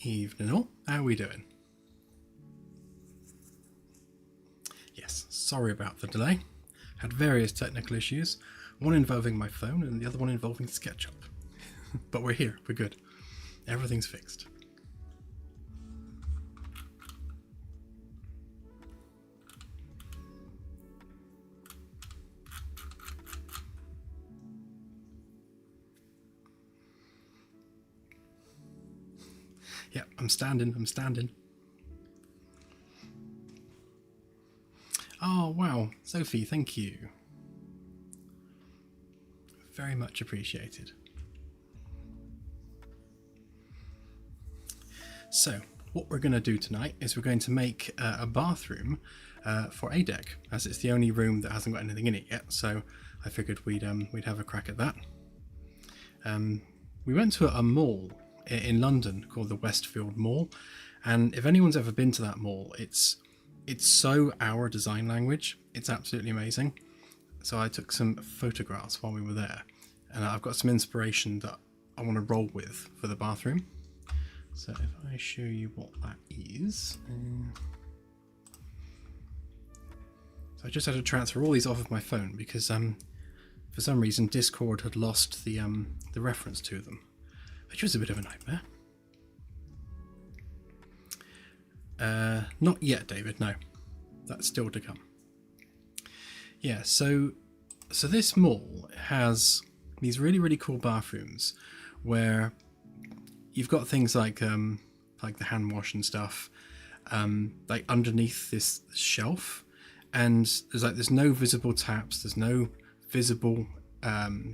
Evening all, how are we doing? Yes, sorry about the delay. Had various technical issues, one involving my phone and the other one involving SketchUp. But we're here, we're good. Everything's fixed. Yeah, I'm standing. Oh, wow. Sophie, thank you. Very much appreciated. So, what we're going to do tonight is we're going to make a bathroom for a deck, as it's the only room that hasn't got anything in it yet, so I figured we'd have a crack at that. We went to a mall in London called the Westfield Mall, and if anyone's ever been to that mall, it's so our design language. It's absolutely amazing. So I took some photographs while we were there, and I've got some inspiration that I want to roll with for the bathroom. So if I show you what that is, so I just had to transfer all these off of my phone because for some reason Discord had lost the reference to them, which was a bit of a nightmare. Not yet, David, no. That's still to come. Yeah, so this mall has these really cool bathrooms where you've got things like the hand wash and stuff, like underneath this shelf, and there's no visible taps, there's no visible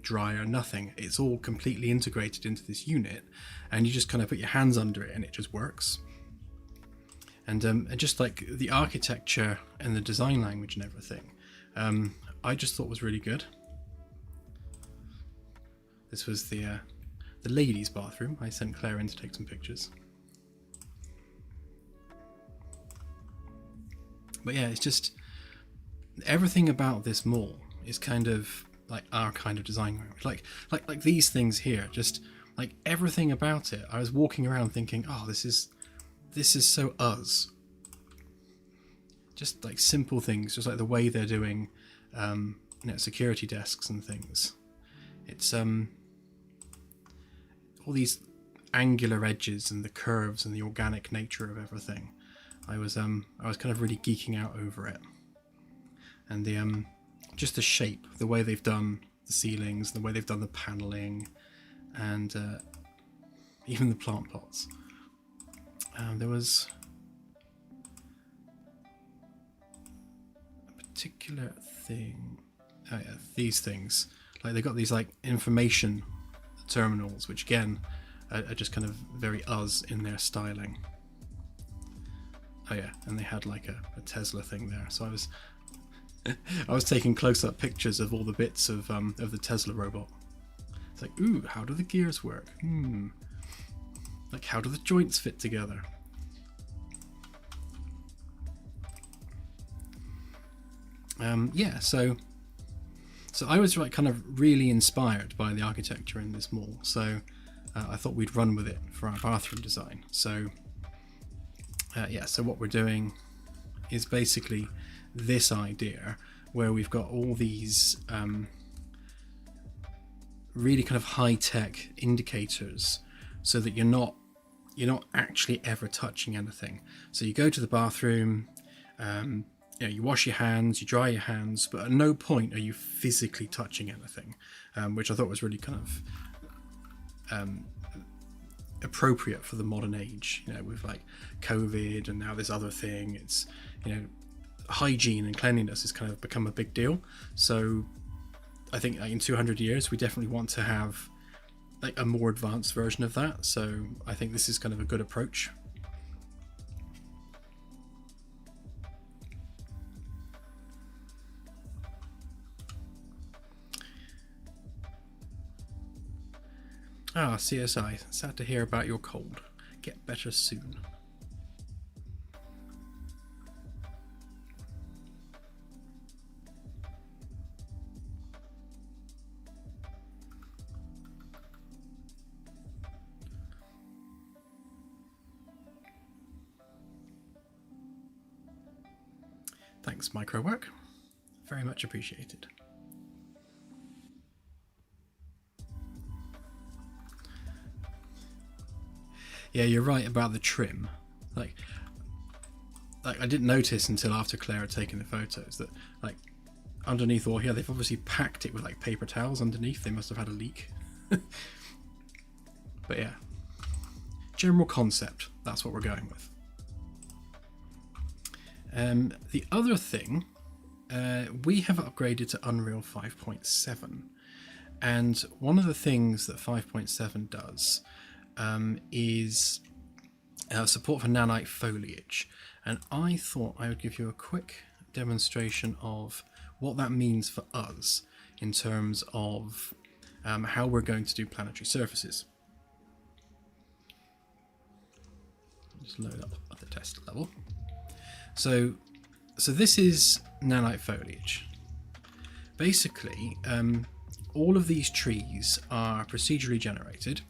dryer, nothing. It's all completely integrated into this unit, and you just kind of put your hands under it and it just works. And just like the architecture and the design language and everything, I just thought was really good. This was the ladies' bathroom. I sent Claire in to take some pictures. But yeah, it's just everything about this mall is kind of like our kind of design language. Like these things here, just like everything about it. I was walking around thinking, oh, this is so us. Just like simple things, just like the way they're doing security desks and things. It's all these angular edges and the curves and the organic nature of everything. I was kind of really geeking out over it. And the just the shape, the way they've done the ceilings, the way they've done the paneling, and even the plant pots. There was a particular thing. Oh yeah, these things. Like they got these like information terminals, which again are just kind of very us in their styling. Oh yeah, and they had like a Tesla thing there. So I was taking close-up pictures of all the bits of the Tesla robot. It's like, ooh, how do the gears work? Like, how do the joints fit together? Yeah, so I was like kind of really inspired by the architecture in this mall. So I thought we'd run with it for our bathroom design. So yeah, so what we're doing is basically this idea where we've got all these really kind of high-tech indicators, so that you're not actually ever touching anything. So you go to the bathroom, you wash your hands, you dry your hands, but at no point are you physically touching anything, which I thought was really kind of appropriate for the modern age, with like COVID and now this other thing. It's, hygiene and cleanliness has kind of become a big deal. So I think in 200 years we definitely want to have like a more advanced version of that. So I think this is kind of a good approach. Ah, CSI, sad to hear about your cold. Get better soon. Thanks, Microwork. Very much appreciated. Yeah, you're right about the trim. Like I didn't notice until after Claire had taken the photos that like underneath all here they've obviously packed it with like paper towels underneath. They must have had a leak. But yeah, general concept, that's what we're going with. The other thing, we have upgraded to Unreal 5.7, and one of the things that 5.7 does is support for Nanite Foliage, and I thought I would give you a quick demonstration of what that means for us in terms of how we're going to do planetary surfaces. Just load up at the test level. So this is Nanite Foliage. Basically, all of these trees are procedurally generated,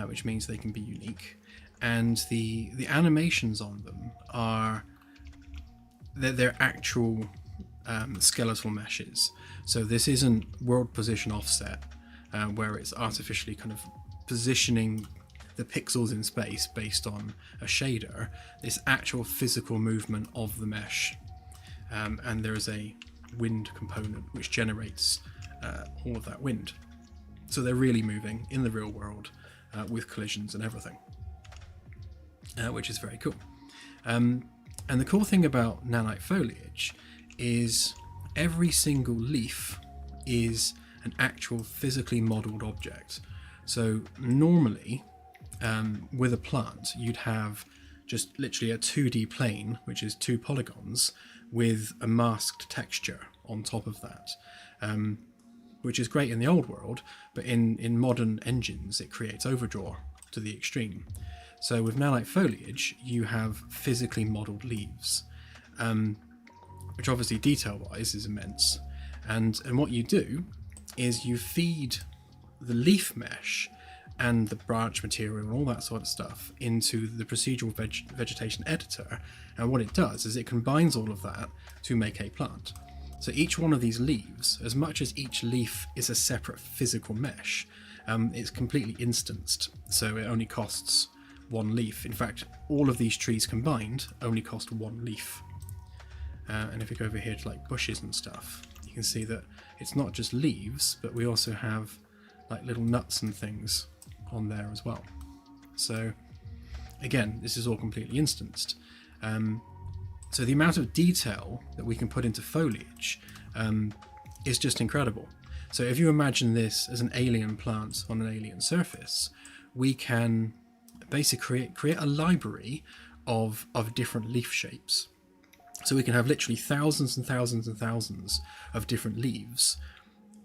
which means they can be unique, and the animations on them are they're actual skeletal meshes. So this isn't world position offset, where it's artificially kind of positioning the pixels in space based on a shader. It's actual physical movement of the mesh, and there is a wind component which generates all of that wind. So they're really moving in the real world with collisions and everything, which is very cool. And the cool thing about Nanite Foliage is every single leaf is an actual physically modelled object. So normally with a plant you'd have just literally a 2D plane, which is 2 polygons with a masked texture on top of that, which is great in the old world, but in modern engines it creates overdraw to the extreme. So with Nanite Foliage you have physically modelled leaves, which obviously detail-wise is immense, and what you do is you feed the leaf mesh and the branch material and all that sort of stuff into the procedural vegetation editor, and what it does is it combines all of that to make a plant. So each one of these leaves, as much as each leaf is a separate physical mesh, it's completely instanced, so it only costs 1 leaf. In fact, all of these trees combined only cost 1 leaf. And if we go over here to like bushes and stuff, you can see that it's not just leaves, but we also have like little nuts and things on there as well. So again, this is all completely instanced. So the amount of detail that we can put into foliage is just incredible. So if you imagine this as an alien plant on an alien surface, we can basically create a library of different leaf shapes. So we can have literally thousands and thousands and thousands of different leaves,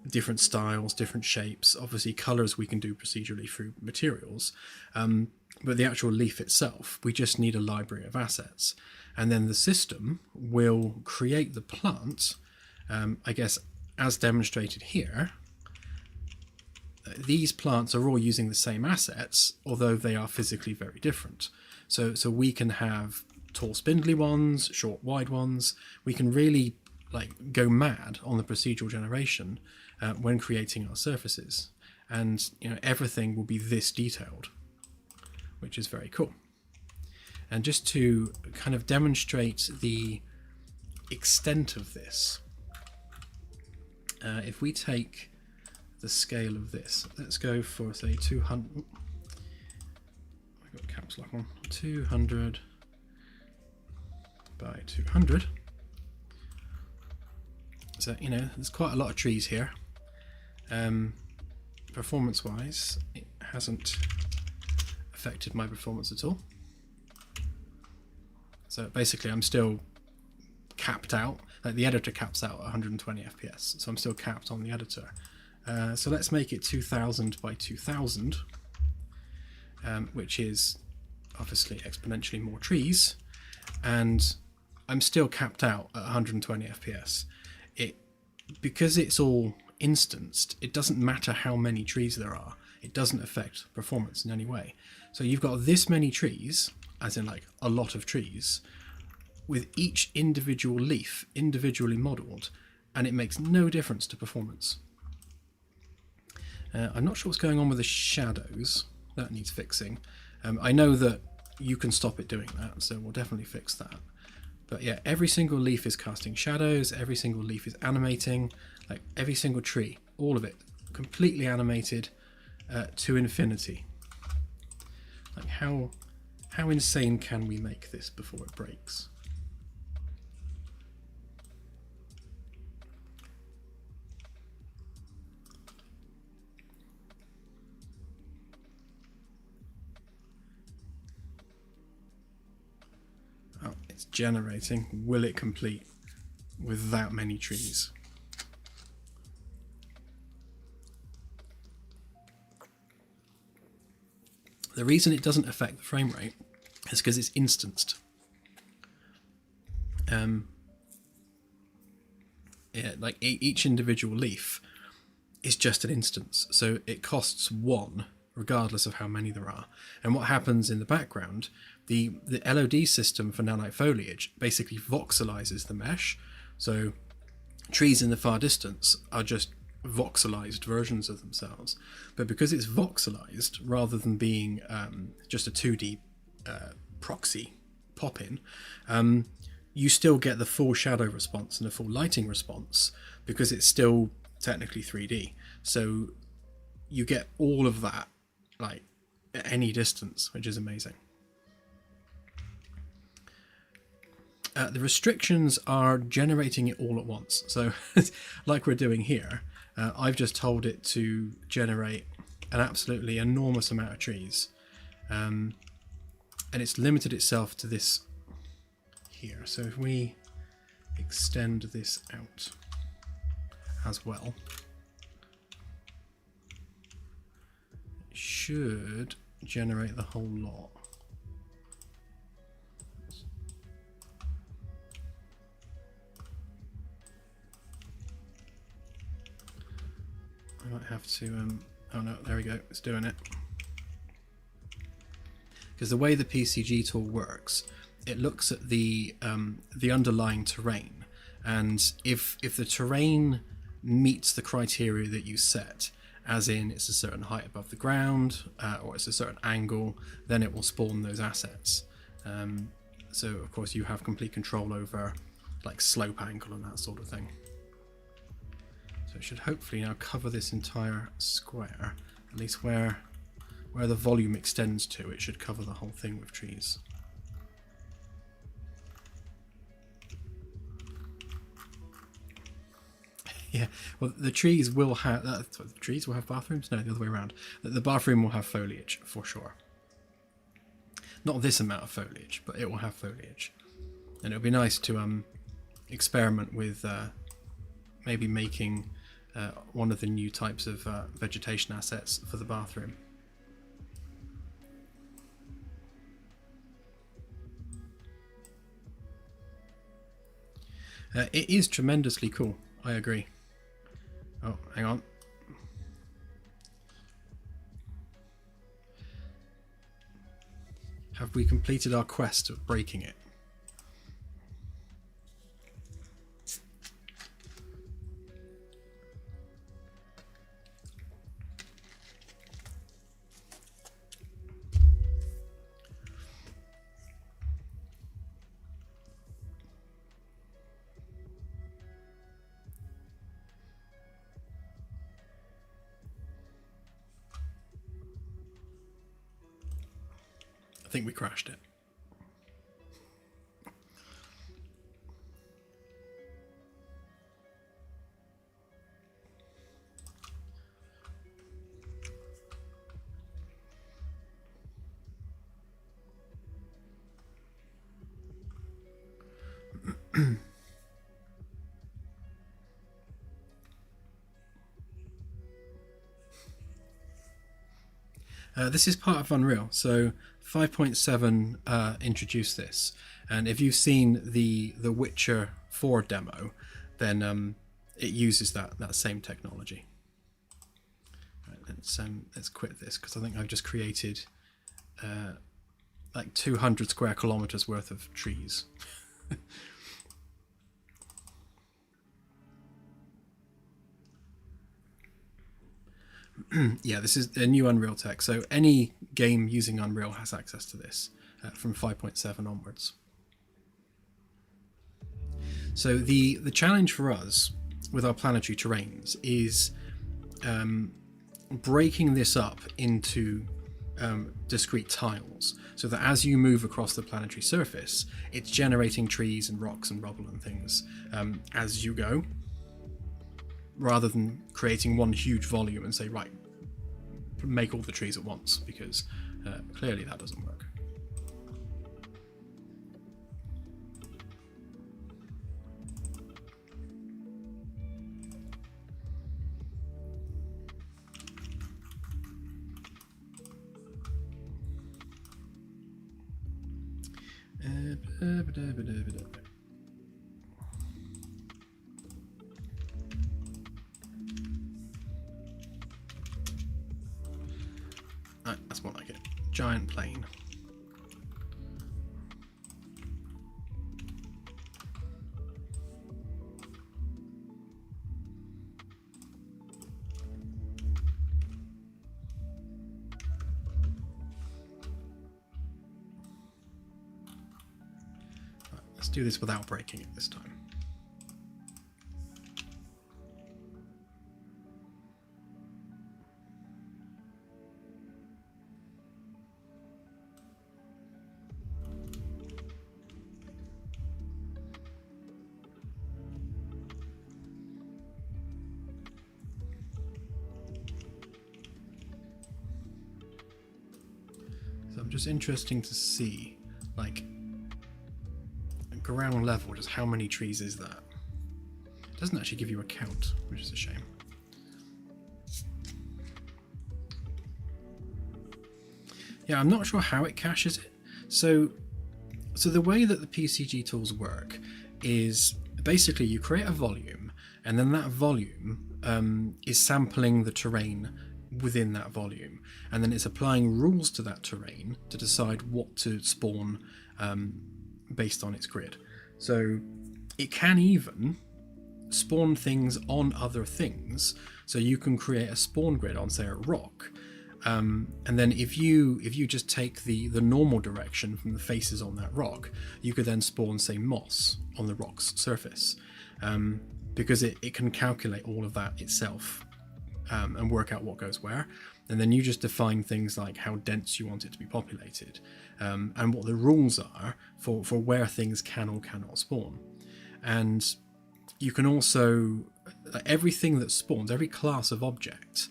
different styles, different shapes. Obviously colors we can do procedurally through materials, but the actual leaf itself, we just need a library of assets. And then the system will create the plant, I guess, as demonstrated here. These plants are all using the same assets, although they are physically very different. So we can have tall spindly ones, short wide ones. We can really like go mad on the procedural generation when creating our surfaces, and everything will be this detailed, which is very cool. And just to kind of demonstrate the extent of this, if we take the scale of this, let's go for say 200. I've got caps lock on. 200 by 200. So there's quite a lot of trees here. Performance wise, it hasn't affected my performance at all. So basically I'm still capped out, like the editor caps out at 120 FPS, so I'm still capped on the editor. So let's make it 2000 by 2000, which is obviously exponentially more trees, and I'm still capped out at 120 FPS. Because it's all instanced, it doesn't matter how many trees there are. It doesn't affect performance in any way. So you've got this many trees, as in like a lot of trees, with each individual leaf individually modelled, and it makes no difference to performance. I'm not sure what's going on with the shadows. That needs fixing. I know that you can stop it doing that, so we'll definitely fix that. But yeah, every single leaf is casting shadows, every single leaf is animating, like every single tree, all of it, completely animated to infinity. Like how insane can we make this before it breaks? Oh, it's generating. Will it complete with that many trees? The reason it doesn't affect the frame rate is because it's instanced. Yeah, like each individual leaf is just an instance, so it costs 1 regardless of how many there are. And what happens in the background, the LOD system for Nanite Foliage basically voxelizes the mesh, so trees in the far distance are just voxelized versions of themselves. But because it's voxelized rather than being just a 2D proxy pop-in, you still get the full shadow response and the full lighting response because it's still technically 3D. So you get all of that like at any distance, which is amazing. The restrictions are generating it all at once. So like we're doing here, I've just told it to generate an absolutely enormous amount of trees. And it's limited itself to this here. So if we extend this out as well, it should generate the whole lot. I might have to, oh no, there we go, it's doing it. Because the way the PCG tool works, it looks at the underlying terrain, and if the terrain meets the criteria that you set, as in it's a certain height above the ground, or it's a certain angle, then it will spawn those assets. So of course you have complete control over like slope angle and that sort of thing. So it should hopefully now cover this entire square, at least where the volume extends to, it should cover the whole thing with trees. Yeah, well, the trees will have bathrooms. No, the other way around. The bathroom will have foliage for sure. Not this amount of foliage, but it will have foliage, and it'll be nice to experiment with maybe making one of the new types of vegetation assets for the bathroom. It is tremendously cool. I agree. Oh, hang on. Have we completed our quest of breaking it? I think we crashed it. This is part of Unreal, so 5.7 introduced this, and if you've seen the Witcher 4 demo, then it uses that same technology. Right, let's quit this because I think I've just created like 200 square kilometers worth of trees. Yeah, this is a new Unreal tech, so any game using Unreal has access to this from 5.7 onwards. So the challenge for us with our planetary terrains is breaking this up into discrete tiles, so that as you move across the planetary surface, it's generating trees and rocks and rubble and things as you go, rather than creating one huge volume and say, right, make all the trees at once, because clearly that doesn't work. That's more like it. Giant plane. Let's do this without breaking it this time. So I'm just interesting to see, like, ground level, just how many trees is that? It doesn't actually give you a count, which is a shame. Yeah, I'm not sure how it caches it. So the way that the PCG tools work is basically you create a volume, and then that volume is sampling the terrain within that volume, and then it's applying rules to that terrain to decide what to spawn based on its grid. So it can even spawn things on other things, so you can create a spawn grid on, say, a rock, and then if you just take the normal direction from the faces on that rock, you could then spawn, say, moss on the rock's surface, because it can calculate all of that itself and work out what goes where. And then you just define things like how dense you want it to be populated, and what the rules are for where things can or cannot spawn. And you can also, everything that spawns, every class of object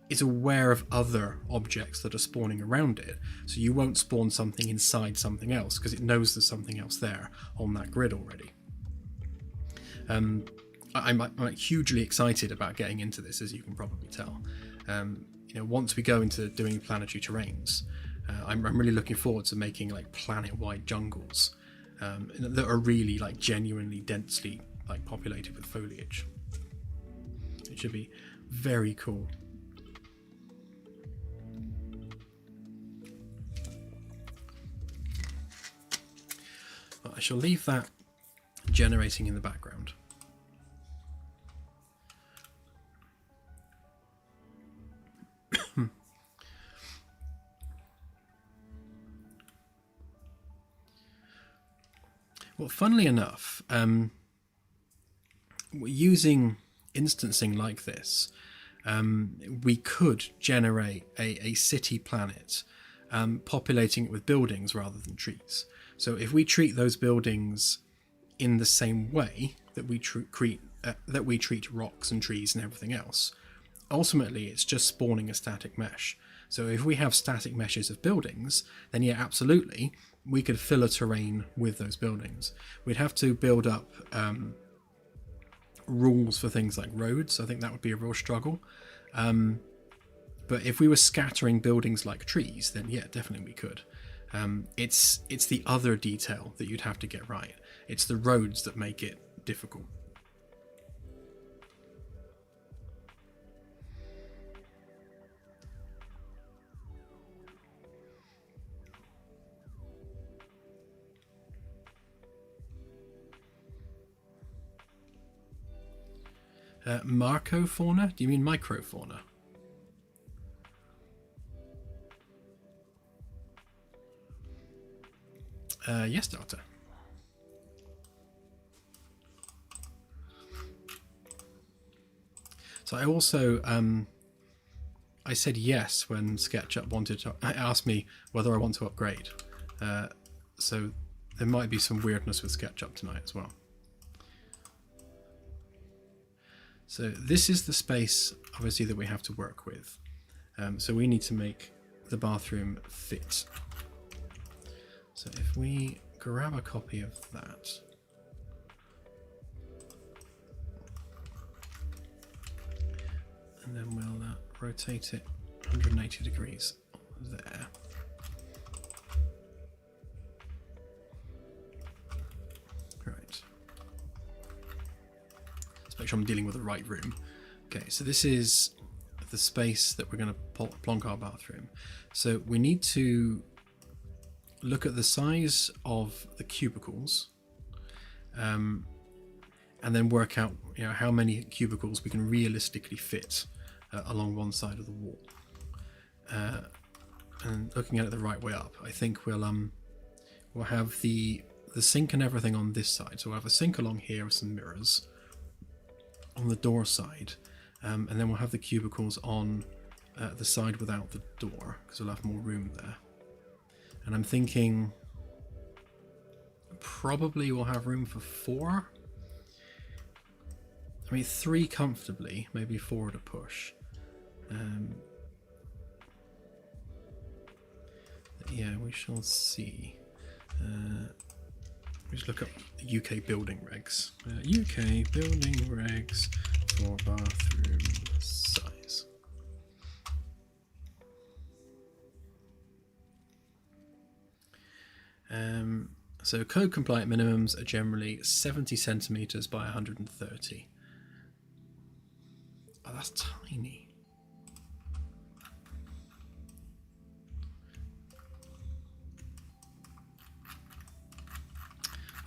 is aware of other objects that are spawning around it. So you won't spawn something inside something else, because it knows there's something else there on that grid already. I'm hugely excited about getting into this, as you can probably tell. Once we go into doing planetary terrains, I'm really looking forward to making like planet-wide jungles that are really like genuinely densely like populated with foliage. It should be very cool. Well, I shall leave that generating in the background. Well, funnily enough, using instancing like this, we could generate a city planet, populating it with buildings rather than trees. So if we treat those buildings in the same way that we treat rocks and trees and everything else, ultimately it's just spawning a static mesh. So if we have static meshes of buildings, then yeah, absolutely, we could fill a terrain with those buildings. We'd have to build up rules for things like roads. I think that would be a real struggle. But if we were scattering buildings like trees, then yeah, definitely we could. It's the other detail that you'd have to get right. It's the roads that make it difficult. Marcofauna? Do you mean microfauna? Yes, Doctor. So I also I said yes when SketchUp wanted to ask me whether I want to upgrade. So there might be some weirdness with SketchUp tonight as well. So this is the space, obviously, that we have to work with. So we need to make the bathroom fit. So if we grab a copy of that. And then we'll rotate it 180 degrees there. Right. Let's make sure I'm dealing with the right room. Okay, so this is the space that we're going to plonk our bathroom. So we need to look at the size of the cubicles, and then work out, how many cubicles we can realistically fit along one side of the wall. And looking at it the right way up, I think we'll have the sink and everything on this side. So we'll have a sink along here with some mirrors on the door side, and then we'll have the cubicles on the side without the door, because we'll have more room there. And I'm thinking probably we'll have room for 4. I mean, 3 comfortably, maybe 4 at a push. Yeah, we shall see. We just look up UK building regs. UK building regs for bathroom size. So code compliant minimums are generally 70 centimeters by 130. Oh, that's tiny.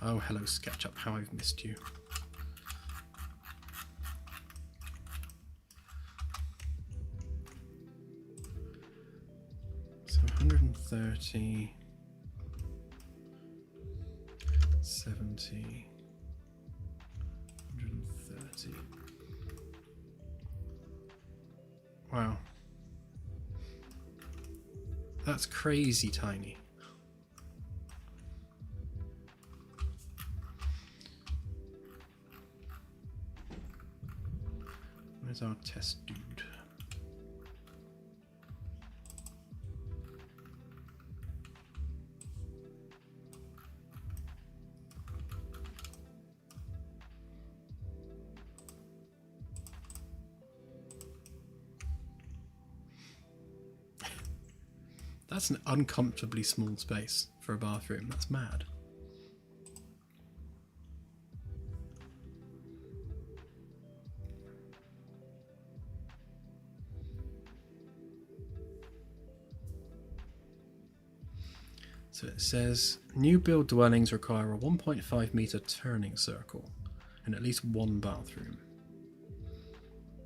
Oh, hello SketchUp, how I've missed you. So 130, 70, 130. Wow. That's crazy tiny. Where's our test dude? That's an uncomfortably small space for a bathroom. That's mad. So it says, new build dwellings require a 1.5 meter turning circle and at least 1 bathroom.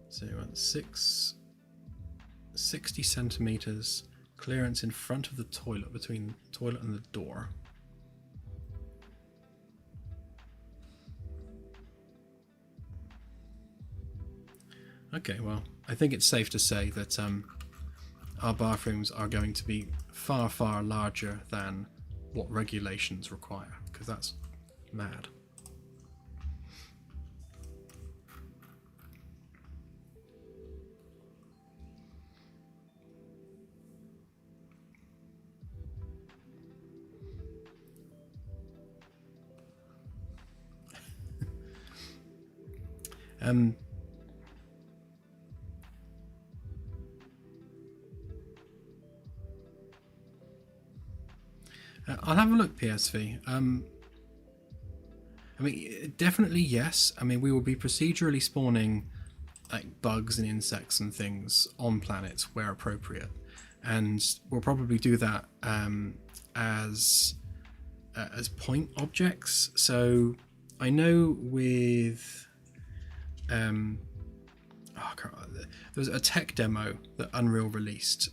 So you want 60 centimeters clearance in front of the toilet, between the toilet and the door. Okay, well, I think it's safe to say that our bathrooms are going to be far, far larger than what regulations require, because that's mad. I'll have a look, PSV. I mean, definitely yes. I mean, we will be procedurally spawning like bugs and insects and things on planets where appropriate, and we'll probably do that as point objects. So I know with there was a tech demo that Unreal released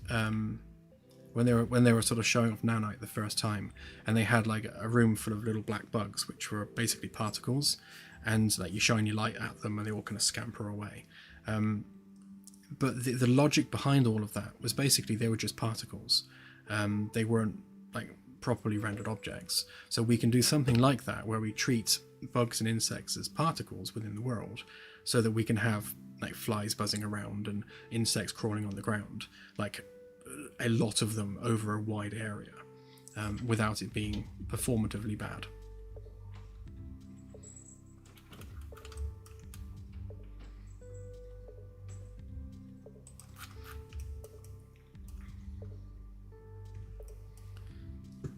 when they were sort of showing off Nanite the first time, and they had like a room full of little black bugs, which were basically particles, and like you shine your light at them and they all kind of scamper away. But the logic behind all of that was basically they were just particles. They weren't like properly rendered objects. So we can do something like that where we treat bugs and insects as particles within the world, so that we can have like flies buzzing around and insects crawling on the ground, like a lot of them over a wide area, without it being performatively bad.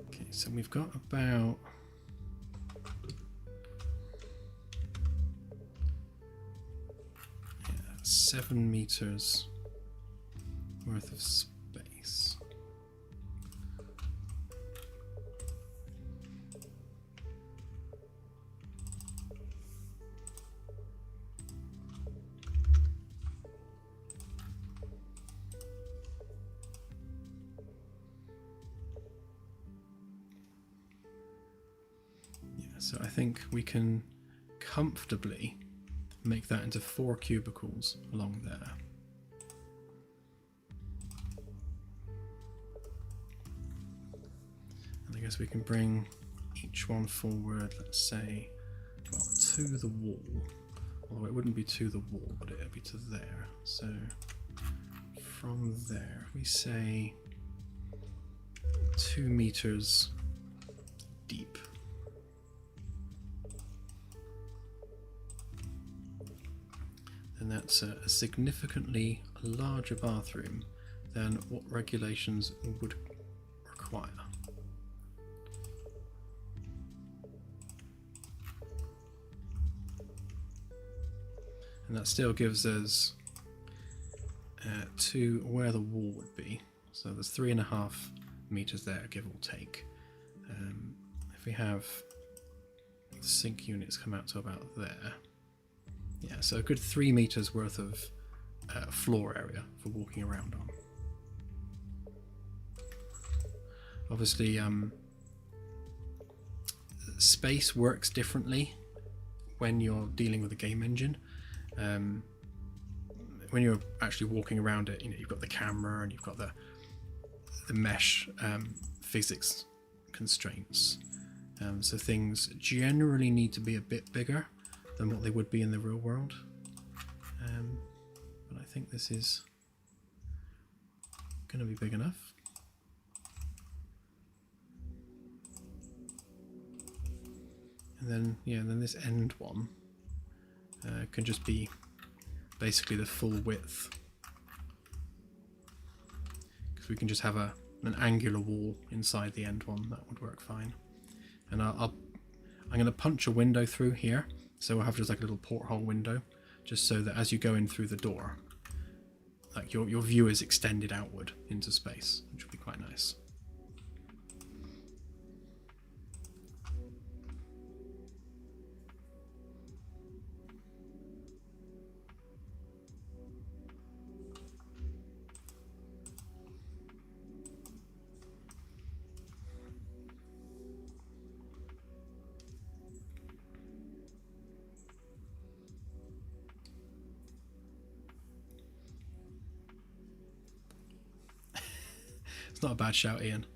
Okay, so we've got about 7 meters worth of space. Yeah, so I think we can comfortably make that into 4 cubicles along there. And I guess we can bring each one forward, let's say, well, to the wall. Although it wouldn't be to the wall, but it would be to there. So from there, we say 2 meters deep. And that's a significantly larger bathroom than what regulations would require. And that still gives us to where the wall would be. So there's 3.5 meters there, give or take. If we have the sink units come out to about there. Yeah, so a good 3 meters worth of floor area for walking around on. Obviously, space works differently when you're dealing with a game engine. When you're actually walking around it, you know, you've got the camera and you've got the mesh physics constraints. So things generally need to be a bit bigger than what they would be in the real world. But I think this is going to be big enough. And then, yeah, and then this end one can just be basically the full width, because we can just have an angular wall inside the end one. That would work fine. And I'm going to punch a window through here, so we'll have just like a little porthole window, just so that as you go in through the door, like your view is extended outward into space, which will be quite nice. It's not a bad shout, Ian.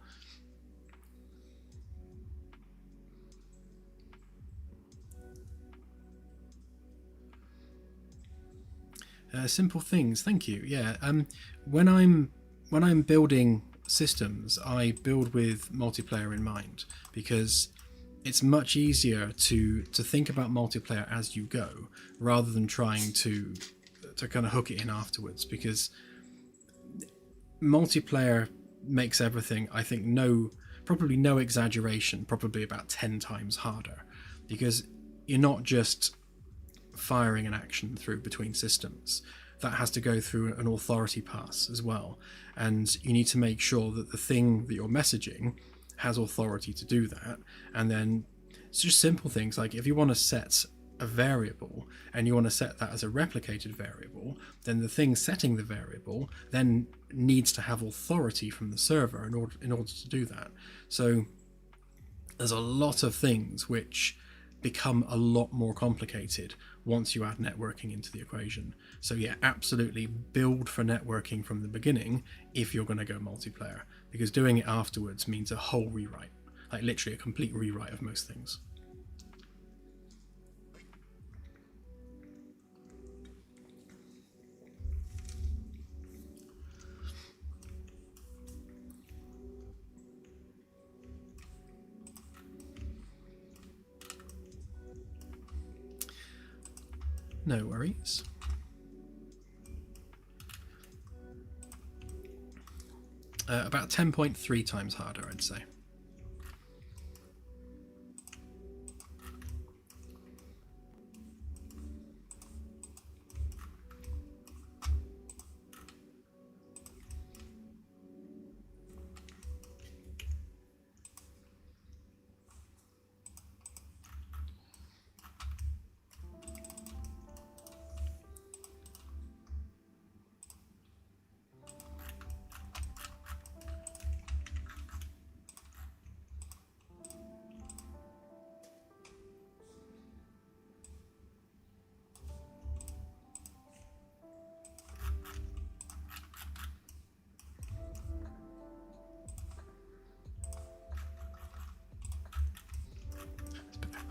Simple things, thank you. Yeah, when I'm building systems, I build with multiplayer in mind, because it's much easier to think about multiplayer as you go, rather than trying to kind of hook it in afterwards, because multiplayer makes everything, I think, probably no exaggeration, probably about 10 times harder, because you're not just firing an action through between systems. That has to go through an authority pass as well, and you need to make sure that the thing that you're messaging has authority to do that. And then it's just simple things like, if you want to set a variable and you want to set that as a replicated variable, then the thing setting the variable then needs to have authority from the server in order to do that. So there's a lot of things which become a lot more complicated once you add networking into the equation. So yeah, absolutely build for networking from the beginning if you're going to go multiplayer, because doing it afterwards means a whole rewrite, like literally a complete rewrite of most things. No worries. About 10.3 times harder, I'd say.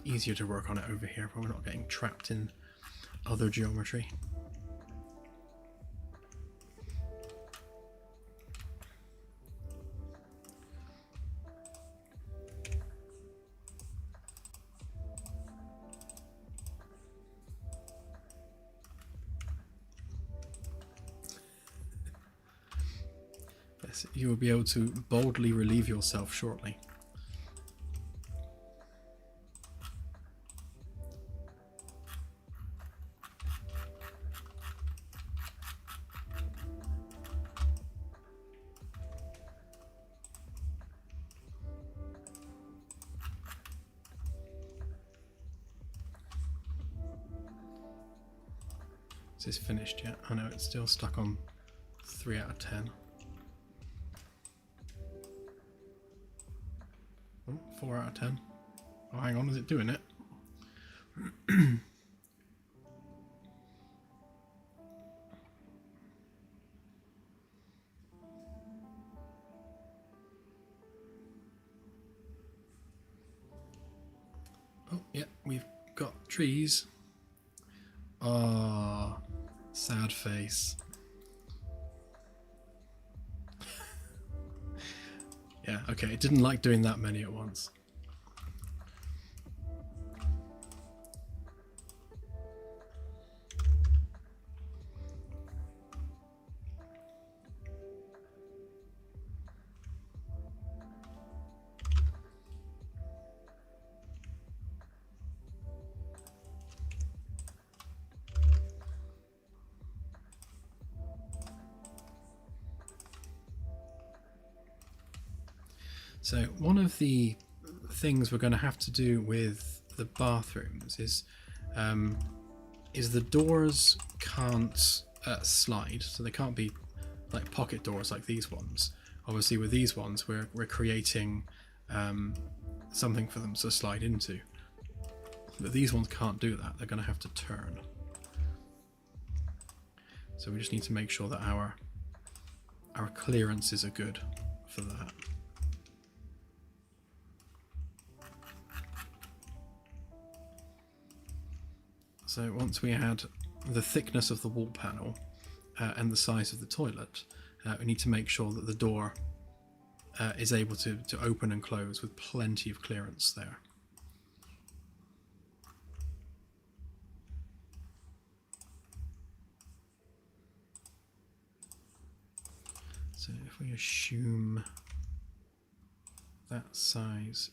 Easier to work on it over here, but we're not getting trapped in other geometry. Yes, you will be able to boldly relieve yourself shortly. Is this finished yet? I know it's still stuck on 3 out of 10. Oh, 4 out of 10. Oh, hang on, is it doing it? Oh, yeah, we've got trees. Ah, sad face. Yeah, okay, it didn't like doing that many at once. So one of the things we're going to have to do with the bathrooms is the doors can't slide, so they can't be like pocket doors like these ones. Obviously, with these ones, we're creating something for them to slide into, but these ones can't do that. They're going to have to turn. So we just need to make sure that our clearances are good for that. So once we add the thickness of the wall panel and the size of the toilet, we need to make sure that the door is able to open and close with plenty of clearance there. So if we assume that size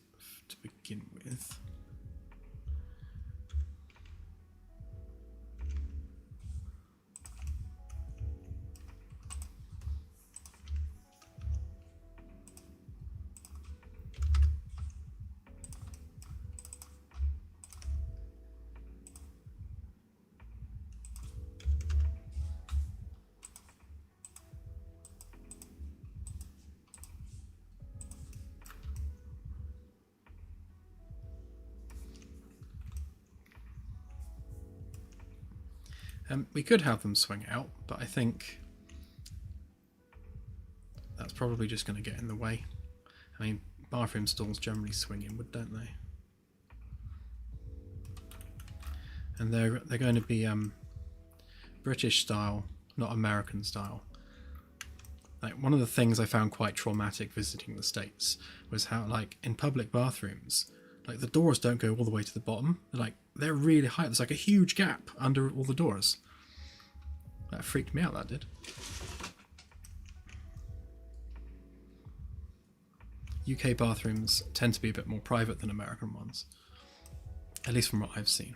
to begin with, We could have them swing out, but I think that's probably just going to get in the way. I mean, bathroom stalls generally swing inward, don't they? And they're going to be British style, not American style. Like, one of the things I found quite traumatic visiting the States was how, like, in public bathrooms, like, the doors don't go all the way to the bottom. They're really high. There's like a huge gap under all the doors. That freaked me out, that did. UK bathrooms tend to be a bit more private than American ones, at least from what I've seen.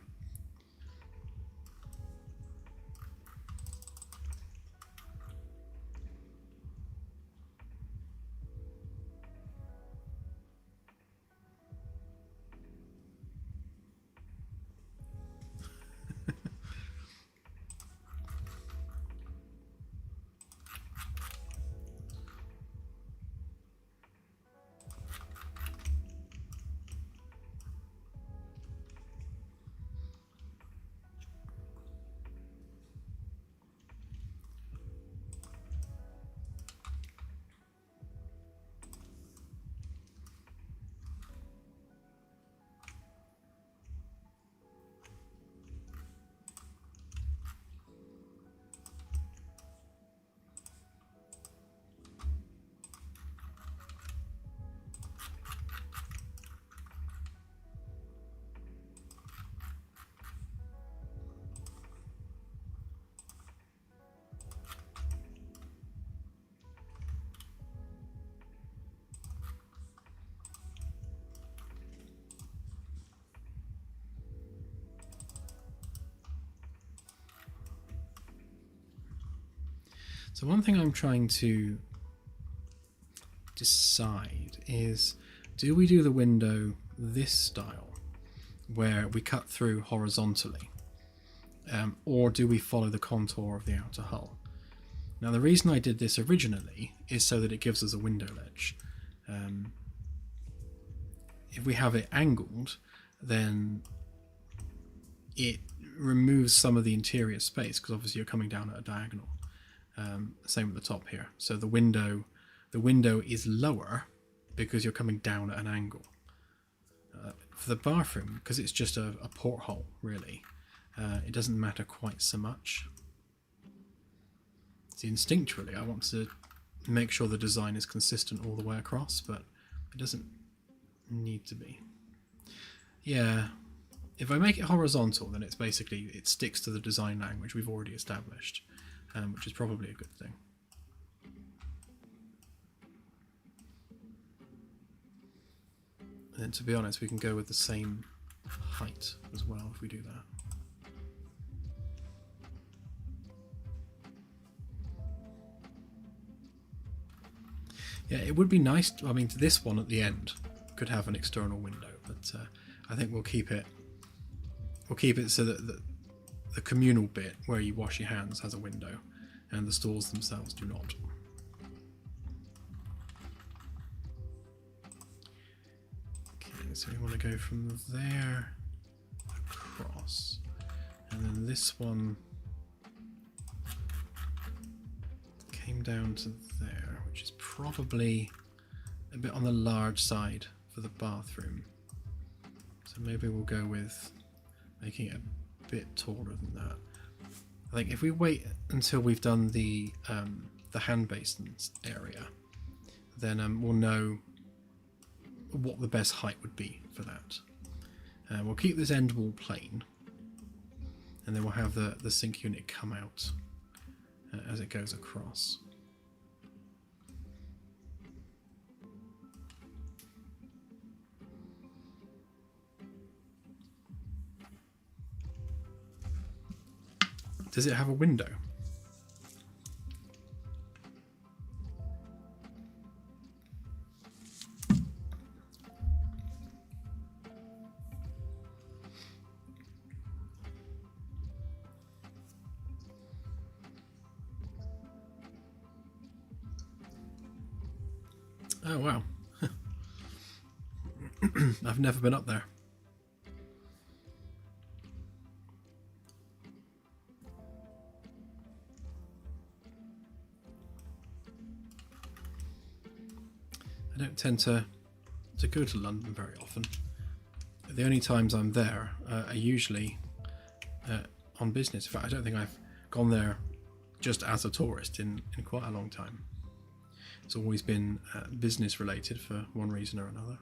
So one thing I'm trying to decide is, do we do the window this style, where we cut through horizontally, or do we follow the contour of the outer hull? Now, the reason I did this originally is so that it gives us a window ledge. If we have it angled, then it removes some of the interior space, because obviously you're coming down at a diagonal. Same at the top here. So the window is lower because you're coming down at an angle. For the bathroom, because it's just a porthole, really, it doesn't matter quite so much. See, instinctually, I want to make sure the design is consistent all the way across, but it doesn't need to be. Yeah, if I make it horizontal, then it's basically, it sticks to the design language we've already established, which is probably a good thing. And then, to be honest, we can go with the same height as well if we do that. Yeah, it would be nice. I mean, this one at the end could have an external window, but I think we'll keep it. We'll keep it so that the communal bit where you wash your hands has a window, and the stalls themselves do not. Okay, so we want to go from there across, and then this one came down to there, which is probably a bit on the large side for the bathroom. So maybe we'll go with making it a bit taller than that. I think if we wait until we've done the hand basins area, then we'll know what the best height would be for that. We'll keep this end wall plain, and then we'll have the sink unit come out as it goes across. Does it have a window? Oh wow. I've never been up there. I don't tend to go to London very often. The only times I'm there are usually on business. In fact, I don't think I've gone there just as a tourist in quite a long time. It's always been business related for one reason or another.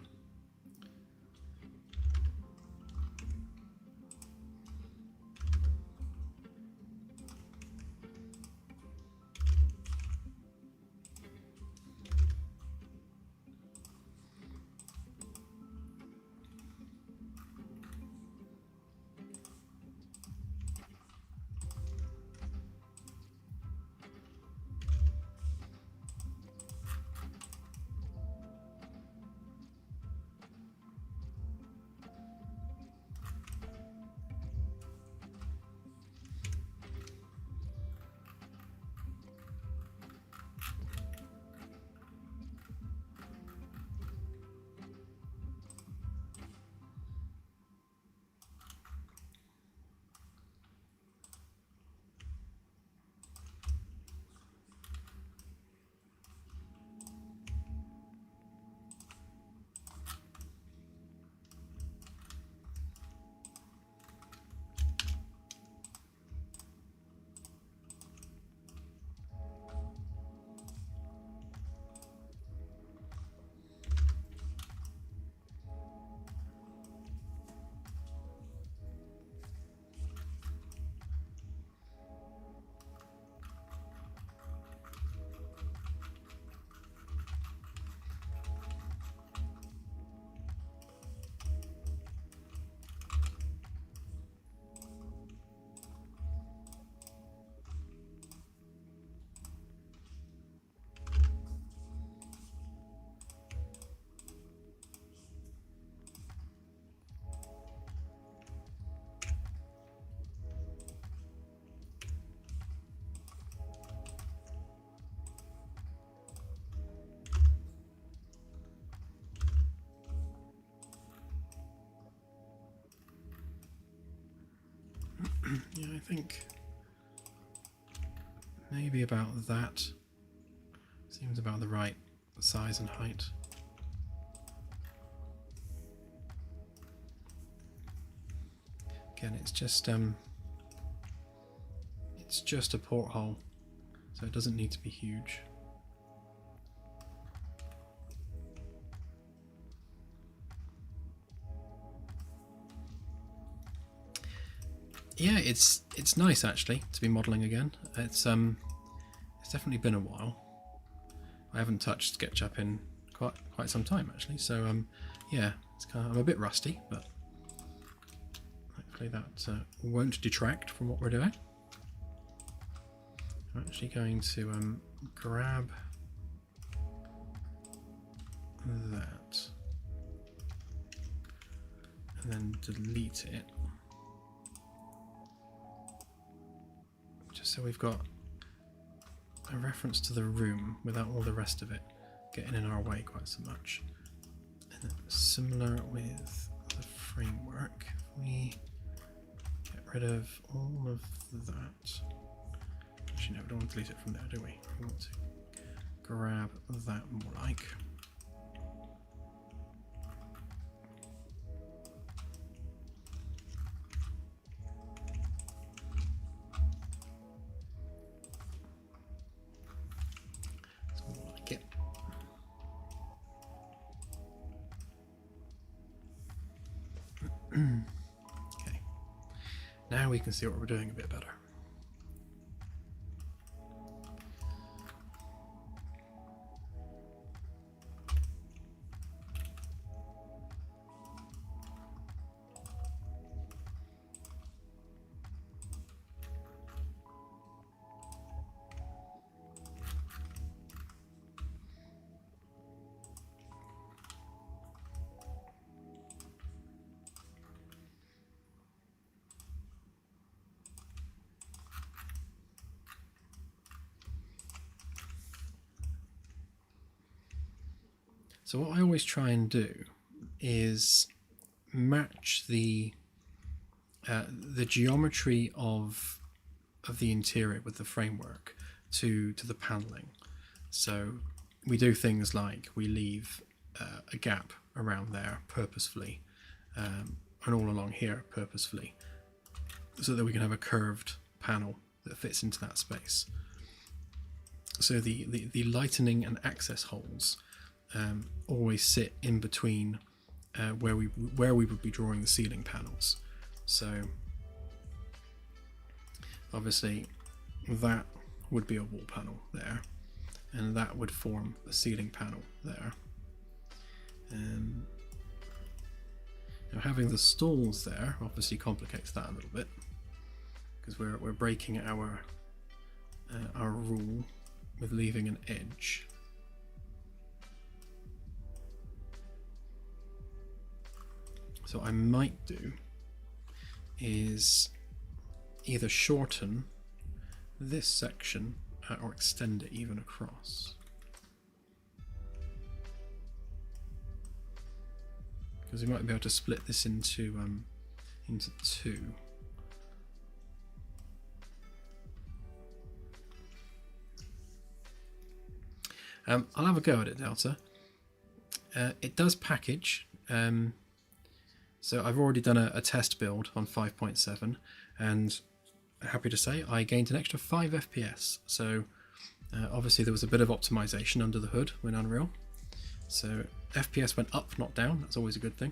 Yeah, I think maybe about that seems about the right size and height. Again, it's just a porthole, so it doesn't need to be huge. Yeah, it's nice actually to be modelling again. It's definitely been a while. I haven't touched SketchUp in quite some time actually. So yeah, it's I'm a bit rusty, but hopefully that won't detract from what we're doing. I'm actually going to grab that and then delete it. So we've got a reference to the room without all the rest of it getting in our way quite so much. And then similar with the framework, if we get rid of all of that. Actually no, we don't want to delete it from there, do we? We want to grab that more like. Okay, now we can see what we're doing a bit better. So what I always try and do is match the geometry of the interior with the framework to the paneling. So we do things like we leave a gap around there purposefully, and all along here purposefully, so that we can have a curved panel that fits into that space. So the lightening and access holes always sit in between where we would be drawing the ceiling panels. So obviously that would be a wall panel there, and that would form a ceiling panel there. Now having the stalls there obviously complicates that a little bit, because we're breaking our rule with leaving an edge. So what I might do is either shorten this section or extend it even across. Because we might be able to split this into two. I'll have a go at it, Delta. It does package. So I've already done a test build on 5.7, and happy to say I gained an extra 5 FPS. So obviously there was a bit of optimization under the hood with Unreal. So FPS went up, not down. That's always a good thing.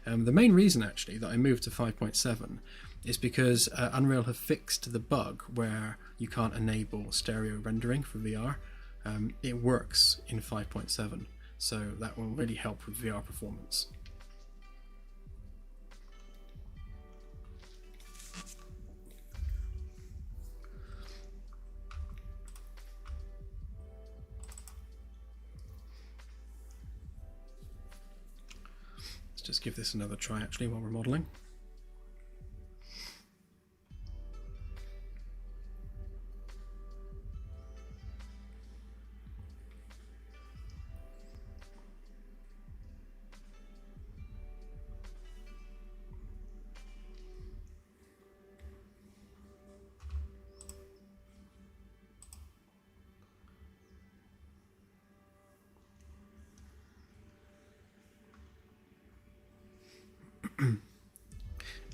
The main reason actually that I moved to 5.7 is because Unreal have fixed the bug where you can't enable stereo rendering for VR. It works in 5.7, so that will really help with VR performance. Let's just give this another try actually while we're modeling.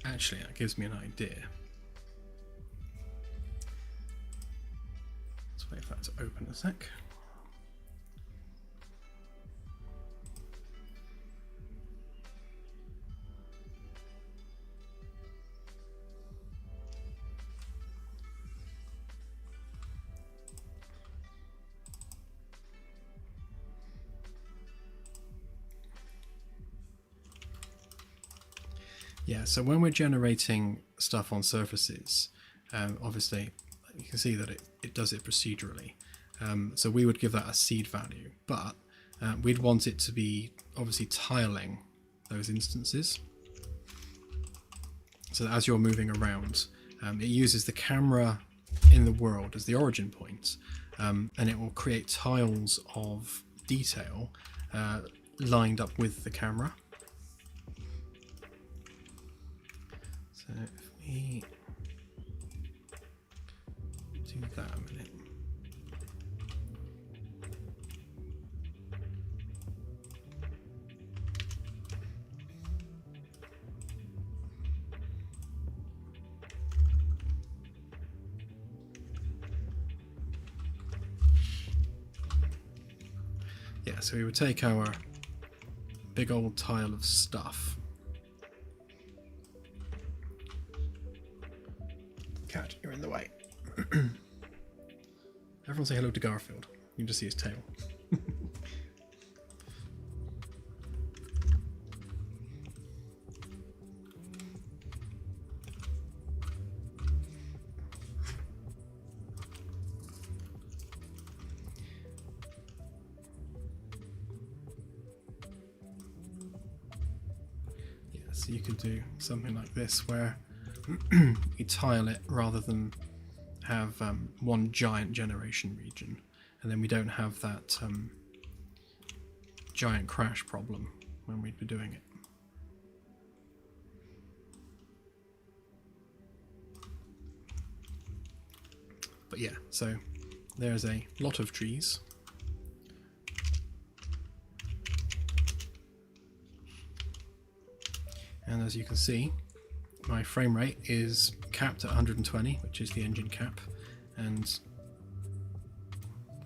Actually, that gives me an idea. Let's wait for that to open a sec. Yeah, so when we're generating stuff on surfaces, obviously you can see that it does it procedurally. So we would give that a seed value, but we'd want it to be obviously tiling those instances. So that as you're moving around, it uses the camera in the world as the origin point, and it will create tiles of detail lined up with the camera. So if we do that a minute. Yeah, so we would take our big old tile of stuff. Cat, you're in the way. Everyone say hello to Garfield. You can just see his tail. Yeah, so you could do something like this where you tile it rather than have one giant generation region, and then we don't have that giant crash problem when we'd be doing it. But yeah, so there's a lot of trees. And as you can see, my frame rate is capped at 120, which is the engine cap, and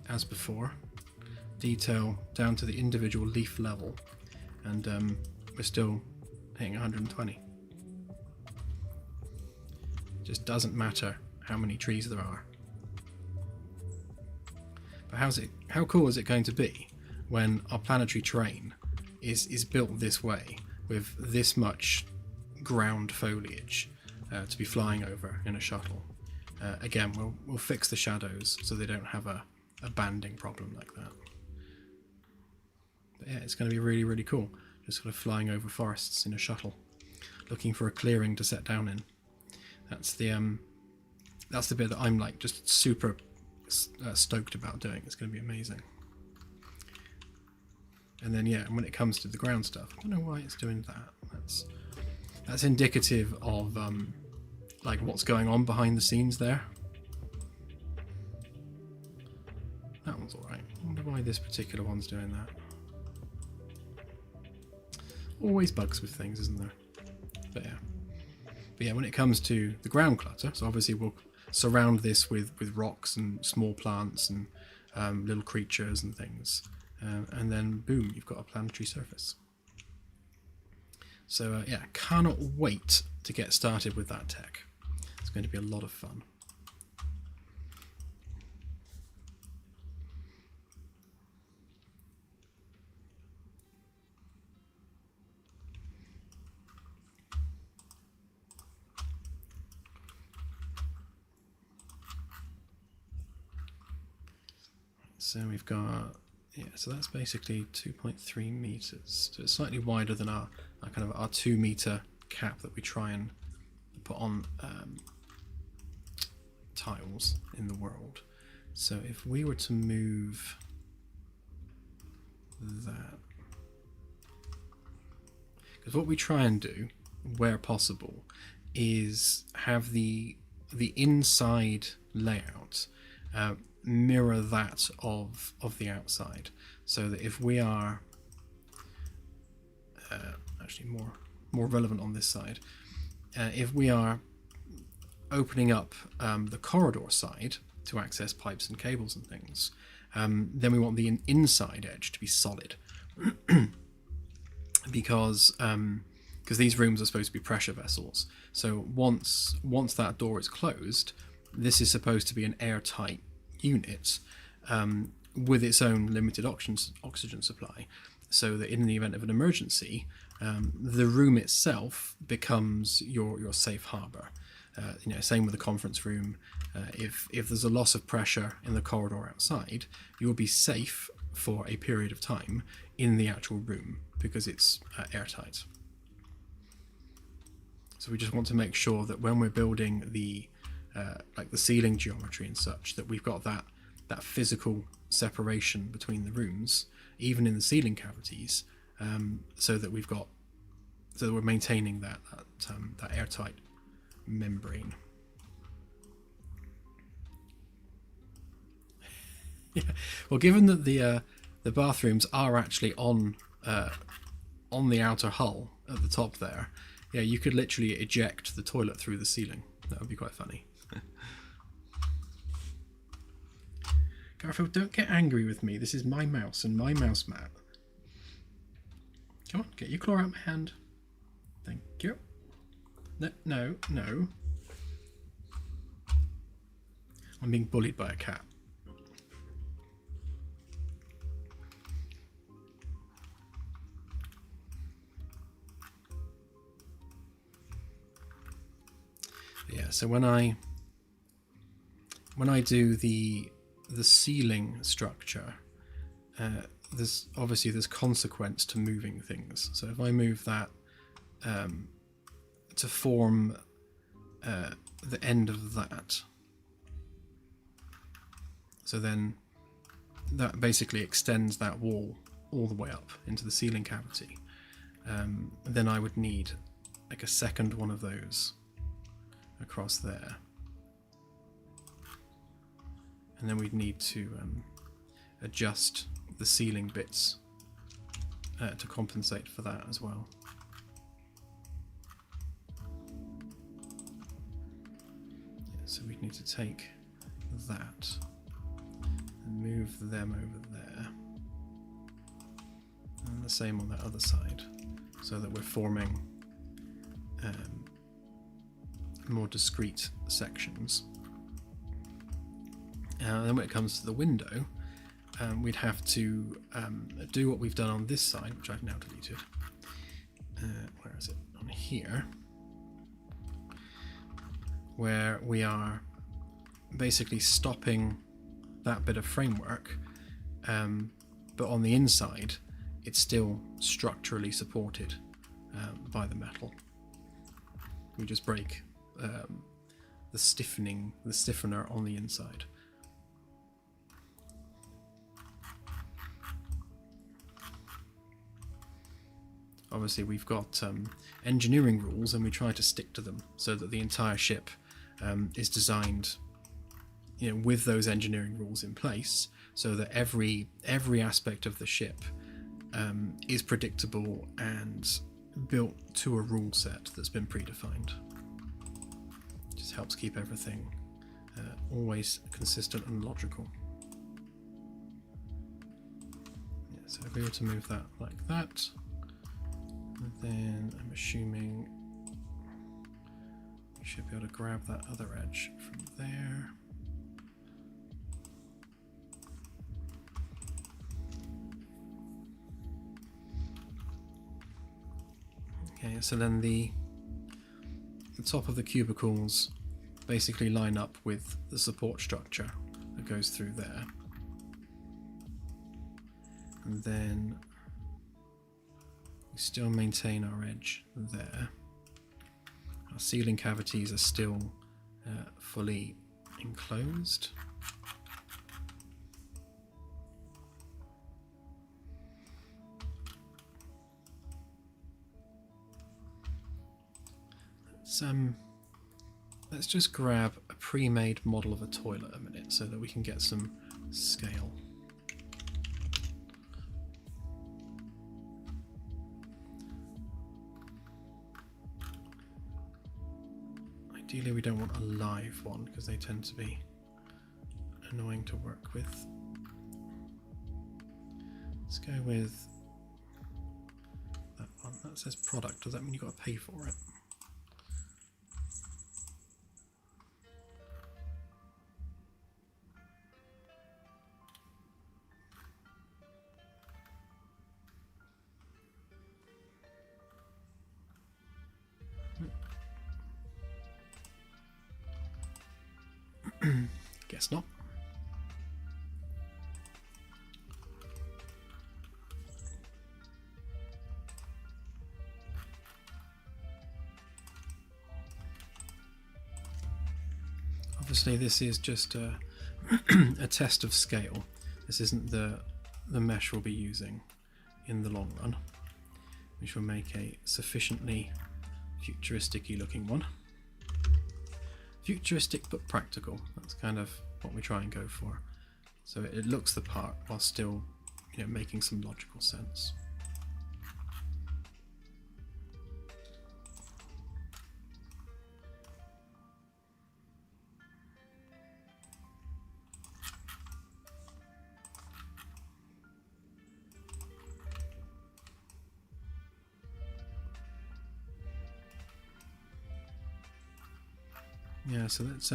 as before, detail down to the individual leaf level, and we're still hitting 120. It just doesn't matter how many trees there are. But how cool is it going to be when our planetary terrain is built this way, with this much ground foliage to be flying over in a shuttle? Again, we'll fix the shadows so they don't have a banding problem like that. But yeah, it's going to be really, really cool. Just sort of flying over forests in a shuttle, looking for a clearing to set down in. That's the bit that I'm like just super stoked about doing. It's going to be amazing. And then yeah, when it comes to the ground stuff, I don't know why it's doing that. That's indicative of like what's going on behind the scenes there. That one's alright. I wonder why this particular one's doing that. Always bugs with things, isn't there? But yeah, when it comes to the ground clutter, so obviously we'll surround this with rocks and small plants and little creatures and things, and then boom, you've got a planetary surface. So yeah, cannot wait to get started with that tech. It's going to be a lot of fun. So we've got, yeah, so that's basically 2.3 meters. So it's slightly wider than our kind of our 2 meter cap that we try and put on tiles in the world. So if we were to move that, because what we try and do where possible is have the inside layout mirror that of the outside, so that if we are actually more relevant on this side, if we are opening up the corridor side to access pipes and cables and things, then we want the inside edge to be solid because these rooms are supposed to be pressure vessels. So once that door is closed, this is supposed to be an airtight unit with its own limited oxygen supply, so that in the event of an emergency, the room itself becomes your safe harbour. Same with the conference room. If there's a loss of pressure in the corridor outside, you'll be safe for a period of time in the actual room because it's airtight. So we just want to make sure that when we're building the ceiling geometry and such, that we've got that physical separation between the rooms, even in the ceiling cavities, so that we're maintaining that airtight membrane. Yeah. Well, given that the bathrooms are actually on the outer hull at the top there, yeah, you could literally eject the toilet through the ceiling. That would be quite funny. Garfield, don't get angry with me. This is my mouse and my mouse mat. Come on, get your claw out of my hand. Thank you. No. I'm being bullied by a cat. Yeah, so when I do the ceiling structure, there's consequence to moving things. So if I move that to form the end of that, so then that basically extends that wall all the way up into the ceiling cavity, then I would need like a second one of those across there, and then we'd need to adjust the ceiling bits to compensate for that as well. need to take that and move them over there. And the same on that other side, so that we're forming more discrete sections. And then when it comes to the window, we'd have to do what we've done on this side, which I've now deleted. Where is it? On here. Where we are basically stopping that bit of framework, but on the inside it's still structurally supported by the metal. We just break the stiffener on the inside. Obviously we've got engineering rules, and we try to stick to them so that the entire ship is designed, with those engineering rules in place, so that every aspect of the ship is predictable and built to a rule set that's been predefined. Just helps keep everything always consistent and logical. Yeah, so if we were to move that like that, and then I'm assuming we should be able to grab that other edge from there. Okay, so then the top of the cubicles basically line up with the support structure that goes through there. And then we still maintain our edge there. Our ceiling cavities are still fully enclosed. Let's just grab a pre-made model of a toilet a minute so that we can get some scale. Ideally we don't want a live one because they tend to be annoying to work with. Let's go with that one. That says product. Does that mean you've got to pay for it? Guess not. Obviously this is just a test of scale. This isn't the mesh we'll be using in the long run. We shall make a sufficiently futuristic-y looking one. Futuristic but practical. That's kind of what we try and go for. So it looks the part while still, making some logical sense. Yeah, so that's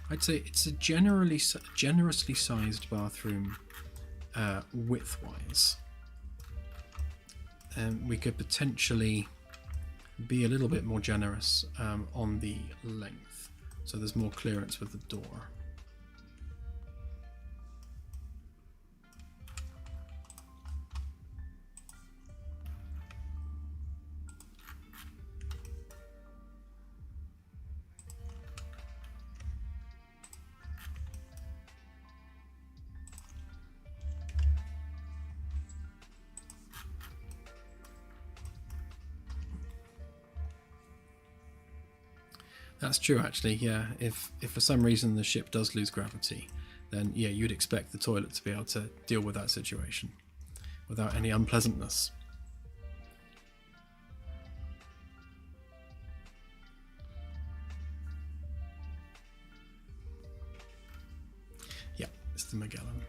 I'd say it's a generously sized bathroom width-wise. We could potentially be a little bit more generous on the length, so there's more clearance with the door. That's true, actually. Yeah, if for some reason the ship does lose gravity, then yeah, you'd expect the toilet to be able to deal with that situation without any unpleasantness. the Magellan.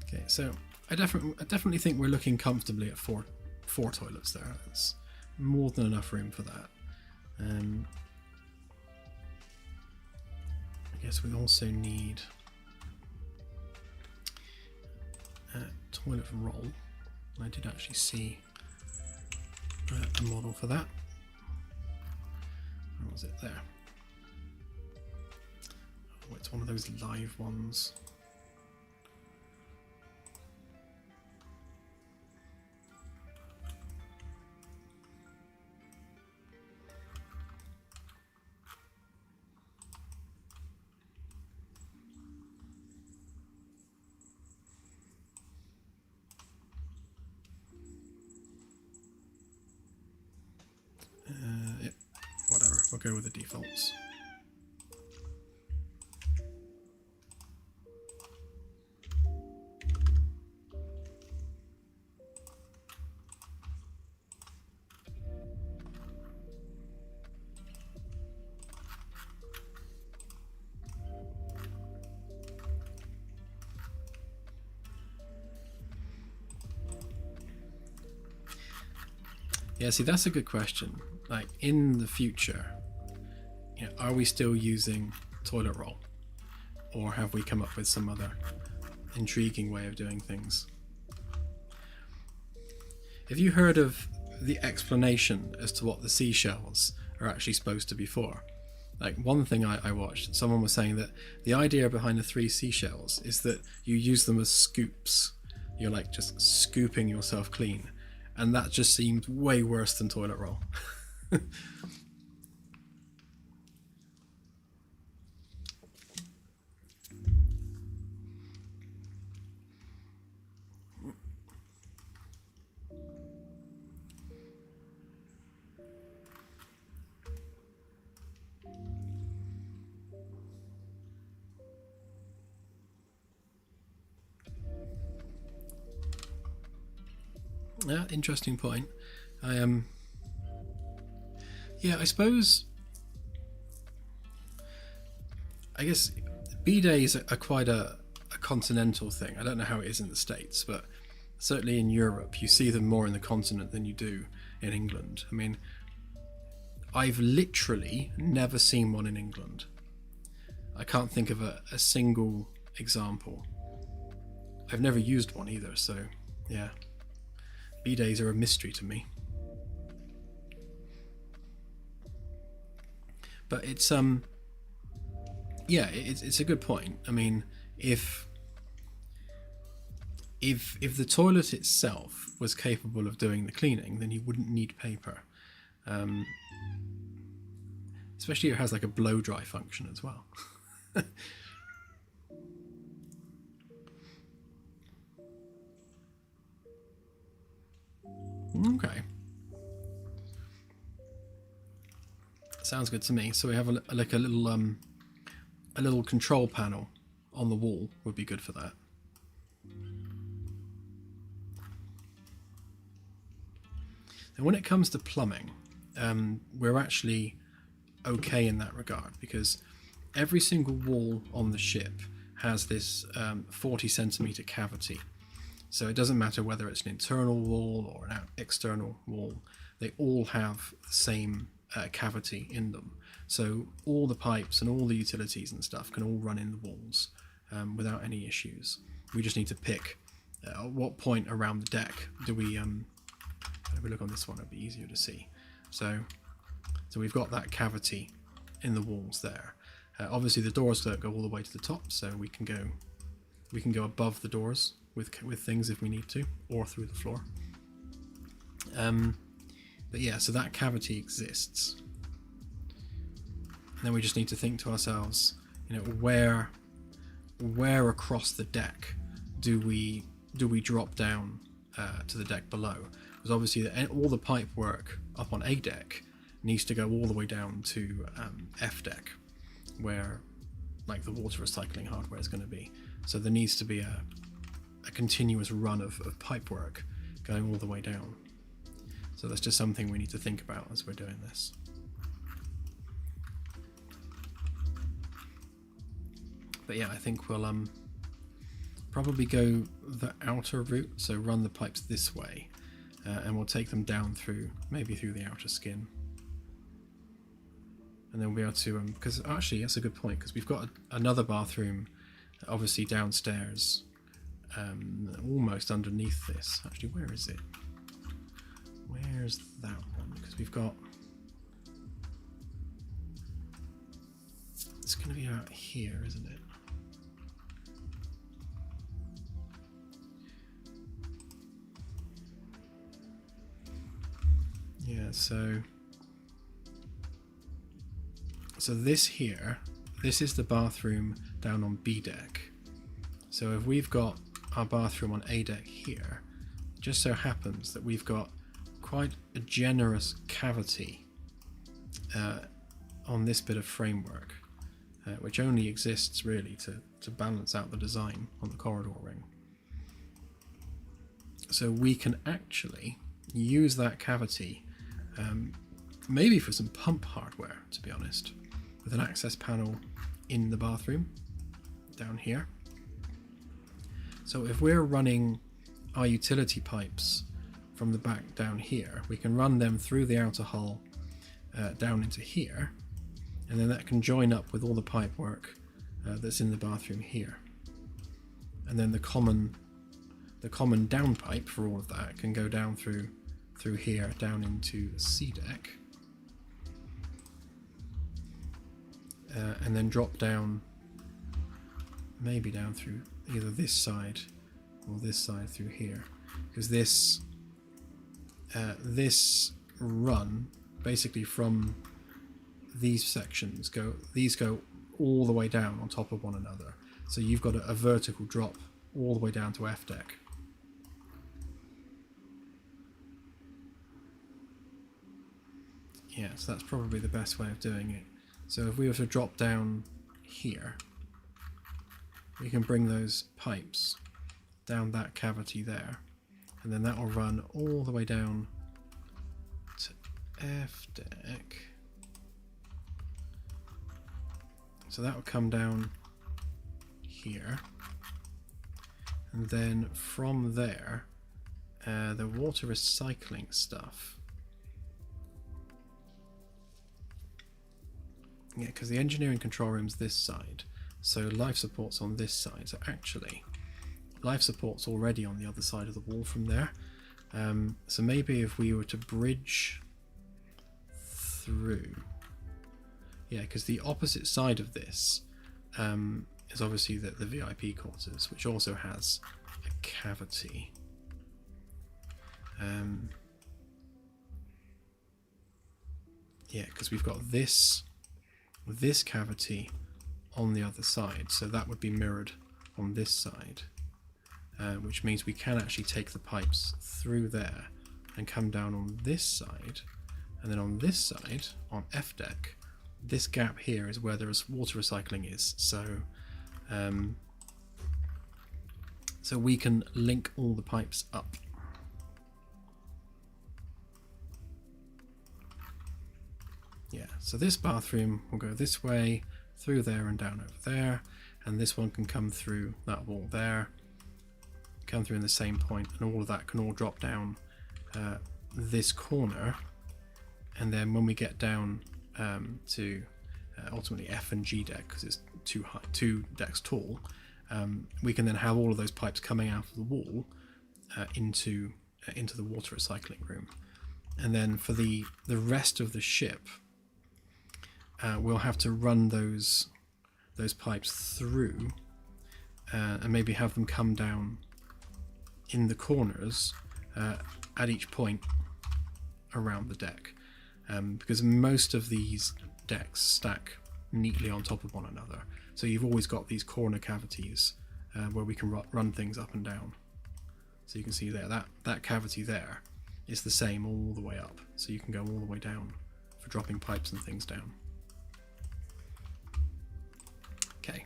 Okay, so I definitely think we're looking comfortably at four toilets there. That's more than enough room for that. I guess we also need a toilet roll. I did actually see a model for that. Where was it? There. Oh, it's one of those live ones. Yep, whatever, we'll go with the defaults. Yeah, see, that's a good question. Like, in the future, you know, are we still using toilet roll? Or have we come up with some other intriguing way of doing things? Have you heard of the explanation as to what the seashells are actually supposed to be for? Like, one thing I watched, someone was saying that the idea behind the 3 seashells is that you use them as scoops. You're like just scooping yourself clean. And that just seemed way worse than toilet roll. Yeah, interesting point. Yeah, I suppose. I guess B-days are quite a continental thing. I don't know how it is in the States, but certainly in Europe, you see them more in the continent than you do in England. I mean, I've literally never seen one in England. I can't think of a single example. I've never used one either, so yeah. B-days are a mystery to me. But it's yeah, it's a good point. I mean, if the toilet itself was capable of doing the cleaning, then you wouldn't need paper. Especially if it has like a blow dry function as well. Okay. Sounds good to me. So we have a little control panel on the wall would be good for that. And when it comes to plumbing, we're actually okay in that regard because every single wall on the ship has this 40 centimeter cavity. So it doesn't matter whether it's an internal wall or an external wall, they all have the same cavity in them. So all the pipes and all the utilities and stuff can all run in the walls without any issues. We just need to pick at what point around the deck do we, if we look on this one, it'll be easier to see. So we've got that cavity in the walls there. Obviously the doors don't go all the way to the top, so we can go above the doors with things if we need to, or through the floor. But yeah, so that cavity exists. And then we just need to think to ourselves, you know, where across the deck do we drop down to the deck below? Because obviously all the pipe work up on A deck needs to go all the way down to F deck, where like the water recycling hardware is going to be. So there needs to be a continuous run of pipe work going all the way down. So that's just something we need to think about as we're doing this. But yeah, I think we'll probably go the outer route, so run the pipes this way, and we'll take them down through, maybe through the outer skin. And then we'll be able to, because actually that's a good point, because we've got another bathroom obviously downstairs, almost underneath this. Actually, where is it? Where's that one? Because we've got, it's going to be out here, isn't it? Yeah, so this here, this is the bathroom down on B deck. So if we've got our bathroom on A deck here, it just so happens that we've got quite a generous cavity on this bit of framework, which only exists really to balance out the design on the corridor ring. So we can actually use that cavity maybe for some pump hardware, to be honest, with an access panel in the bathroom down here. So if we're running our utility pipes from the back down here, we can run them through the outer hull down into here, and then that can join up with all the pipe work that's in the bathroom here. And then the common downpipe for all of that can go down through here down into C deck, and then drop down, maybe down through either this side or this side through here, because this run basically from these sections go all the way down on top of one another, so you've got a vertical drop all the way down to F deck. Yeah, so that's probably the best way of doing it. So if we were to drop down here, we can bring those pipes down that cavity there, and then that will run all the way down to F deck. So that will come down here, and then from there, the water recycling stuff. Yeah, because the engineering control room's this side, so life support's on this side. So actually, life support's already on the other side of the wall from there. So maybe if we were to bridge through, yeah, because the opposite side of this is obviously the VIP quarters, which also has a cavity. Yeah, because we've got this cavity on the other side, so that would be mirrored on this side, which means we can actually take the pipes through there and come down on this side, and then on this side, on F deck, this gap here is where the water recycling is, so so we can link all the pipes up. Yeah, so this bathroom will go this way, through there and down over there, and this one can come through that wall there, come through in the same point, and all of that can all drop down this corner, and then when we get down to ultimately F and G deck, because it's two decks tall, we can then have all of those pipes coming out of the wall into the water recycling room. And then for the rest of the ship, we'll have to run those pipes through and maybe have them come down in the corners at each point around the deck, because most of these decks stack neatly on top of one another, so you've always got these corner cavities where we can run things up and down. So you can see there that cavity there is the same all the way up, so you can go all the way down for dropping pipes and things down. Okay,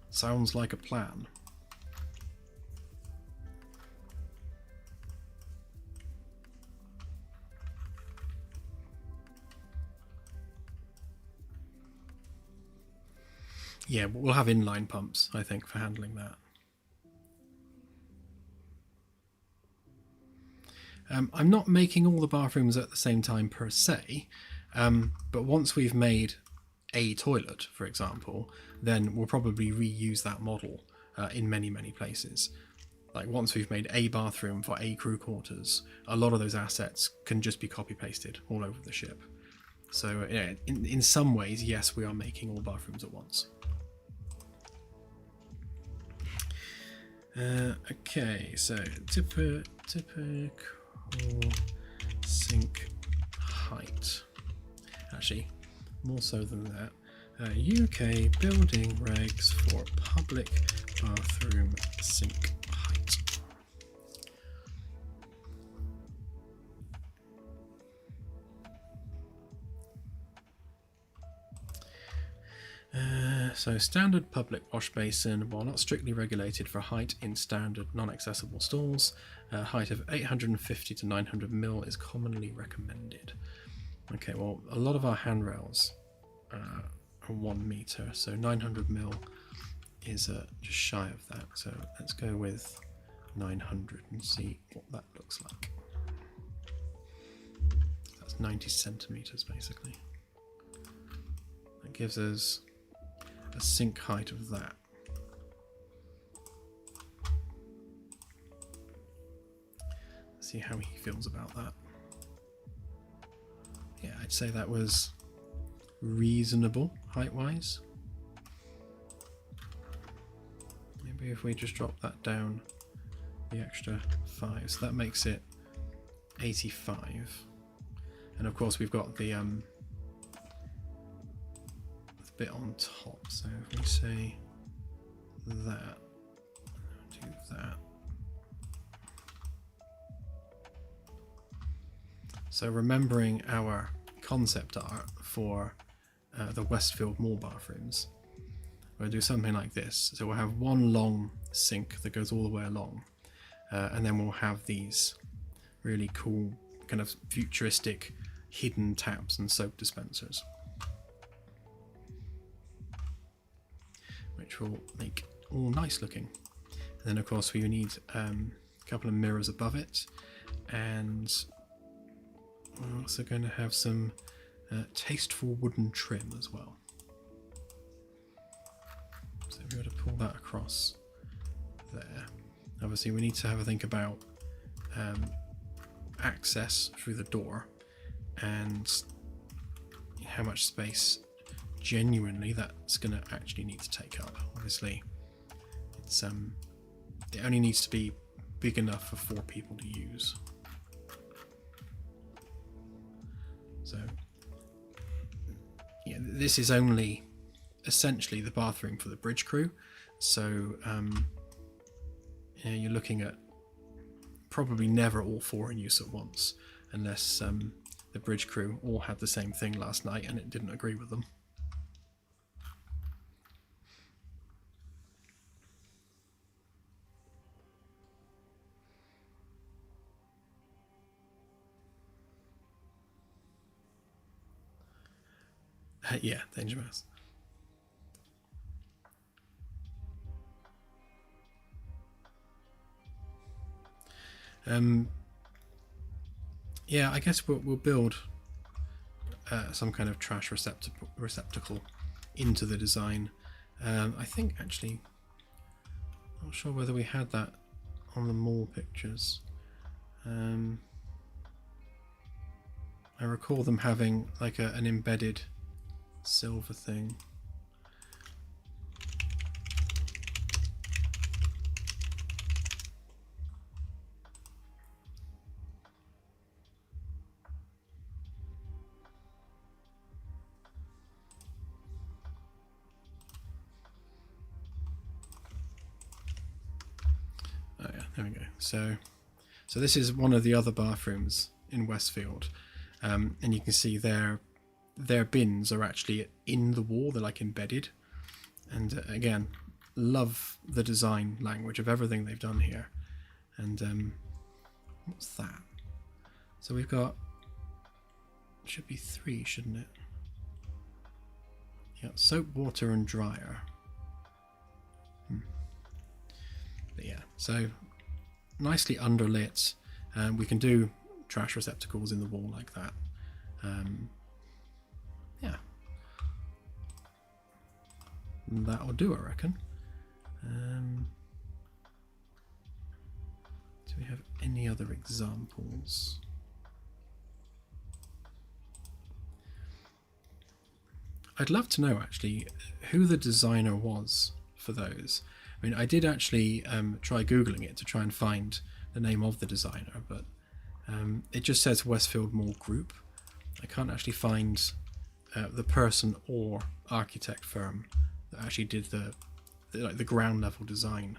sounds like a plan. Yeah, we'll have inline pumps, I think, for handling that. I'm not making all the bathrooms at the same time per se, but once we've made a toilet, for example, then we'll probably reuse that model in many, many places. Like once we've made a bathroom for a crew quarters, a lot of those assets can just be copy-pasted all over the ship. So yeah, in some ways, yes, we are making all bathrooms at once. Okay, so typical sink height. Actually, more so than that. UK building regs for public bathroom sink height. So standard public wash basin, while not strictly regulated for height in standard non-accessible stalls, height of 850 to 900 mil is commonly recommended. Okay, well, a lot of our handrails are 1 meter, so 900 mil is just shy of that. So let's go with 900 and see what that looks like. That's 90 centimeters basically. That gives us a sink height of that. Let's see how he feels about that. Yeah, I'd say that was reasonable height-wise. Maybe if we just drop that down the extra 5, so that makes it 85. And of course we've got the bit on top, so if we say that, do that. So remembering our concept art for the Westfield Mall bathrooms, we'll do something like this. So we'll have one long sink that goes all the way along, and then we'll have these really cool kind of futuristic hidden taps and soap dispensers, which will make all nice looking. And then of course we need a couple of mirrors above it, and we're also going to have some tasteful wooden trim as well. So if we were to pull that across there, obviously we need to have a think about access through the door and how much space genuinely that's going to actually need to take up. Obviously it's it only needs to be big enough for 4 people to use. So yeah, this is only essentially the bathroom for the bridge crew, so yeah, you're looking at probably never all 4 in use at once, unless the bridge crew all had the same thing last night and it didn't agree with them. Yeah, Danger Mouse. Yeah, I guess we'll build some kind of trash receptacle into the design. I think actually, not sure whether we had that on the mall pictures. I recall them having like an embedded silver thing. Oh yeah, there we go. So this is one of the other bathrooms in Westfield, and you can see their bins are actually in the wall. They're like embedded, and again, love the design language of everything they've done here. And what's that? So we've got, it should be 3, shouldn't it? Yeah, soap, water and dryer. But yeah, so nicely underlit. We can do trash receptacles in the wall like that. Yeah, that'll do, I reckon. Do we have any other examples? I'd love to know actually who the designer was for those. I mean, I did actually try Googling it to try and find the name of the designer, but it just says Westfield Mall Group. I can't actually find the person or architect firm that actually did the ground level design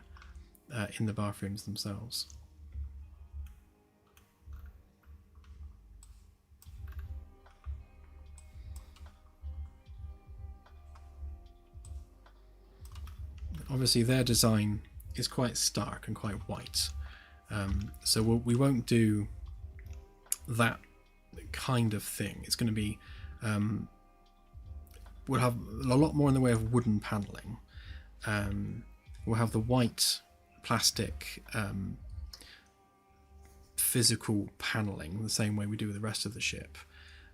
in the bathrooms themselves. Obviously their design is quite stark and quite white, so we won't do that kind of thing. It's going to be we'll have a lot more in the way of wooden paneling. We'll have the white plastic physical paneling the same way we do with the rest of the ship,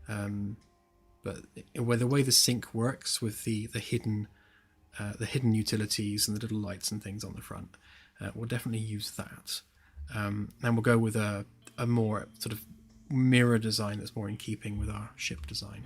but the way the sink works with the hidden utilities and the little lights and things on the front, we'll definitely use that. And we'll go with a more sort of mirror design that's more in keeping with our ship design.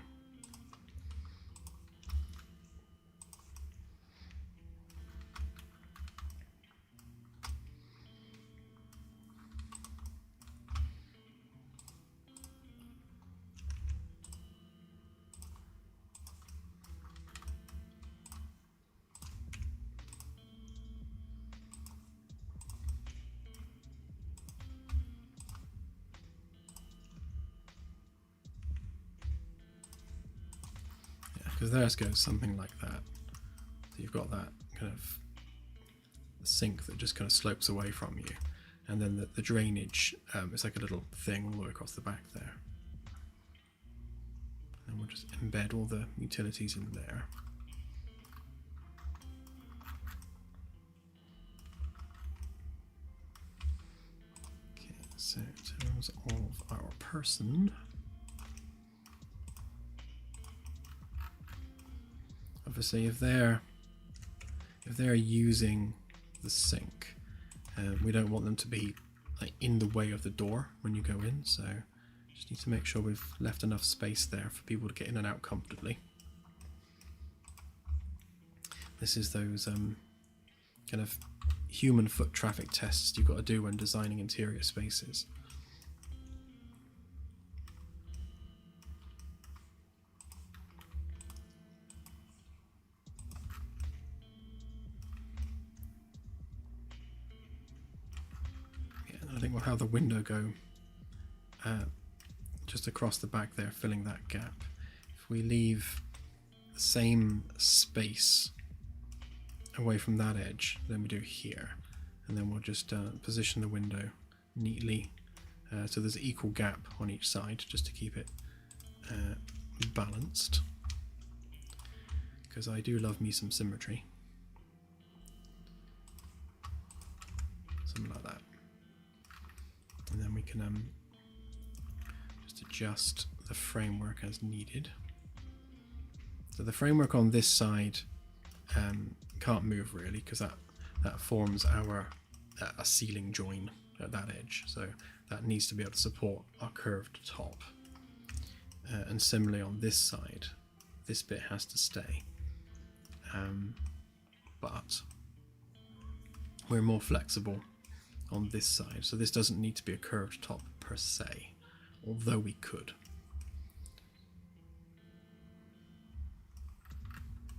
Because theirs goes something like that. So you've got that kind of sink that just kind of slopes away from you, and then the drainage is like a little thing all the way across the back there. And we'll just embed all the utilities in there. Okay, so in terms of our person, obviously if they're using the sink, we don't want them to be like in the way of the door when you go in, so just need to make sure we've left enough space there for people to get in and out comfortably. This is those kind of human foot traffic tests you've got to do when designing interior spaces. I think we'll have the window go just across the back there, filling that gap. If we leave the same space away from that edge than we do here, and then we'll just position the window neatly so there's an equal gap on each side, just to keep it balanced, because I do love me some symmetry. Something like that. And then we can just adjust the framework as needed. So the framework on this side can't move really, because that forms our a ceiling join at that edge, so that needs to be able to support our curved top. And similarly on this side, this bit has to stay, but we're more flexible on this side, so this doesn't need to be a curved top per se, although we could.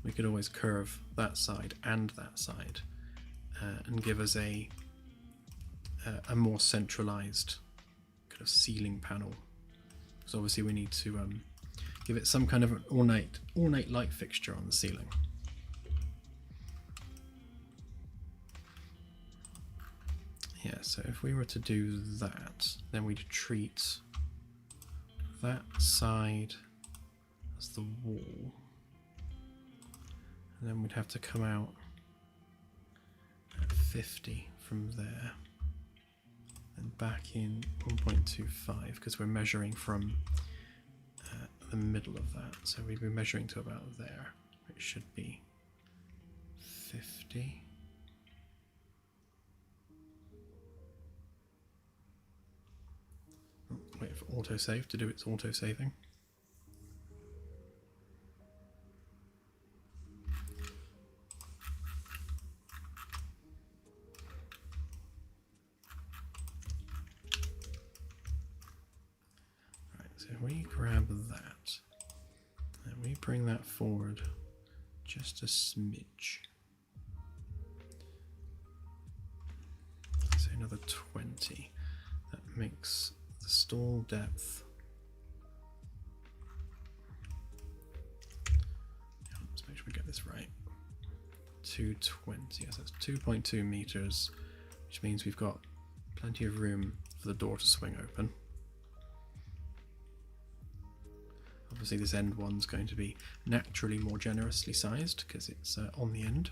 We could always curve that side and that side and give us a more centralized kind of ceiling panel, because obviously we need to give it some kind of an ornate light fixture on the ceiling. Yeah, so if we were to do that, then we'd treat that side as the wall, and then we'd have to come out 50 from there, and back in 1.25 because we're measuring from the middle of that. So we've been measuring to about there. It should be 50. Oh, wait for autosave to do its autosaving. So we grab that, and we bring that forward just a smidge. So another 20. That makes the stall depth. Let's make sure we get this right. 220. Yes, that's 2.2 meters, which means we've got plenty of room for the door to swing open. Obviously this end one's going to be naturally more generously sized because it's on the end.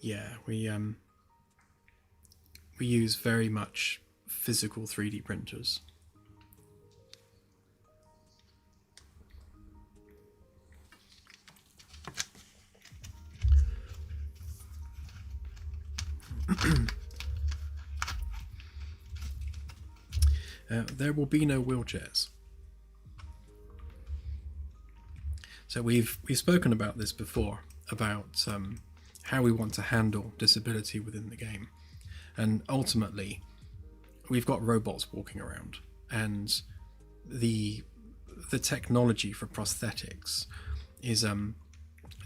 Yeah, we use very much physical 3D printers. There will be no wheelchairs. So we've spoken about this before, about how we want to handle disability within the game, and ultimately we've got robots walking around, and the technology for prosthetics is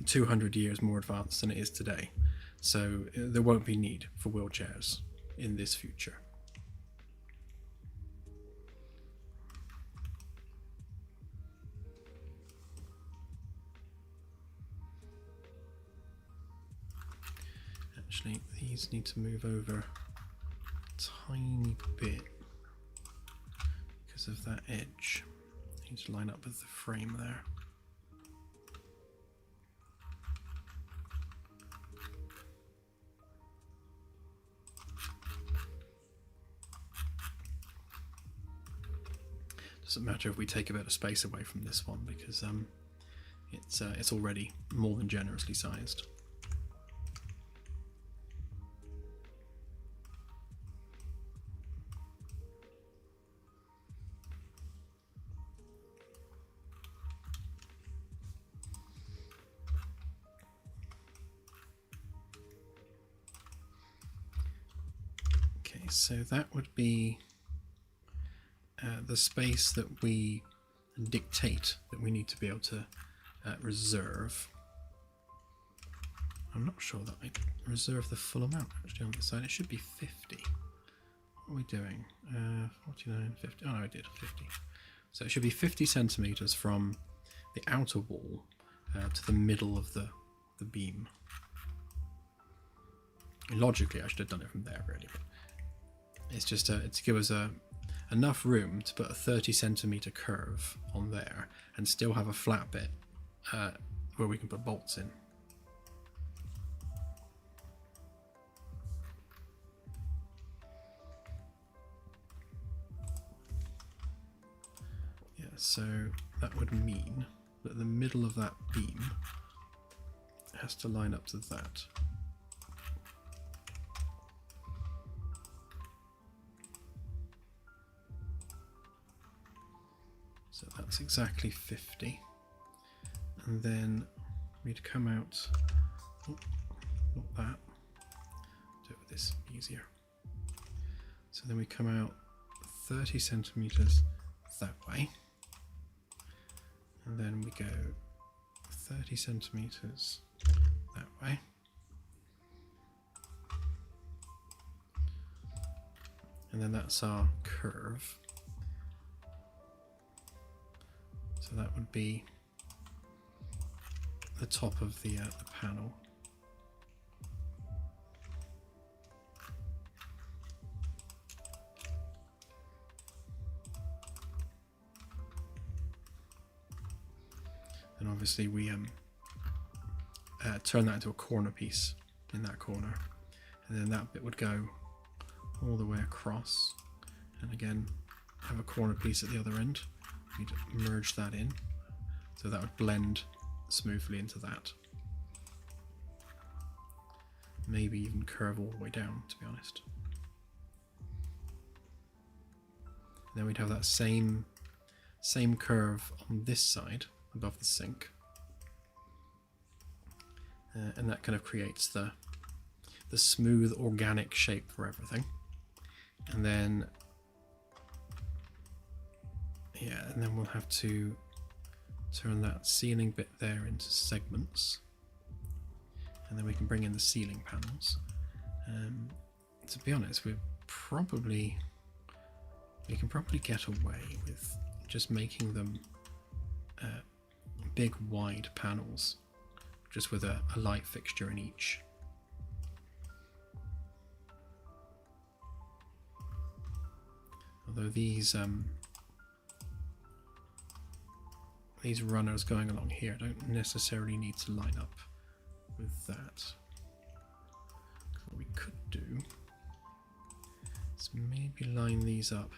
200 years more advanced than it is today, so there won't be need for wheelchairs in this future. Actually, these need to move over a tiny bit because of that edge. They need to line up with the frame there. Doesn't matter if we take a bit of space away from this one because it's already more than generously sized. So that would be the space that we dictate that we need to be able to reserve. I'm not sure that I reserve the full amount actually on this side. It should be 50. What are we doing? 49, 50. Oh no, I did 50. So it should be 50 centimeters from the outer wall to the middle of the beam. Logically, I should have done it from there, really. But it's just to give us enough room to put a 30 centimeter curve on there and still have a flat bit where we can put bolts in. Yeah, so that would mean that the middle of that beam has to line up to that. So that's exactly 50. And then we'd come out, oh, not that, do it with this, easier. So then we come out 30 centimeters that way. And then we go 30 centimeters that way. And then that's our curve. So that would be the top of the panel. And obviously we turn that into a corner piece in that corner, and then that bit would go all the way across, and again have a corner piece at the other end. We'd merge that in, so that would blend smoothly into that. Maybe even curve all the way down, to be honest. And then we'd have that same curve on this side above the sink, and that kind of creates the smooth organic shape for everything. And then we'll have to turn that ceiling bit there into segments, and then we can bring in the ceiling panels. To be honest, we can probably get away with just making them big wide panels, just with a light fixture in each. Although these runners going along here don't necessarily need to line up with that. What we could do is maybe line these up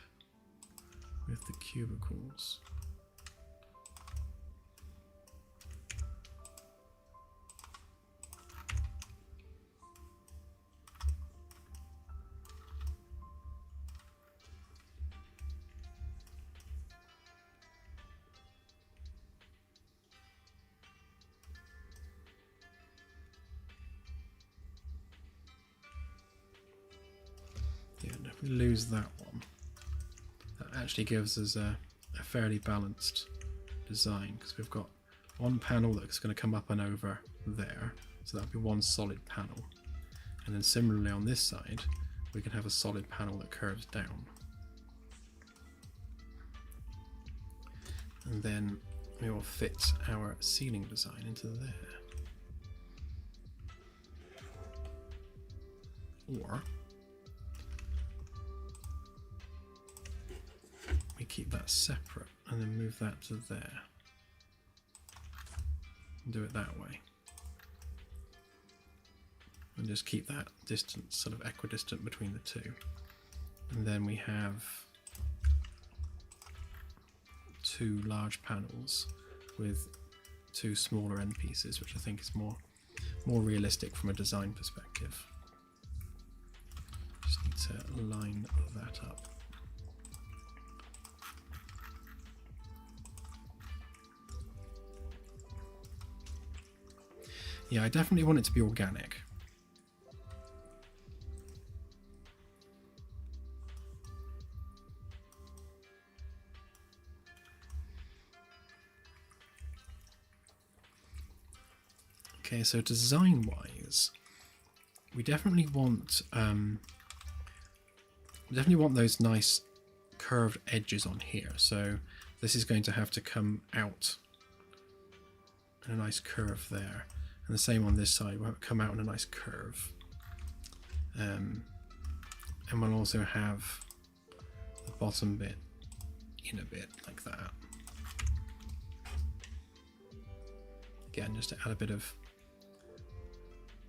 with the cubicles. If we lose that one, that actually gives us a fairly balanced design, because we've got one panel that's going to come up and over there, so that would be one solid panel, and then similarly on this side we can have a solid panel that curves down, and then we will fit our ceiling design into there. Or we keep that separate and then move that to there and do it that way, and just keep that distance sort of equidistant between the two. And then we have two large panels with two smaller end pieces, which I think is more realistic from a design perspective. Just need to line that up. Yeah, I definitely want it to be organic. Okay, so design-wise, we definitely want those nice curved edges on here. So this is going to have to come out in a nice curve there. And the same on this side, will come out in a nice curve. And we'll also have the bottom bit in a bit like that. Again, just to add a bit of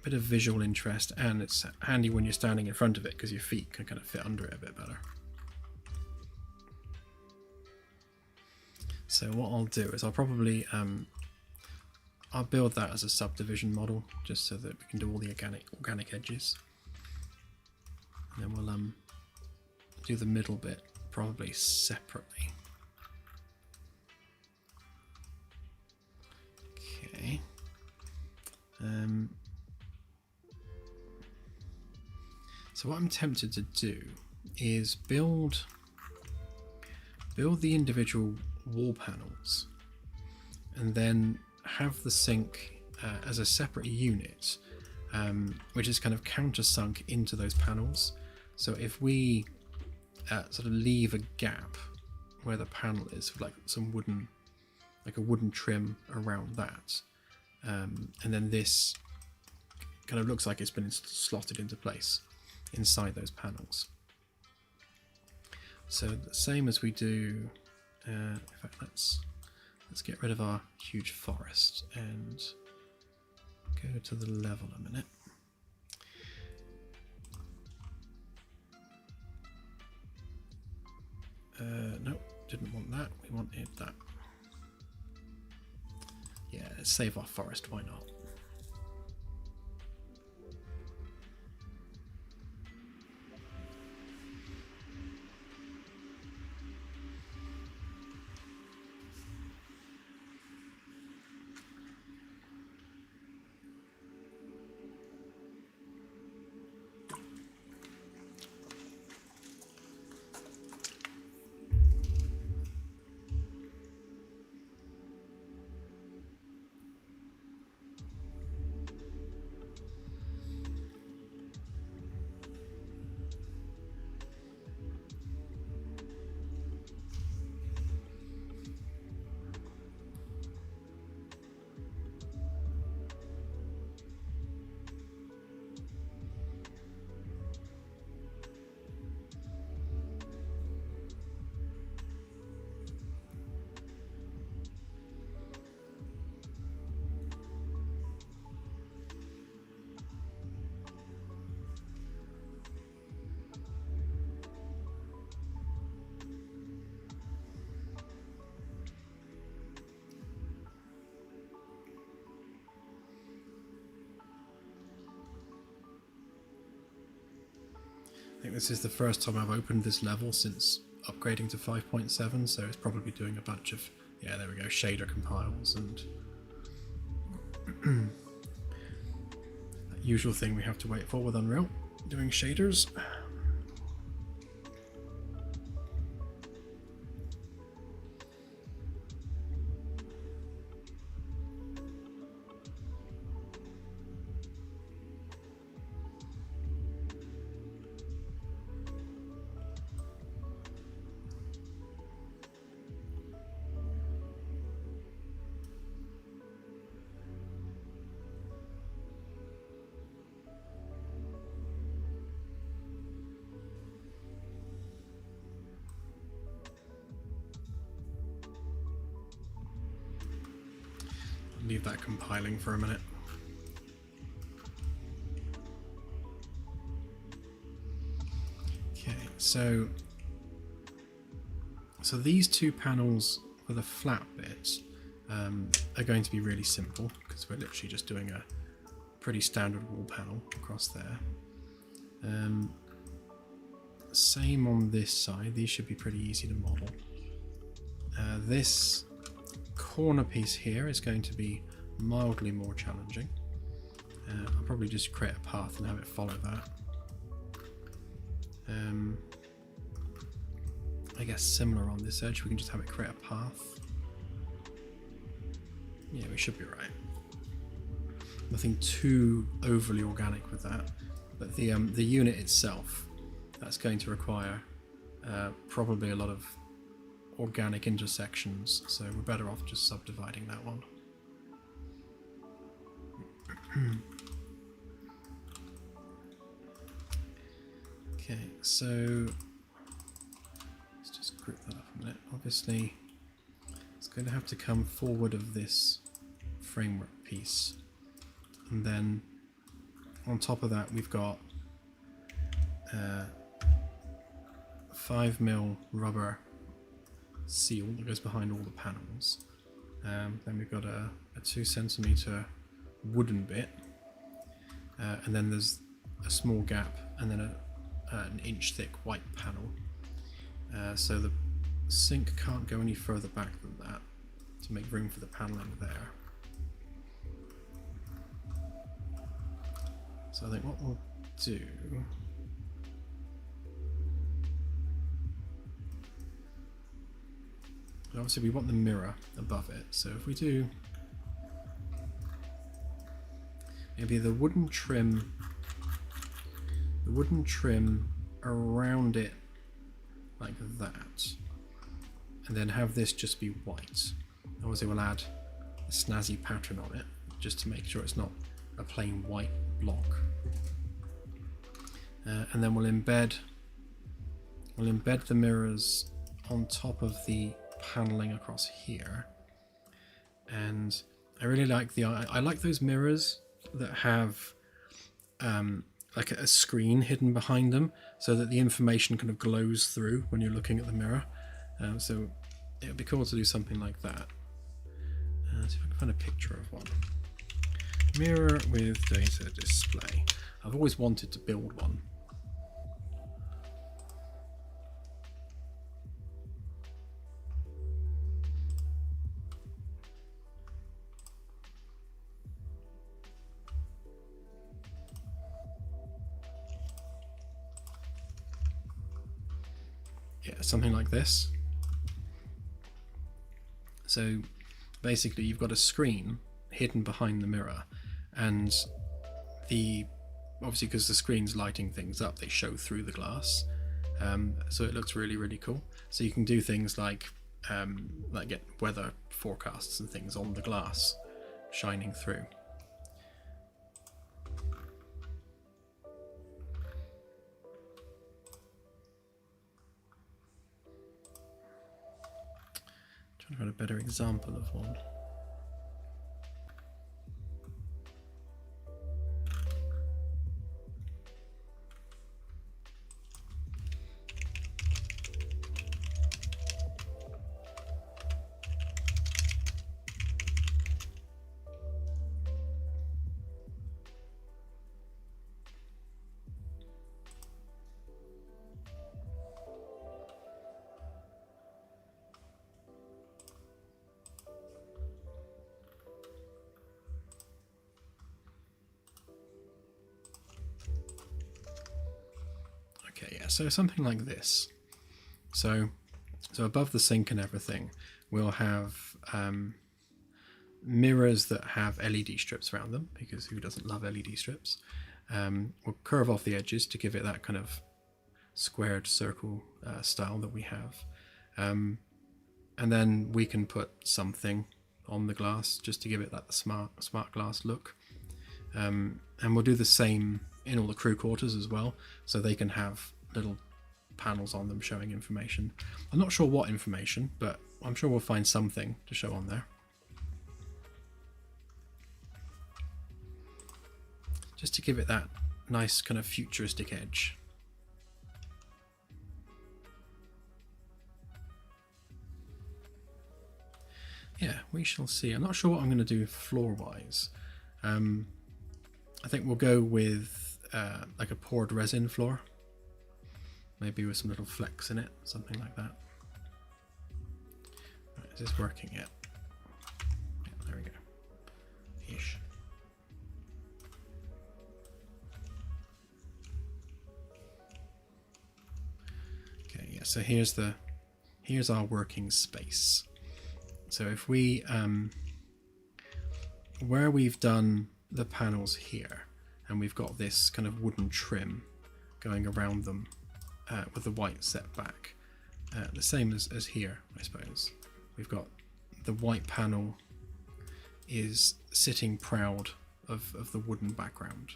visual interest, and it's handy when you're standing in front of it because your feet can kind of fit under it a bit better. So what I'll do is I'll probably I'll build that as a subdivision model, just so that we can do all the organic edges, and then we'll do the middle bit probably separately. Okay. So what I'm tempted to do is build the individual wall panels, and then have the sink as a separate unit, which is kind of countersunk into those panels. So if we sort of leave a gap where the panel is, with like some wooden like a wooden trim around that, and then this kind of looks like it's been slotted into place inside those panels. So the same as we do, in fact let's get rid of our huge forest and go to the level a minute. Nope, didn't want that, we wanted that. Yeah, let's save our forest, why not? I think this is the first time I've opened this level since upgrading to 5.7, so it's probably doing a bunch of, yeah, there we go, shader compiles and that usual thing we have to wait for with Unreal, doing shaders. Leave that compiling for a minute. Okay, so these two panels with a flat bit are going to be really simple because we're literally just doing a pretty standard wall panel across there. Same on this side, these should be pretty easy to model. This corner piece here is going to be mildly more challenging. I'll probably just create a path and have it follow that. I guess similar on this edge, we can just have it create a path. Yeah, we should be right. Nothing too overly organic with that, but the unit itself, that's going to require probably a lot of organic intersections, so we're better off just subdividing that one. Okay, so let's just group that up a minute. Obviously, it's going to have to come forward of this framework piece, and then on top of that we've got 5mm rubber seal that goes behind all the panels. Then we've got a 2cm wooden bit, and then there's a small gap, and then an inch thick white panel. So the sink can't go any further back than that to make room for the paneling there. So I think what we'll do, obviously we want the mirror above it, so if we do maybe the wooden trim around it like that, and then have this just be white, Obviously we'll add a snazzy pattern on it just to make sure it's not a plain white block. And then we'll embed the mirrors on top of the paneling across here. And I really like I like those mirrors that have like a screen hidden behind them, so that the information kind of glows through when you're looking at the mirror. So it would be cool to do something like that. See if I can find a picture of one. Mirror with data display. I've always wanted to build one. Yeah, something like this. So basically you've got a screen hidden behind the mirror, and obviously because the screen's lighting things up, they show through the glass, so it looks really, really cool. So you can do things like get weather forecasts and things on the glass shining through. Trying to find a better example of one. Okay, yeah, so something like this. So above the sink and everything, we'll have mirrors that have LED strips around them, because who doesn't love LED strips? We'll curve off the edges to give it that kind of squared circle style that we have. And then we can put something on the glass just to give it that smart glass look. And we'll do the same in all the crew quarters as well, so they can have little panels on them showing information. I'm not sure what information, but I'm sure we'll find something to show on there. Just to give it that nice kind of futuristic edge. Yeah, we shall see. I'm not sure what I'm going to do floor-wise. I think we'll go with like a poured resin floor, maybe with some little flecks in it, something like that. Right, is this working yet? Yeah, there we go. Ish. Okay, yeah. So here's our working space. So if we where we've done the panels here, and we've got this kind of wooden trim going around them with the white set back, the same as here, I suppose. We've got the white panel is sitting proud of the wooden background,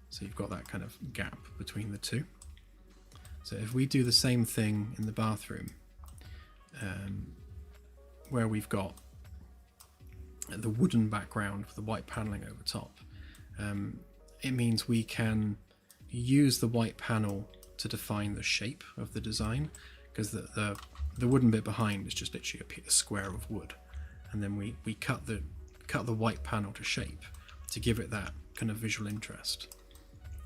so you've got that kind of gap between the two. So if we do the same thing in the bathroom, where we've got the wooden background with the white paneling over top, it means we can use the white panel to define the shape of the design, because the wooden bit behind is just literally a square of wood, and then we cut the white panel to shape to give it that kind of visual interest.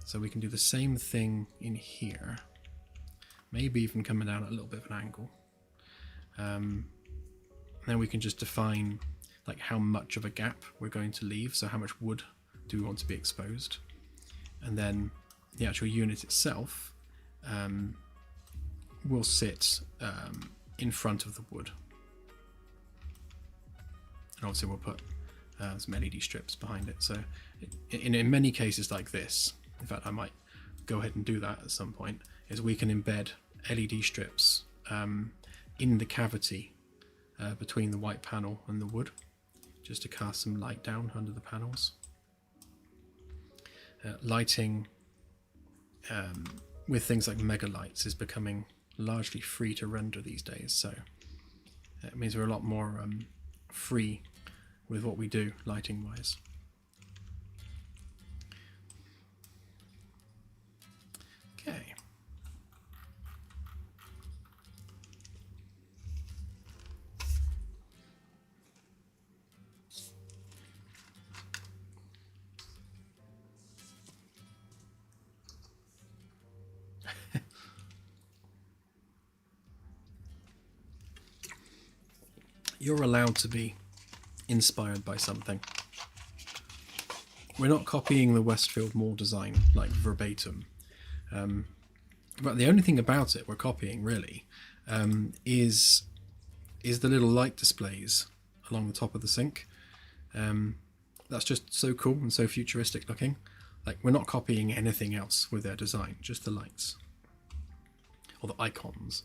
So we can do the same thing in here, maybe even coming down at a little bit of an angle. Then we can just define like how much of a gap we're going to leave, so how much wood do we want to be exposed, and then the actual unit itself will sit in front of the wood, and obviously we'll put some LED strips behind it. So in many cases like this, in fact I might go ahead and do that at some point, is we can embed LED strips in the cavity between the white panel and the wood, just to cast some light down under the panels. Lighting with things like mega lights is becoming largely free to render these days, so it means we're a lot more free with what we do lighting wise. Okay. You're allowed to be inspired by something. We're not copying the Westfield Mall design like verbatim, but the only thing about it we're copying really is the little light displays along the top of the sink. That's just so cool and so futuristic looking. Like, we're not copying anything else with their design, just the lights or the icons.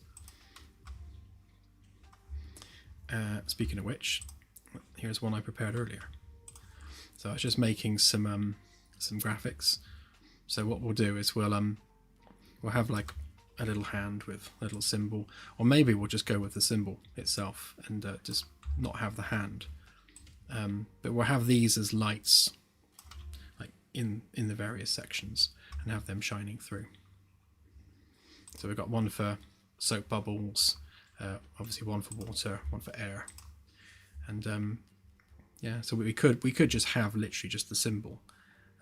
Speaking of which, here's one I prepared earlier. So I was just making some graphics. So what we'll do is we'll have like a little hand with a little symbol, or maybe we'll just go with the symbol itself and just not have the hand. But we'll have these as lights, like in the various sections, and have them shining through. So we've got one for soap bubbles. Obviously one for water, one for air, and yeah, so we could just have literally just the symbol,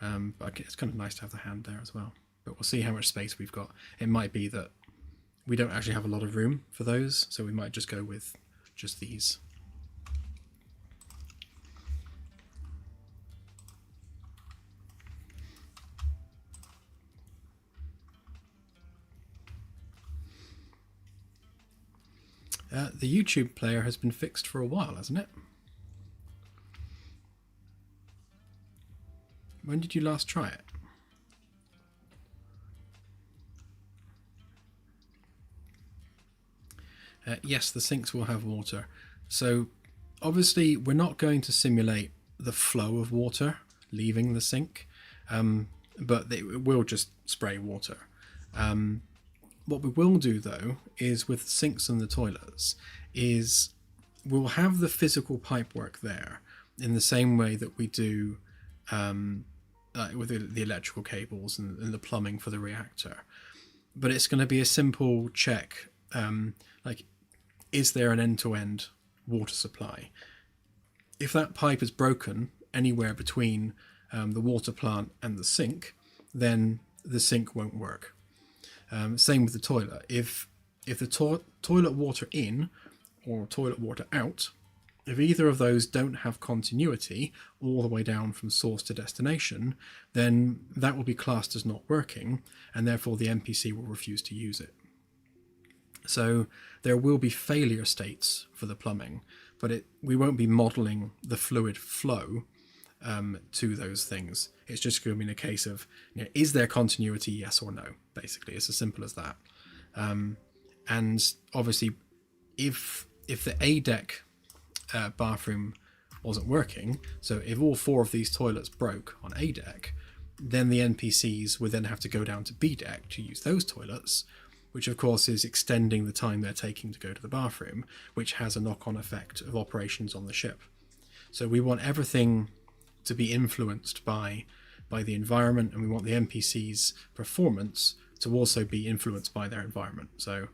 but it's kind of nice to have the hand there as well. But we'll see how much space we've got. It might be that we don't actually have a lot of room for those, so we might just go with just these. The YouTube player has been fixed for a while, hasn't it? When did you last try it? Yes, the sinks will have water. So obviously we're not going to simulate the flow of water leaving the sink, but it will just spray water. What we will do though is with sinks and the toilets is we'll have the physical pipework there in the same way that we do with the electrical cables and the plumbing for the reactor. But it's going to be a simple check, like, is there an end-to-end water supply? If that pipe is broken anywhere between the water plant and the sink, then the sink won't work. Same with the toilet. If the toilet water in or toilet water out, if either of those don't have continuity all the way down from source to destination, then that will be classed as not working, and therefore the NPC will refuse to use it. So there will be failure states for the plumbing, but we won't be modelling the fluid flow to those things. It's just going to be a case of, is there continuity, yes or no? Basically, it's as simple as that. And obviously, if the A deck bathroom wasn't working, so if all 4 of these toilets broke on A deck, then the NPCs would then have to go down to B deck to use those toilets, which of course is extending the time they're taking to go to the bathroom, which has a knock-on effect of operations on the ship. So we want everything to be influenced by the environment, and we want the NPCs' performance to also be influenced by their environment. So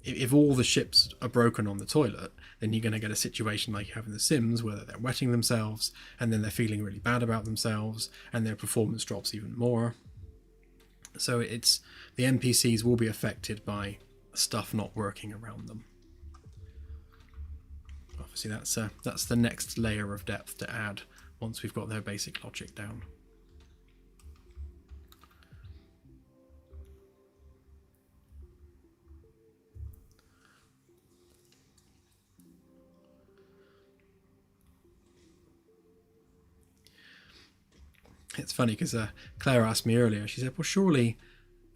if all the ships are broken on the toilet, then you're going to get a situation like you have in The Sims, where they're wetting themselves, and then they're feeling really bad about themselves, and their performance drops even more. So the NPCs will be affected by stuff not working around them. Obviously, that's the next layer of depth to add once we've got their basic logic down. It's funny because Claire asked me earlier, she said, well, surely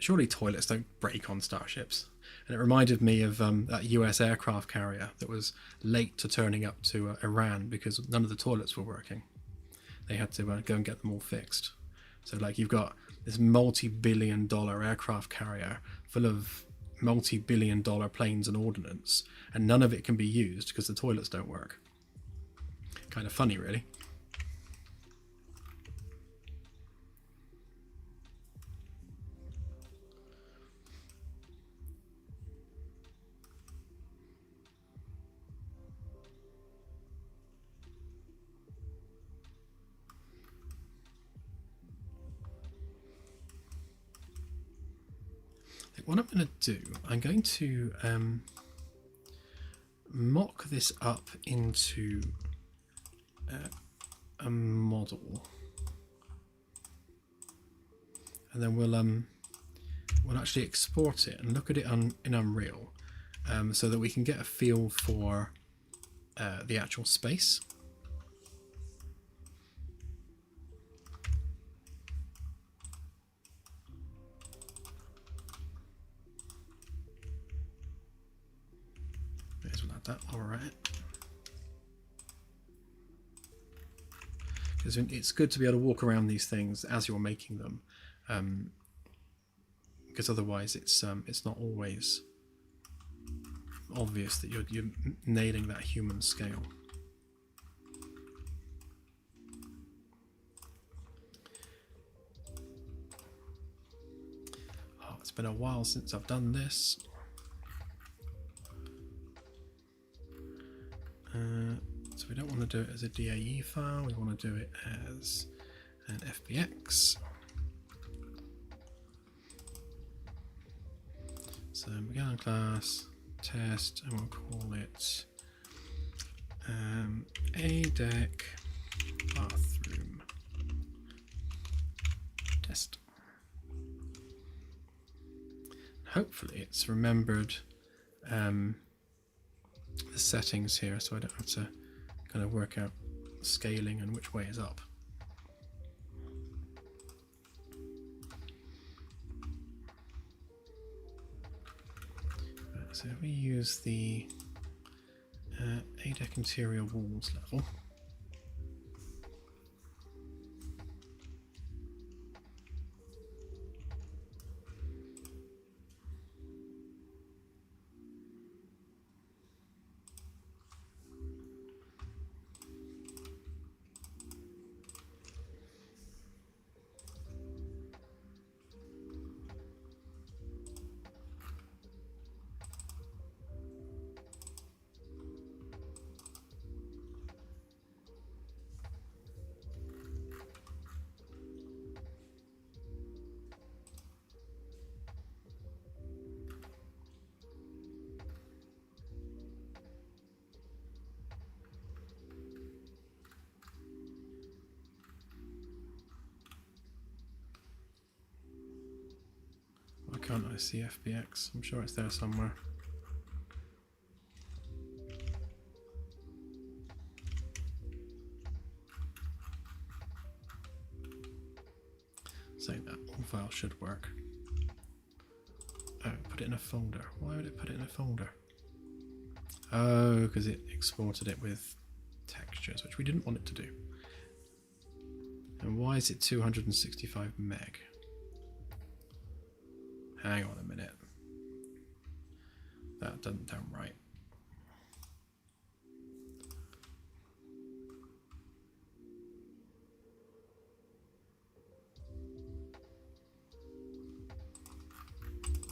surely toilets don't break on starships. And it reminded me of that US aircraft carrier that was late to turning up to Iran because none of the toilets were working. They had to go and get them all fixed. So like you've got this multi-billion-dollar aircraft carrier full of multi-billion-dollar planes and ordnance, and none of it can be used because the toilets don't work. Kind of funny, really. What I'm going to do, I'm going to mock this up into a model, and then we'll actually export it and look at it in Unreal, so that we can get a feel for the actual space. Alright. Because it's good to be able to walk around these things as you're making them, because otherwise it's not always obvious that you're nailing that human scale. Oh, it's been a while since I've done this. So we don't want to do it as a DAE file, we want to do it as an FBX. So beginner class, test, and we'll call it a deck bathroom test. Hopefully it's remembered the settings here, so I don't have to kind of work out scaling and which way is up. So if we use the ADEC interior walls level, why can't I see FBX? I'm sure it's there somewhere. So that all file should work. Oh, put it in a folder. Why would it put it in a folder? Oh, because it exported it with textures, which we didn't want it to do. And why is it 265 meg? Hang on a minute. That doesn't sound right.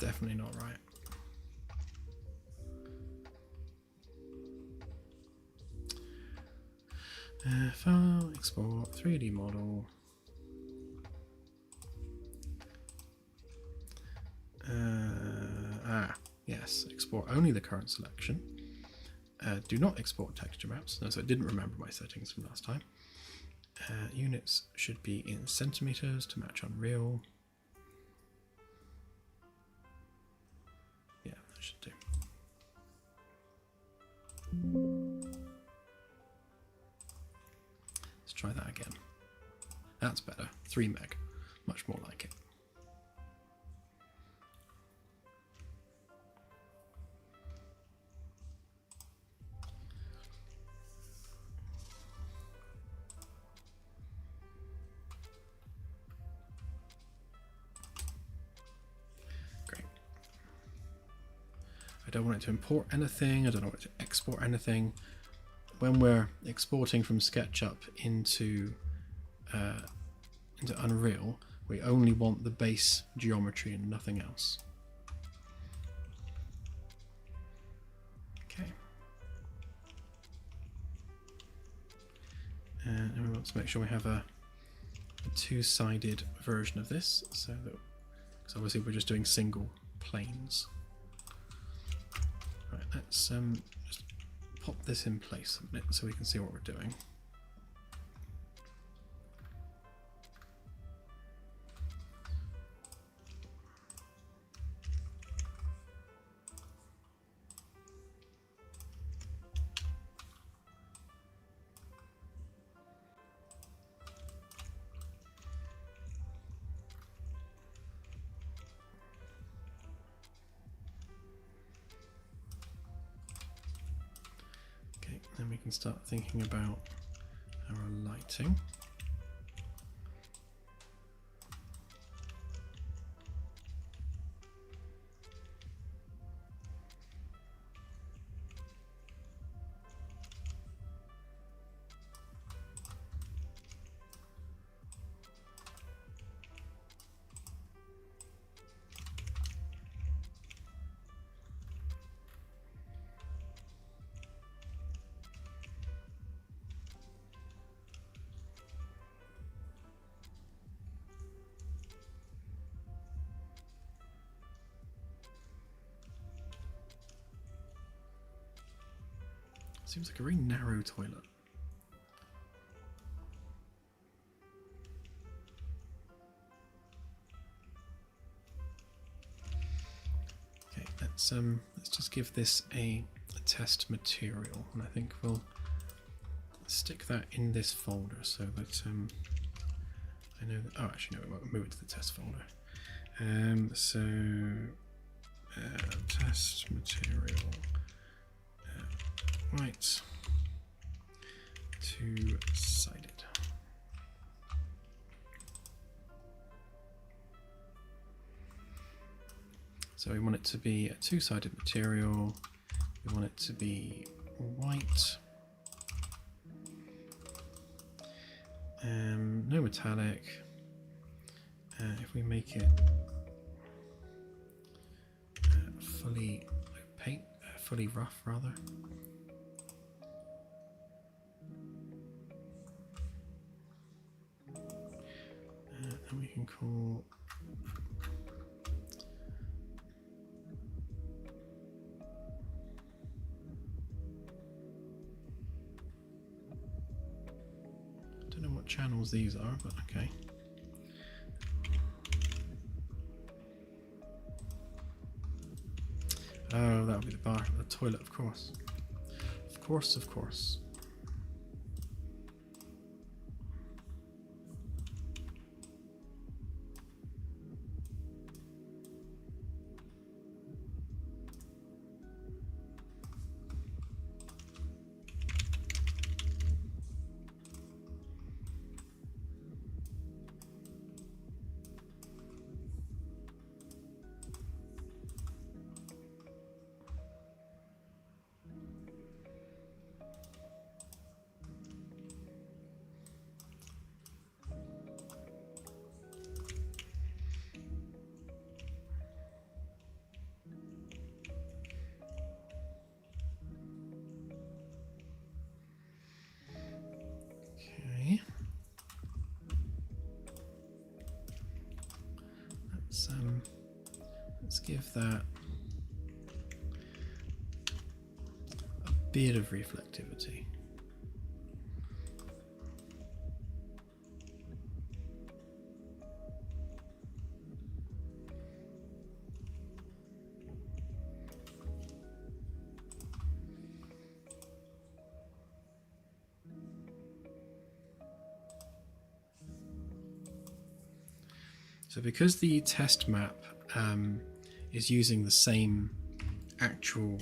Definitely not right. File, export, 3D model. Yes, export only the current selection. Do not export texture maps. No, so it didn't remember my settings from last time. Units should be in centimeters to match Unreal. Yeah, that should do. Let's try that again. That's better. 3 meg. Much more like it. I don't want it to import anything. I don't want it to export anything. When we're exporting from SketchUp into Unreal, we only want the base geometry and nothing else. Okay. And we want to make sure we have a two-sided version of this, so that, because obviously we're just doing single planes. Right, let's just pop this in place a bit so we can see what we're doing. Then we can start thinking about our lighting. Seems like a very narrow toilet. Okay, let's just give this a test material, and I think we'll stick that in this folder so that I know that. Oh, actually, no, we won't move it to the test folder. Test material. Right, two-sided. So we want it to be a two-sided material. We want it to be white. No metallic. If we make it fully opaque, fully rough rather. And we can call I don't know what channels these are, but okay. Oh, that would be the toilet, of course. Of course, of course. Let's give that a bit of reflectivity. So because the test map is using the same actual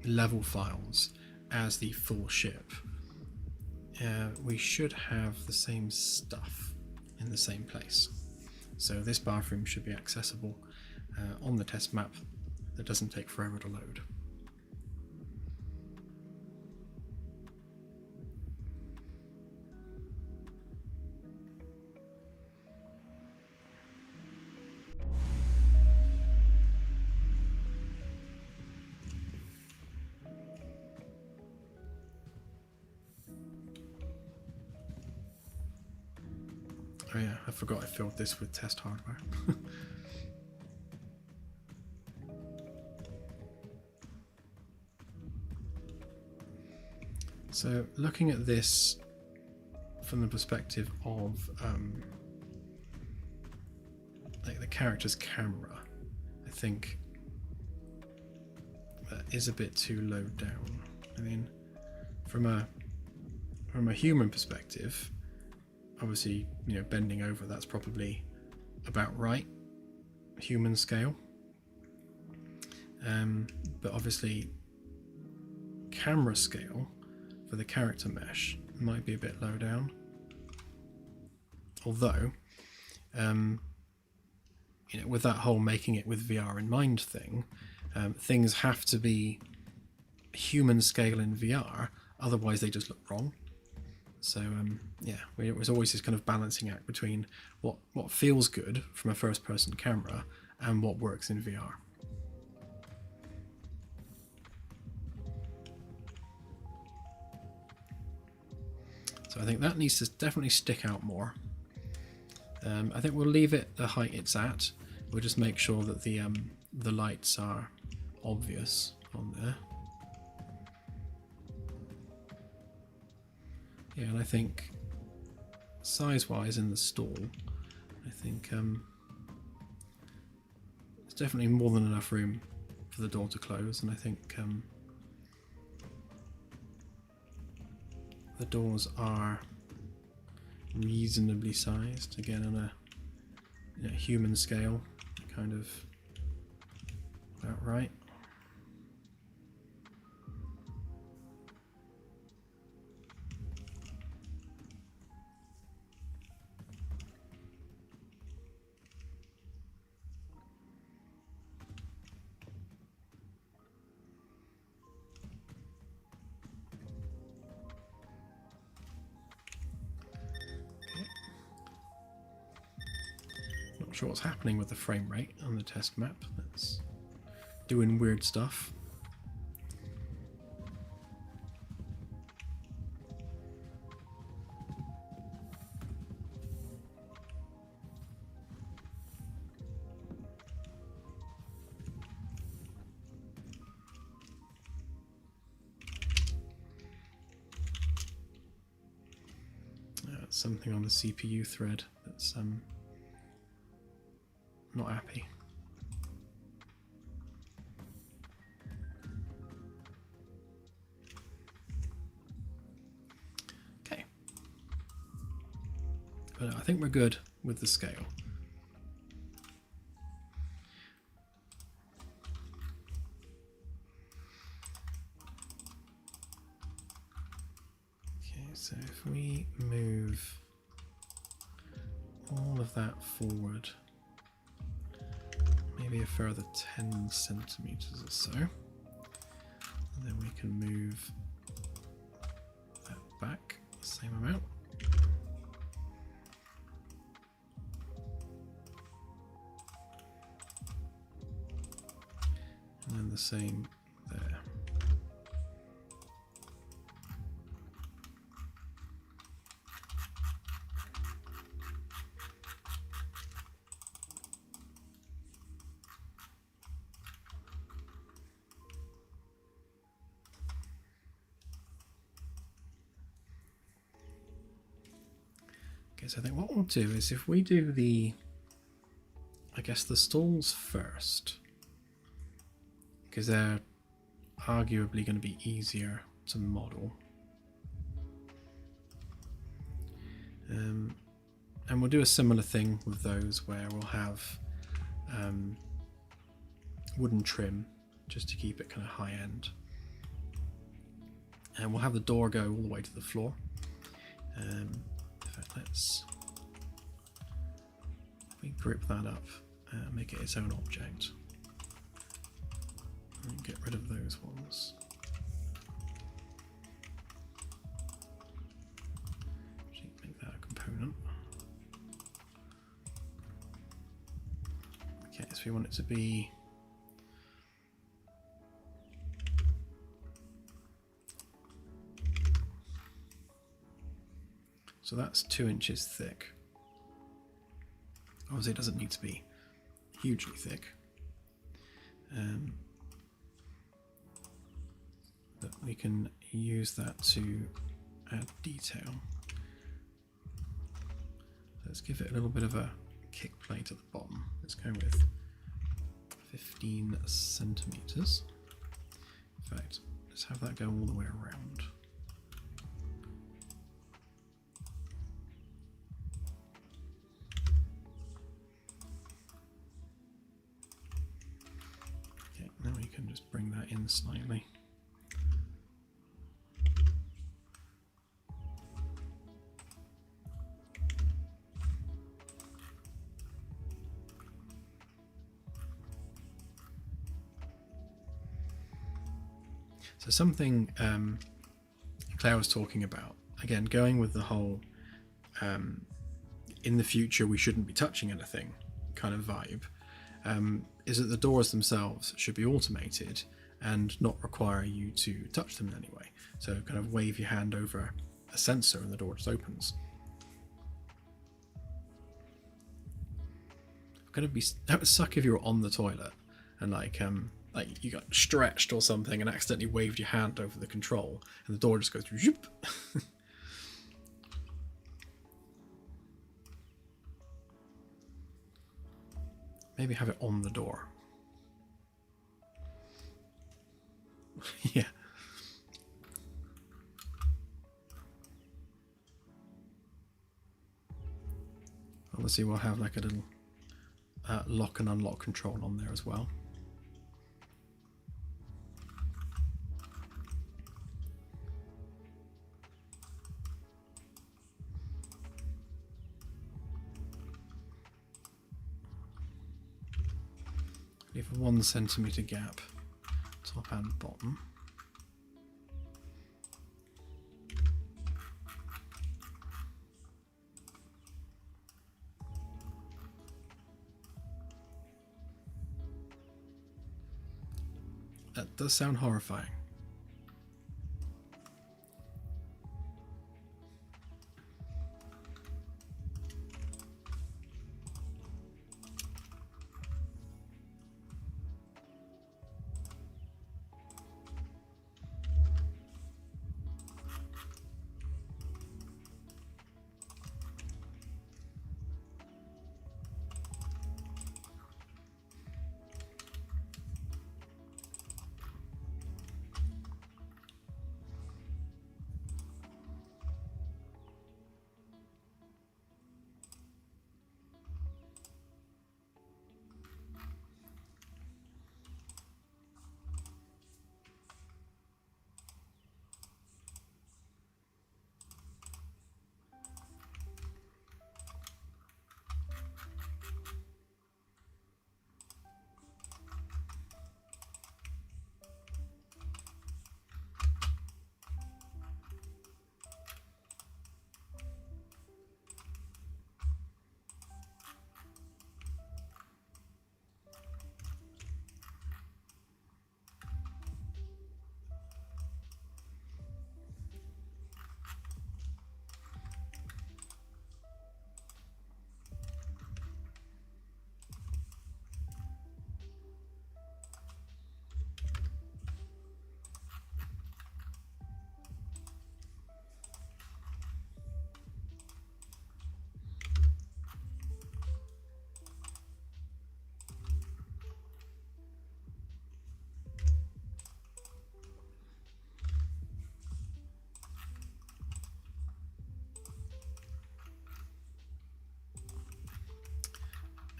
level files as the full ship, we should have the same stuff in the same place. So this bathroom should be accessible on the test map that doesn't take forever to load. Oh yeah, I forgot I filled this with test hardware. So looking at this from the perspective of like the character's camera, I think that is a bit too low down. I mean, from a human perspective, obviously, you know, bending over, that's probably about right, human scale. But obviously, camera scale for the character mesh might be a bit low down. Although, you know, with that whole making it with VR in mind thing, things have to be human scale in VR, otherwise they just look wrong. So yeah, it was always this kind of balancing act between what feels good from a first-person camera and what works in VR. So I think that needs to definitely stick out more. I think we'll leave it the height it's at. We'll just make sure that the lights are obvious on there. Yeah, and I think size-wise in the stall, I think there's definitely more than enough room for the door to close, and I think the doors are reasonably sized, again on a, you know, human scale, kind of about right. Not sure what's happening with the frame rate on the test map. That's doing weird stuff. Something on the CPU thread that's not happy. Okay, but I think we're good with the scale. Okay, so if we move all of that forward, maybe a further 10 centimeters or so, and then we can move that back the same amount. And then the same there. So I think what we'll do is, if we do the, I guess, the stalls first, because they're arguably going to be easier to model. And we'll do a similar thing with those where we'll have wooden trim just to keep it kind of high end. And we'll have the door go all the way to the floor. Let's we grip that up, make it its own object. Okay, so we want it to be... So that's 2 inches thick. Obviously it doesn't need to be hugely thick. But we can use that to add detail. Let's give it a little bit of a kick plate at the bottom. Let's go with 15 centimeters. In fact, let's have that go all the way around. Okay, now we can just bring that in slightly. So something Claire was talking about, again, going with the whole in the future we shouldn't be touching anything kind of vibe, is that the doors themselves should be automated and not require you to touch them in any way. So kind of wave your hand over a sensor and the door just opens. That would suck if you were on the toilet and like you got stretched or something and accidentally waved your hand over the control and the door just goes zoop. Maybe have it on the door. Yeah. Obviously we'll have like a little lock and unlock control on there as well. Leave a 1 centimeter gap, top and bottom. That does sound horrifying.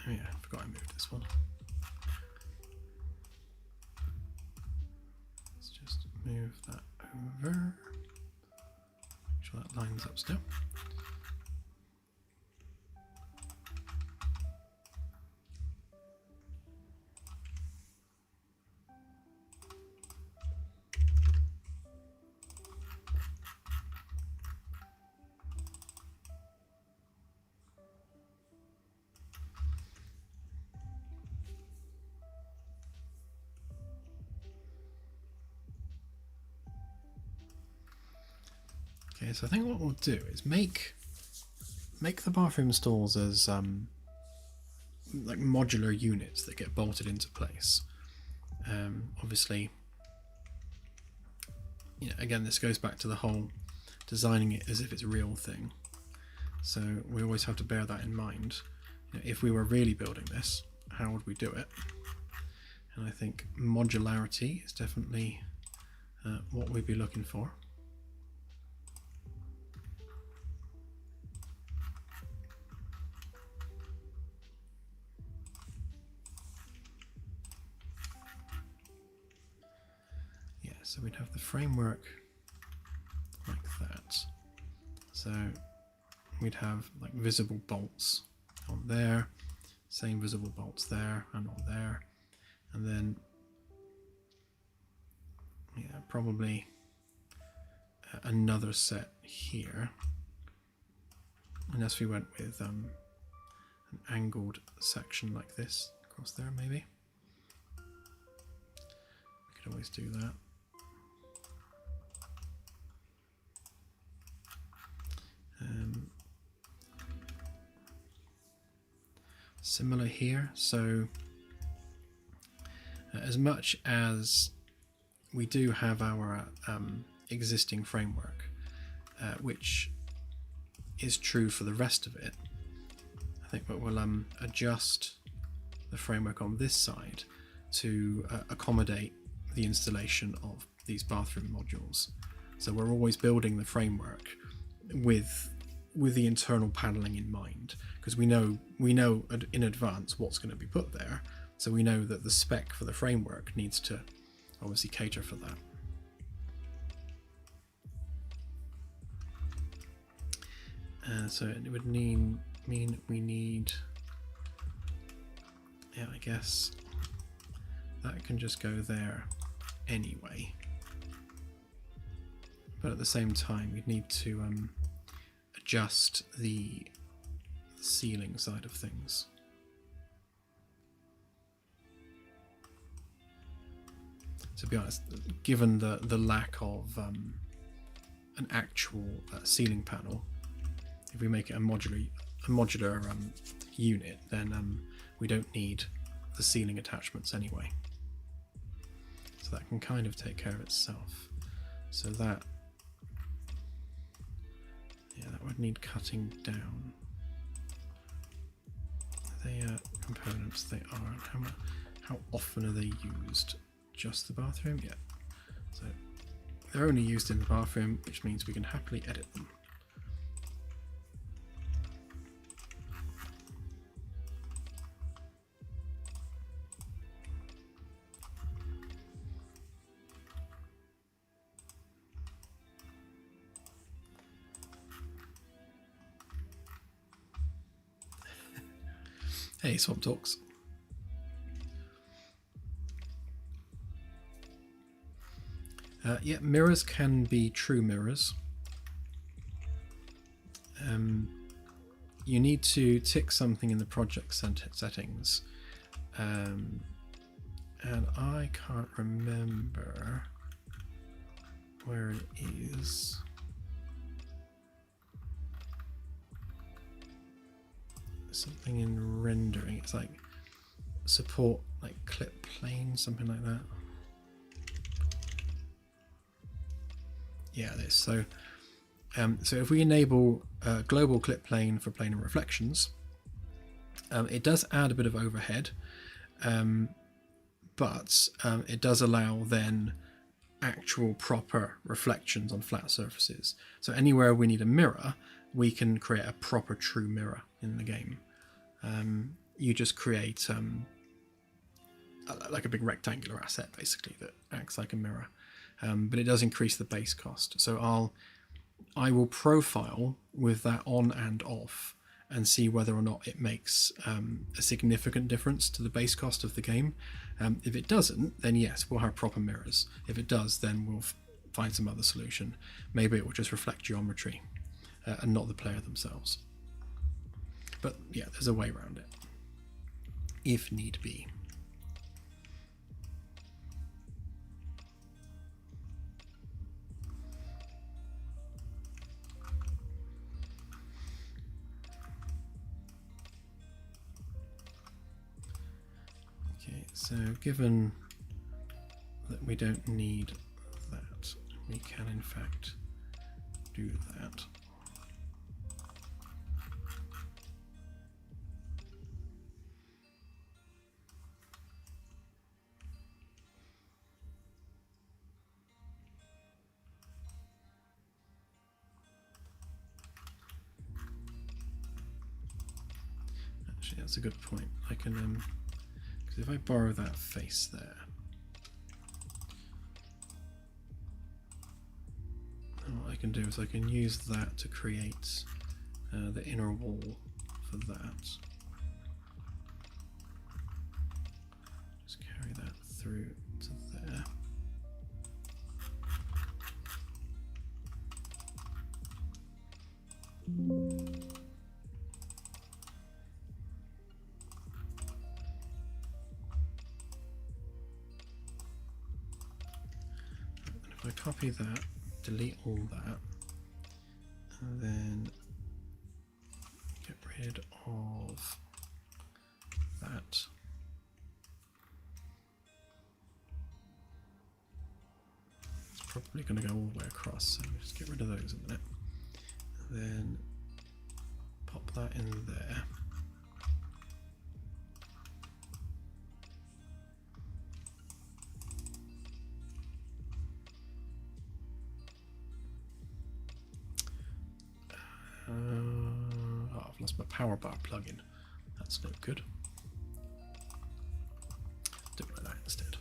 Oh yeah, I forgot I moved this one. Let's just move that over. Make sure that lines up still. Okay, so I think what we'll do is make the bathroom stalls as like modular units that get bolted into place. Obviously, you know, again, this goes back to the whole designing it as if it's a real thing. So we always have to bear that in mind. You know, if we were really building this, how would we do it? And I think modularity is definitely what we'd be looking for. Yeah, so we'd have the framework like that. So we'd have like visible bolts on there, same visible bolts there and on there, and then yeah, probably another set here, unless we went with an angled section like this across there. Maybe we could always do that. Similar here, so as much as we do have our existing framework, which is true for the rest of it, I think that we'll adjust the framework on this side to accommodate the installation of these bathroom modules. So we're always building the framework with the internal paneling in mind, because we know in advance what's going to be put there, so we know that the spec for the framework needs to obviously cater for that. So it would mean we need, yeah, I guess that can just go there anyway, but at the same time we'd need to adjust the ceiling side of things. To be honest, given the lack of an actual ceiling panel, if we make it a modular unit, then we don't need the ceiling attachments anyway. So that can kind of take care of itself. So that, yeah, that would need cutting down. Are they components? They are. How often are they used? Just the bathroom? Yeah. So they're only used in the bathroom, which means we can happily edit them. Hey, Swamp Talks. Yeah, mirrors can be true mirrors. You need to tick something in the project settings, and I can't remember where it is. Something in rendering. It's like support, like clip plane, something like that. Yeah, this. So if we enable global clip plane for planar reflections, it does add a bit of overhead, but it does allow then actual proper reflections on flat surfaces. So anywhere we need a mirror, we can create a proper true mirror in the game. You just create like a big rectangular asset basically that acts like a mirror. But it does increase the base cost. So I will profile with that on and off and see whether or not it makes a significant difference to the base cost of the game. If it doesn't, then yes, we'll have proper mirrors. If it does, then we'll find some other solution. Maybe it will just reflect geometry and not the player themselves. But yeah, there's a way around it, if need be. So given that we don't need that, we can in fact do that. Actually, that's a good point. I can, because if I borrow that face there, what I can do is I can use that to create the inner wall for that. Just carry that through to there. And if I copy that, delete all that, and then get rid of that. It's probably going to go all the way across, so just get rid of those in a minute. And then pop that in there. I've lost my power bar plugin. That's no good. Do it like that instead.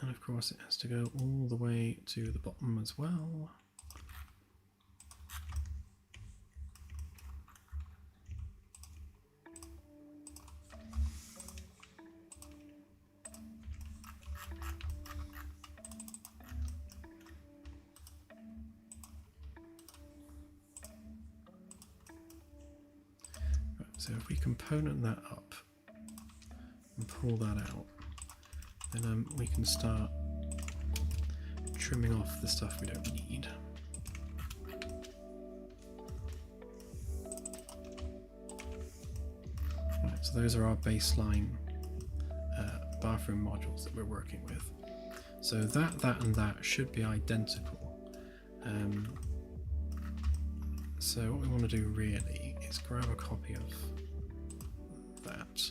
And of course it has to go all the way to the bottom as well. Right, so if we component that up and pull that out, then we can start trimming off the stuff we don't need. Right, so those are our baseline bathroom modules that we're working with. So that and that should be identical. So what we want to do really is grab a copy of that.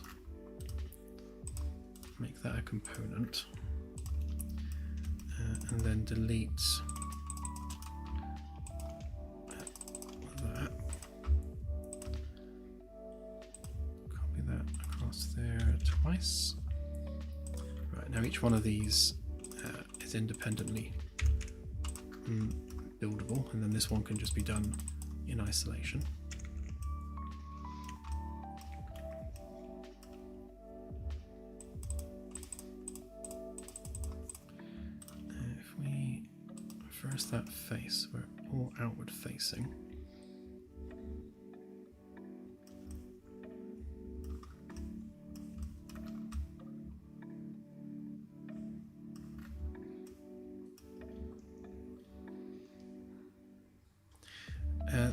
Make that a component, and then delete that. Copy that across there twice. Right, now each one of these is independently buildable, and then this one can just be done in isolation. First that face, we're all outward facing.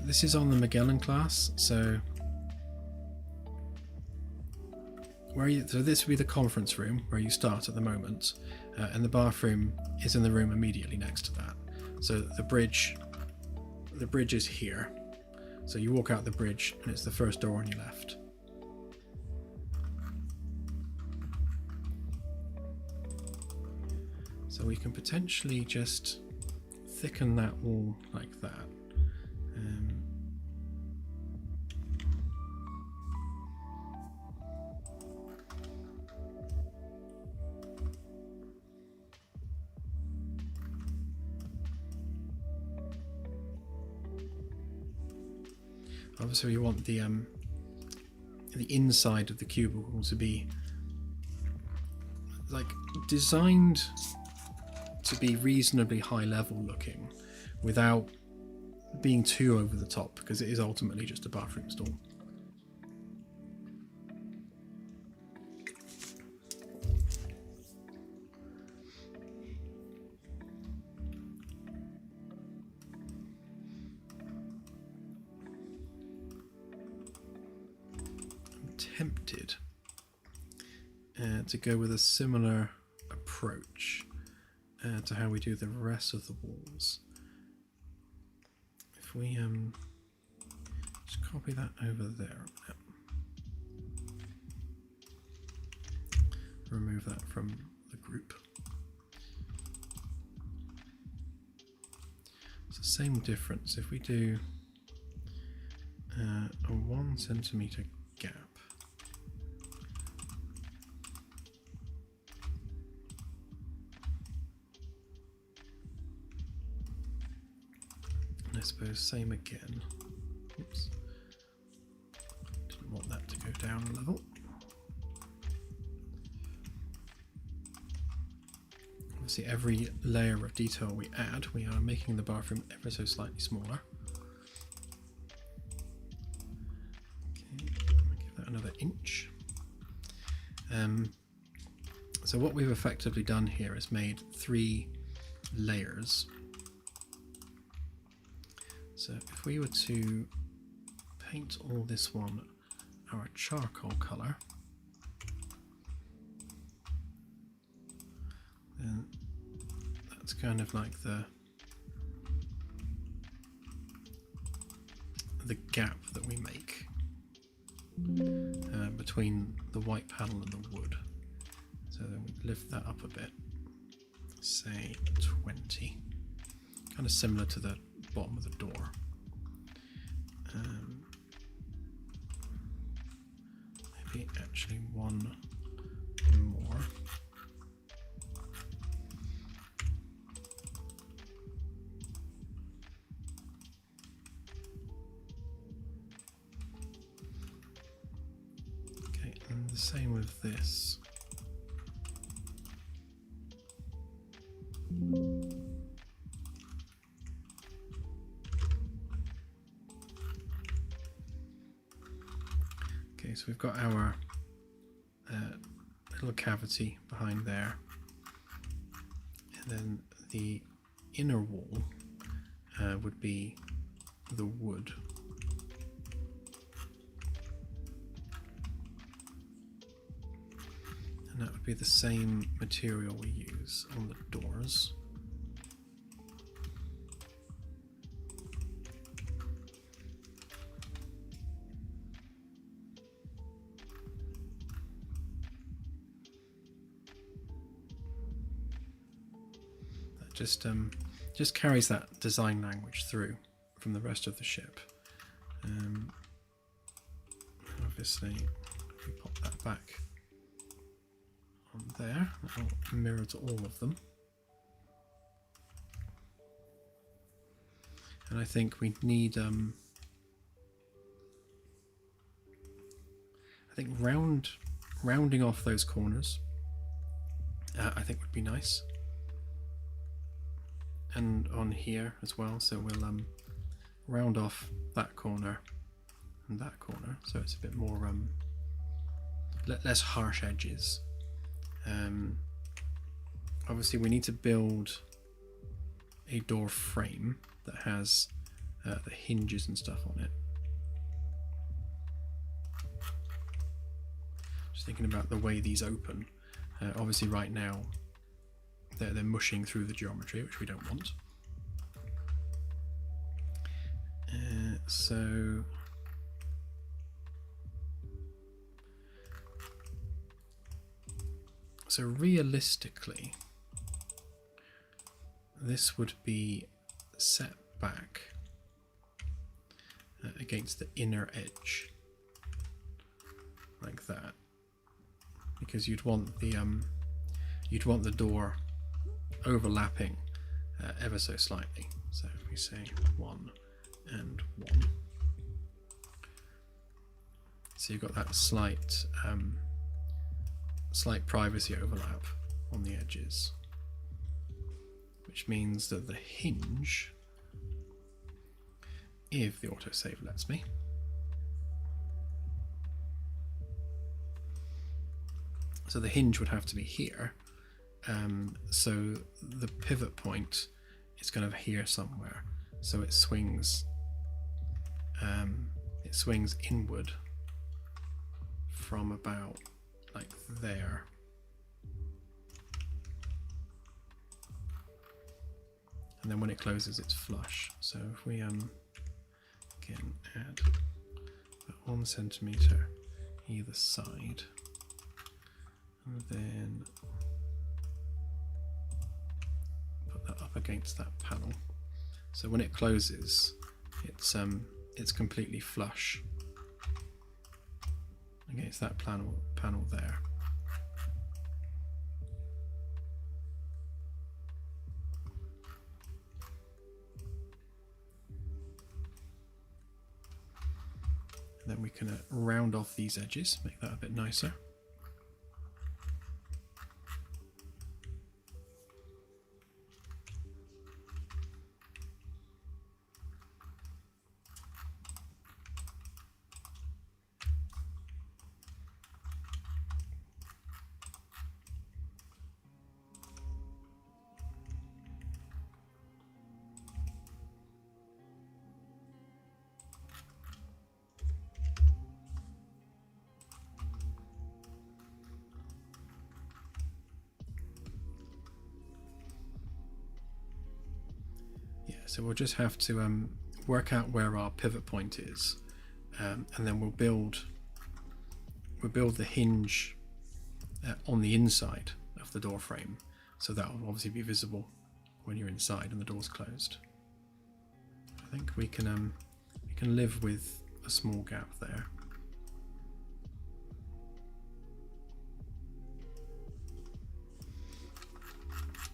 This is on the Magellan class, so so this would be the conference room where you start at the moment, and the bathroom is in the room immediately next to that. So the bridge is here. So you walk out the bridge and it's the first door on your left. So we can potentially just thicken that wall like that. Obviously we want the inside of the cubicle to be like designed to be reasonably high level looking without being too over the top, because it is ultimately just a bathroom stall. I'm tempted to go with a similar approach to how we do the rest of the walls. If we just copy that over there, remove that from the group. It's the same difference if we do a 1 centimeter gap. I suppose same again. Oops. Didn't want that to go down a level. Obviously every layer of detail we add, we are making the bathroom ever so slightly smaller. Okay, I'll give that another inch. So what we've effectively done here is made 3 layers. So if we were to paint all this one our charcoal colour, then that's kind of like the gap that we make between the white panel and the wood. So then we lift that up a bit, say 20, kind of similar to the bottom of the door. Maybe actually one more. Okay, and the same with this. Okay, so we've got our little cavity behind there, and then the inner wall would be the wood. And that would be the same material we use on the doors. Just carries that design language through from the rest of the ship. Obviously, if we pop that back on there, that'll mirror to all of them. And I think we need, I think rounding off those corners, I think would be nice. And on here as well, so we'll round off that corner and that corner, so it's a bit more less harsh edges. Obviously we need to build a door frame that has the hinges and stuff on it. Just thinking about the way these open. Obviously right now they're mushing through the geometry, which we don't want. So realistically, this would be set back against the inner edge, like that, because you'd want the door overlapping ever so slightly. So if we say 1 and 1, so you've got that slight privacy overlap on the edges, which means that the hinge if the autosave lets me. So the hinge would have to be here. So the pivot point is kind of here somewhere. So it swings inward from about like there. And then when it closes, it's flush. So if we again add about 1 centimeter either side, and then put that up against that panel. So when it closes, it's completely flush against that panel there. And then we can round off these edges, make that a bit nicer. So we'll just have to work out where our pivot point is, and then we'll build the hinge on the inside of the door frame, so that will obviously be visible when you're inside and the door's closed. I think we can live with a small gap there.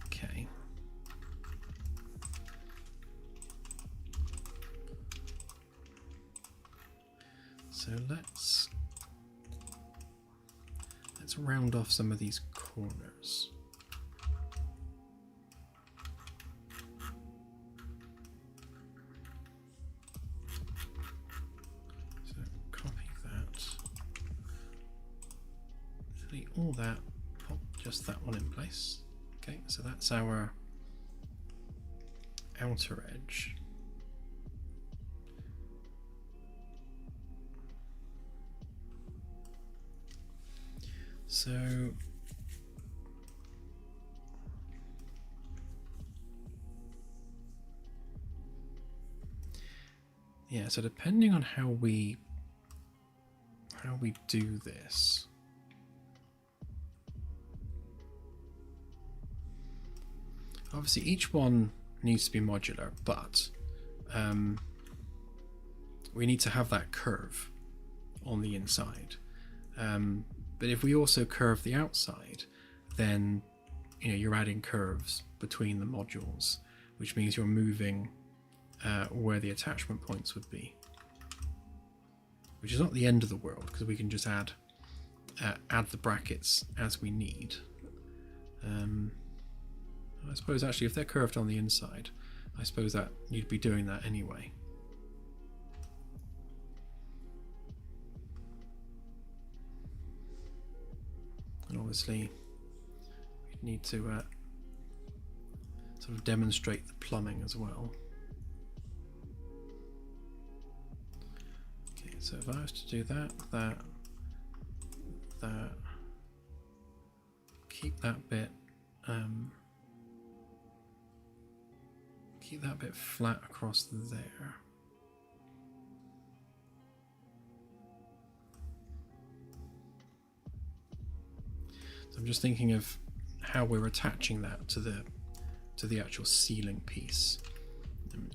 Okay. So let's round off some of these corners. So copy that, delete all that, pop just that one in place. Okay, so that's our outer edge. So yeah, so depending on how we do this, obviously each one needs to be modular, but we need to have that curve on the inside. But if we also curve the outside, then you're adding curves between the modules, which means you're moving where the attachment points would be, which is not the end of the world, because we can just add the brackets as we need. I suppose actually if they're curved on the inside, I suppose that you'd be doing that anyway. And obviously we'd need to sort of demonstrate the plumbing as well. Okay, so if I was to do that, keep that bit flat across there. I'm just thinking of how we're attaching that to the actual ceiling piece.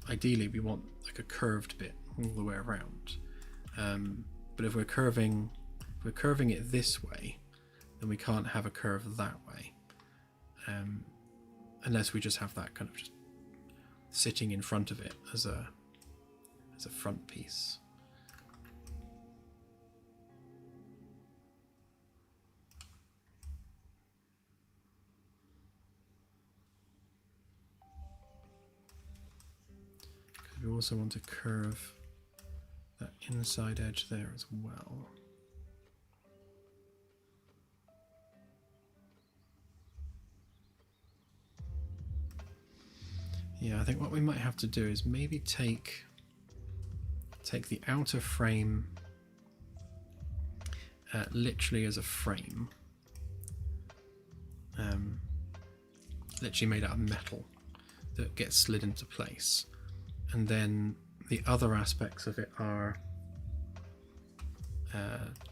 Ideally, we want like a curved bit all the way around. But if we're curving it this way, then we can't have a curve that way, unless we just have that kind of just sitting in front of it as a front piece. we also want to curve that inside edge there as well. Yeah, I think what we might have to do is maybe take the outer frame literally as a frame, literally made out of metal that gets slid into place, and then the other aspects of it are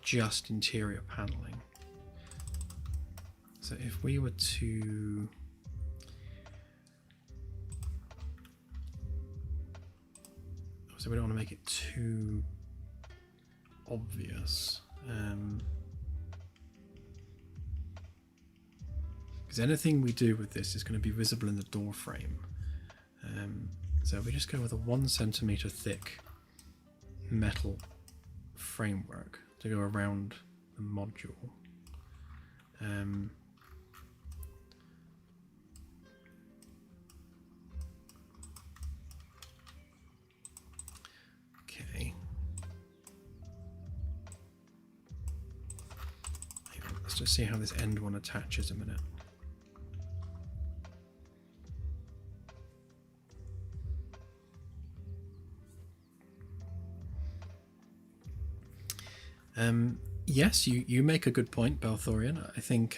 just interior paneling. So if we were to so we don't want to make it too obvious, because anything we do with this is going to be visible in the door frame. So we just go with a 1 centimeter thick metal framework to go around the module. Okay. Let's just see how this end one attaches a minute. Yes, you make a good point, Balthorian. I think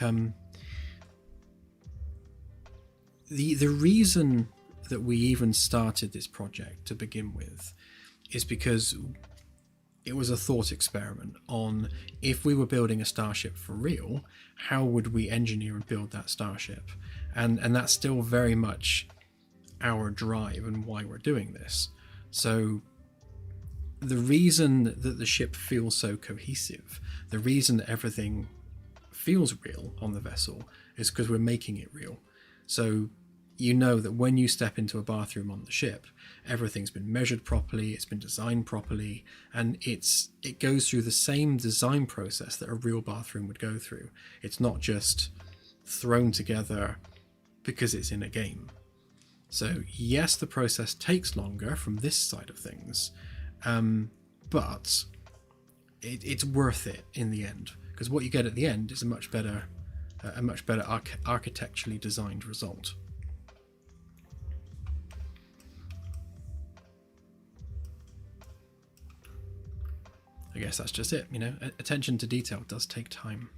the reason that we even started this project to begin with is because it was a thought experiment on, if we were building a starship for real, how would we engineer and build that starship? And that's still very much our drive and why we're doing this. So the reason that the ship feels so cohesive, the reason that everything feels real on the vessel, is because we're making it real. So you know that when you step into a bathroom on the ship, everything's been measured properly, it's been designed properly, and it goes through the same design process that a real bathroom would go through. It's not just thrown together because it's in a game. So yes, the process takes longer from this side of things, but it's worth it in the end, because what you get at the end is a much better architecturally designed result. I guess that's just it, attention to detail does take time.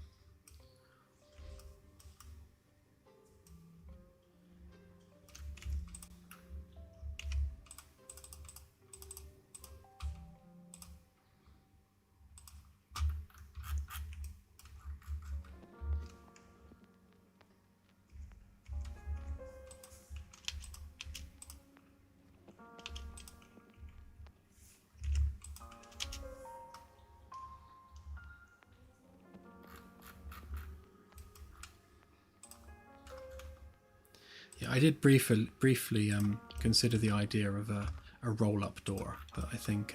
Yeah, I did briefly consider the idea of a roll-up door, but I think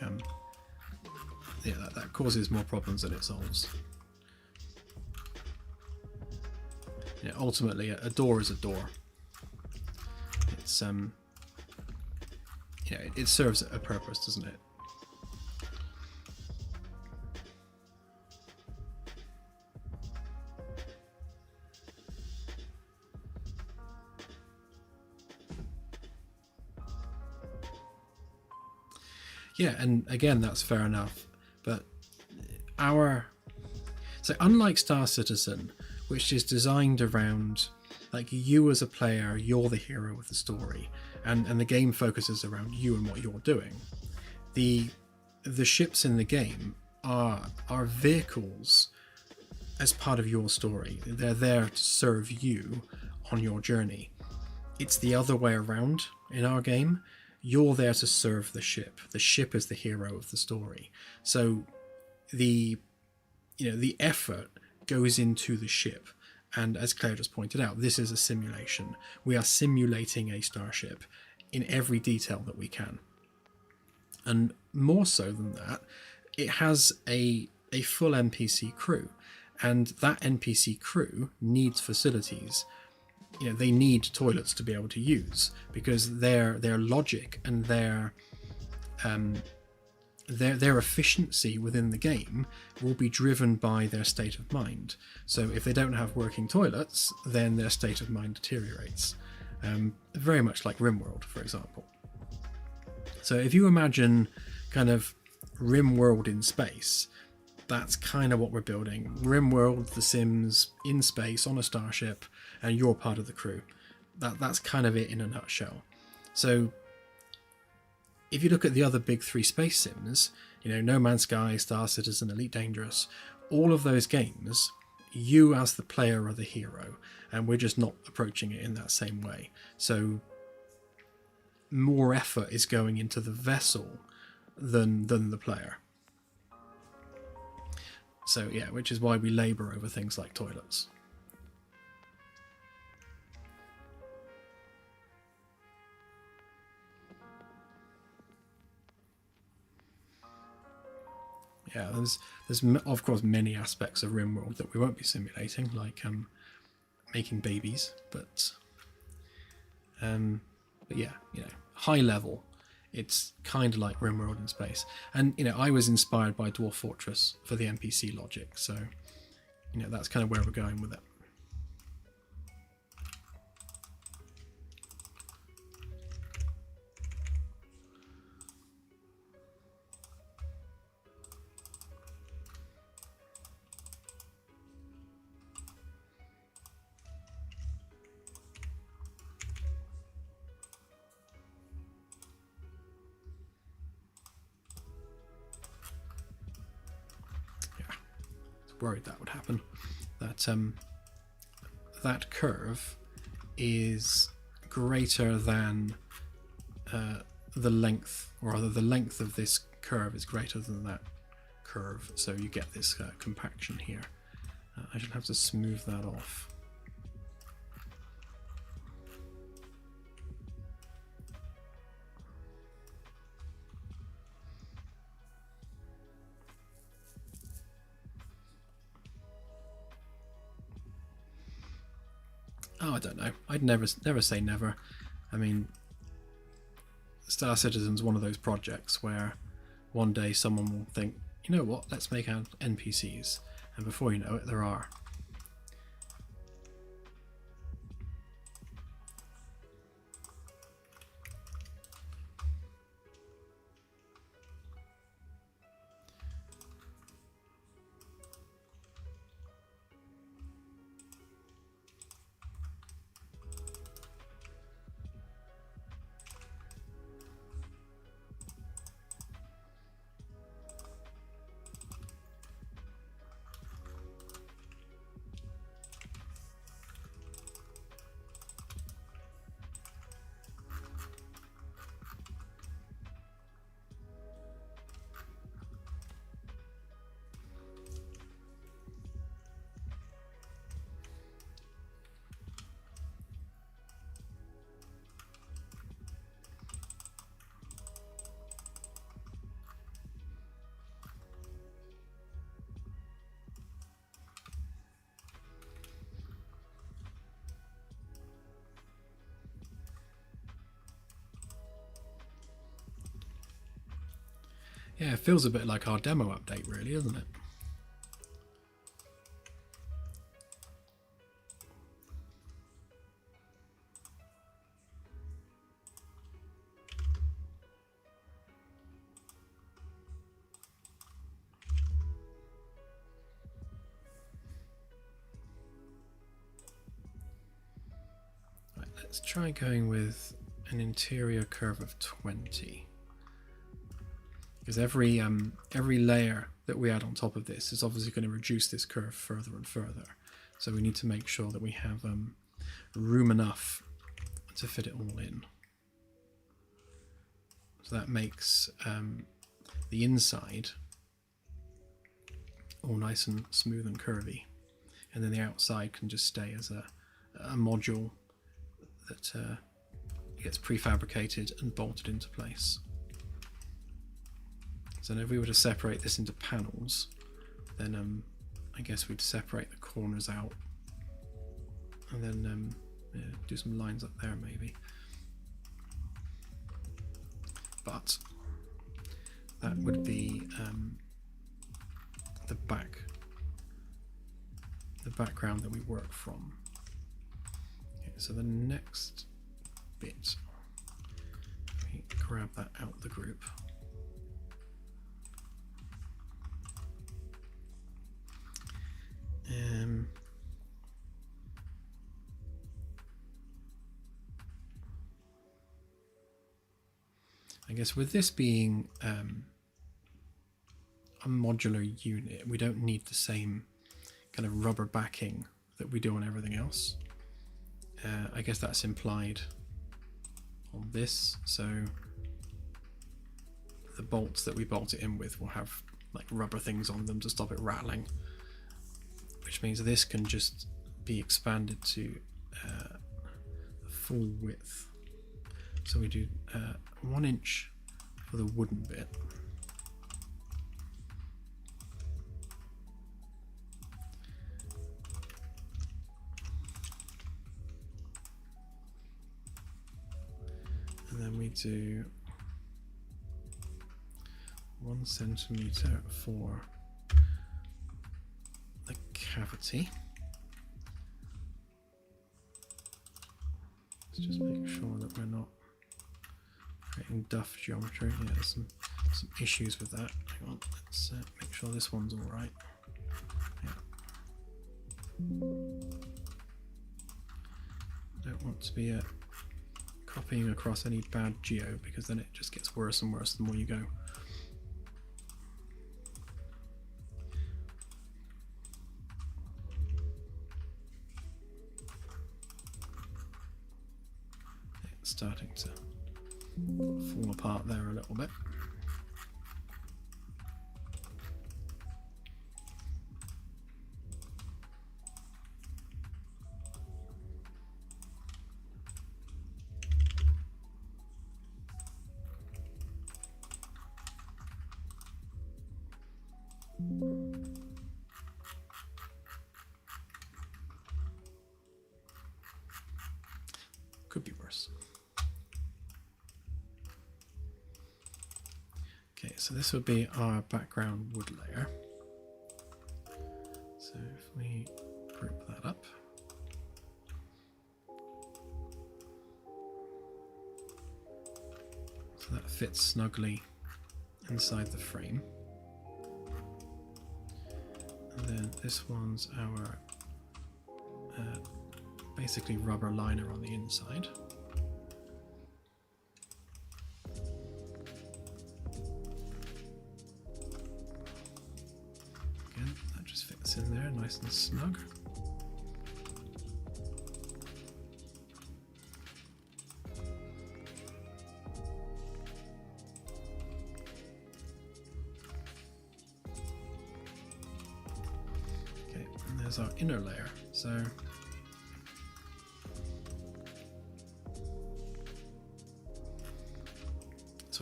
yeah, that causes more problems than it solves. Ultimately, a door is a door. It's it serves a purpose, doesn't it? Yeah, and again, that's fair enough. But so unlike Star Citizen, which is designed around, like, you as a player, you're the hero of the story, and the game focuses around you and what you're doing. The ships in the game are vehicles as part of your story. They're there to serve you on your journey. It's the other way around in our game. You're there to serve the ship. The ship is the hero of the story. So the effort goes into the ship. And as Claire just pointed out, this is a simulation. We are simulating a starship in every detail that we can. And more so than that, it has a full NPC crew. And that NPC crew needs facilities. They need toilets to be able to use, because their logic and their their efficiency within the game will be driven by their state of mind. So if they don't have working toilets, then their state of mind deteriorates. Very much like RimWorld, for example. So if you imagine kind of RimWorld in space, that's kind of what we're building. RimWorld, The Sims, in space, on a starship, and you're part of the crew. That's kind of it in a nutshell. So if you look at the other big 3 space sims, No Man's Sky, Star Citizen, Elite Dangerous, all of those games, you as the player are the hero, and we're just not approaching it in that same way. So more effort is going into the vessel than the player. So yeah, which is why we labour over things like toilets. Yeah, there's of course many aspects of RimWorld that we won't be simulating, like making babies, but yeah, high level, it's kind of like RimWorld in space. And I was inspired by Dwarf Fortress for the NPC logic, so that's kind of where we're going with it. Worried that would happen. That curve is greater than the length, or rather the length of this curve is greater than that curve, so you get this compaction here. I should have to smooth that off. Oh, I don't know. I'd never say never. I mean, Star Citizen's one of those projects where one day someone will think, you know what, let's make our NPCs, and before you know it, there are. Yeah, it feels a bit like our demo update, really, doesn't it? Right, let's try going with an interior curve of 20. Because every layer that we add on top of this is obviously going to reduce this curve further and further. So we need to make sure that we have room enough to fit it all in. So that makes the inside all nice and smooth and curvy, and then the outside can just stay as a module that gets prefabricated and bolted into place. So if we were to separate this into panels, then I guess we'd separate the corners out, and then yeah, do some lines up there maybe. But that would be the background that we work from. Okay, so the next bit, we grab that out the group. I guess with this being a modular unit, we don't need the same kind of rubber backing that we do on everything else. I guess that's implied on this, so the bolts that we bolt it in with will have like rubber things on them to stop it rattling, which means this can just be expanded to the full width. So we do 1 inch for the wooden bit. And then we do 1 centimeter for the cavity. Let's just make sure that we're not creating duff geometry. Yeah, there's some issues with that. Hang on, let's make sure this one's all right. Yeah. Don't want to be copying across any bad geo, because then it just gets worse and worse the more you go. It's starting to fall apart there a little bit. Could be worse. Okay, so this would be our background wood layer. So if we group that up, so that fits snugly inside the frame. And then this one's our basically rubber liner on the inside. Again, that just fits in there nice and snug. Okay, and there's our inner layer. So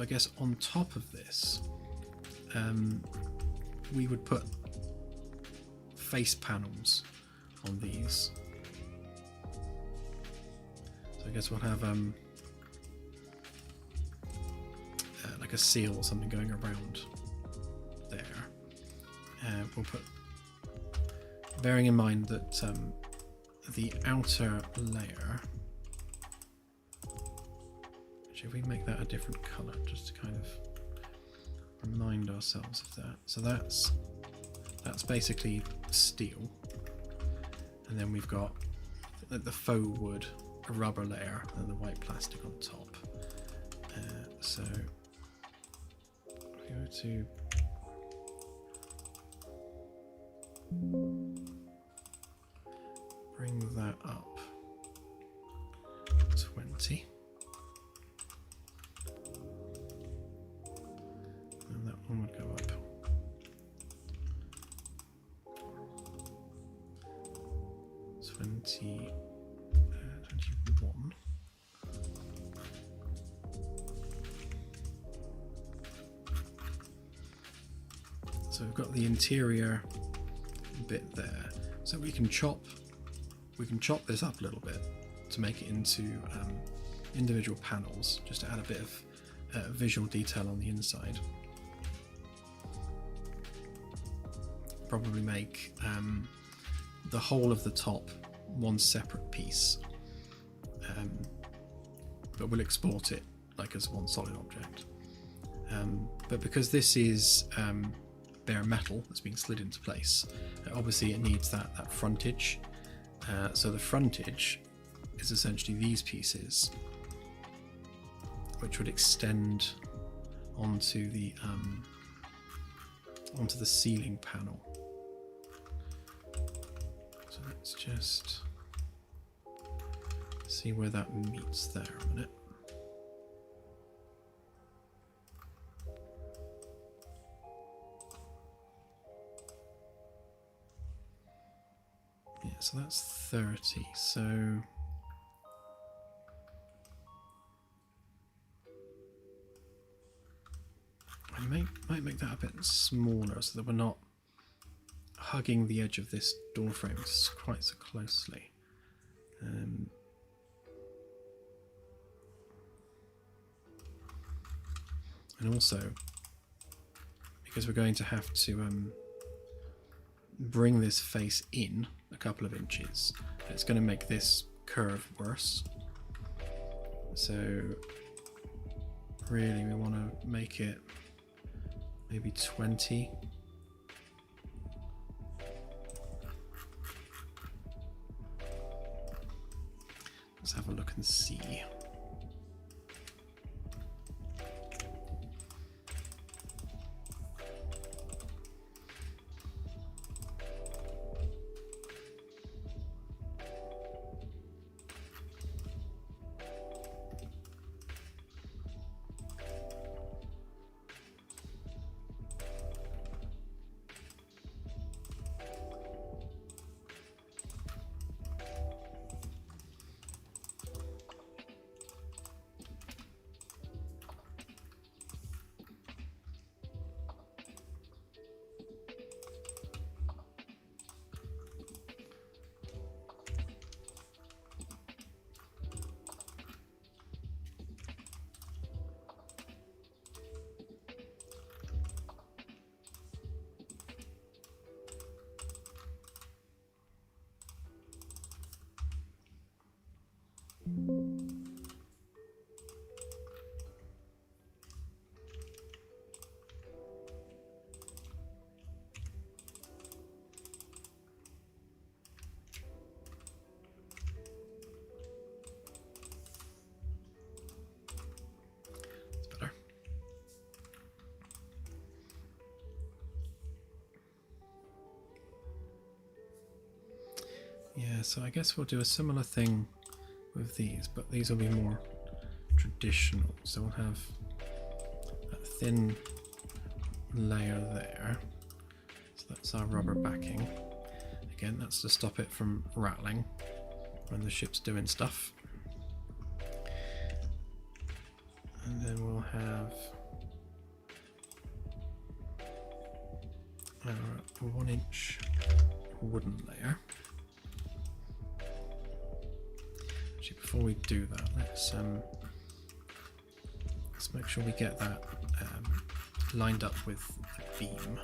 I guess on top of this, we would put face panels on these. So I guess we'll have like a seal or something going around there. We'll put, bearing in mind that the outer layer, if we make that a different color, just to kind of remind ourselves of that. So that's basically steel, and then we've got the faux wood, a rubber layer, and the white plastic on top. So go to bring that up 20. And that one would go up 21. So we've got the interior bit there. So we can chop this up a little bit to make it into individual panels, just to add a bit of visual detail on the inside. probably make the whole of the top one separate piece, but we'll export it like as one solid object. But because this is bare metal that's being slid into place, obviously it needs that frontage. So the frontage is essentially these pieces, which would extend onto the ceiling panel. So let's just see where that meets there a minute. Yeah, so that's 30. So I might make that a bit smaller so that we're not hugging the edge of this door frame quite so closely. And also, because we're going to have to bring this face in a couple of inches, it's going to make this curve worse. So really we want to make it maybe 20. Let's have a look and see. Yeah, so I guess we'll do a similar thing with these, but these will be more traditional. So we'll have a thin layer there. So that's our rubber backing. Again, that's to stop it from rattling when the ship's doing stuff. And then we'll have our 1-inch wooden layer. Actually, before we do that, let's make sure we get that lined up with the beam.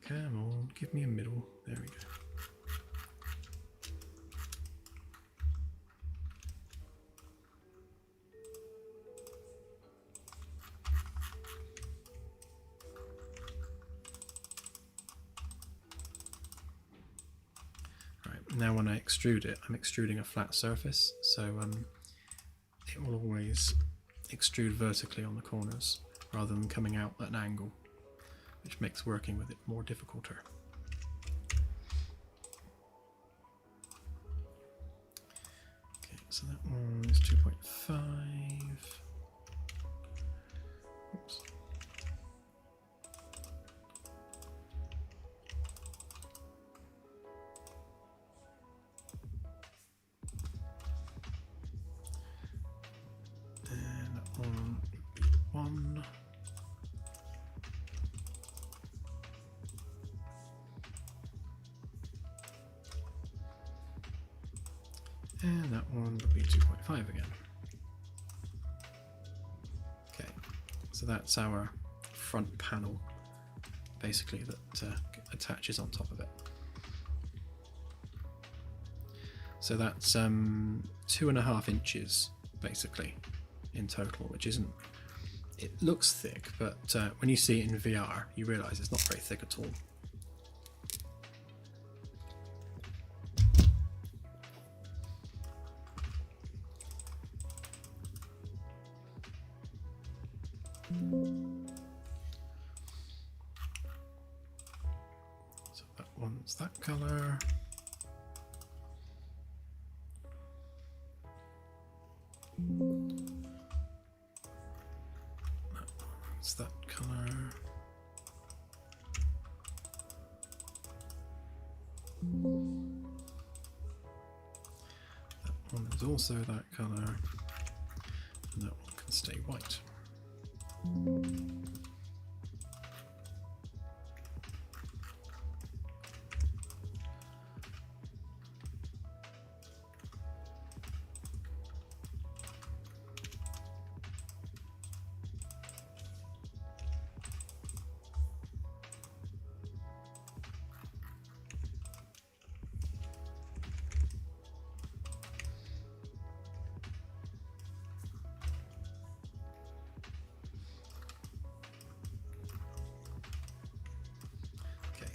Come on, give me a middle. There we go. Right, now when I extrude it, I'm extruding a flat surface, so it will always extrude vertically on the corners rather than coming out at an angle, which makes working with it more difficult. Okay, so that one is 2.5. Oops. And that one would be 2.5 again. Okay, so that's our front panel, basically, that attaches on top of it. So that's 2.5 inches, basically, in total, which isn't... It looks thick, but when you see it in VR, you realise it's not very thick at all. So that one's that colour. That one's that colour. That one is also that colour. And that one can stay white.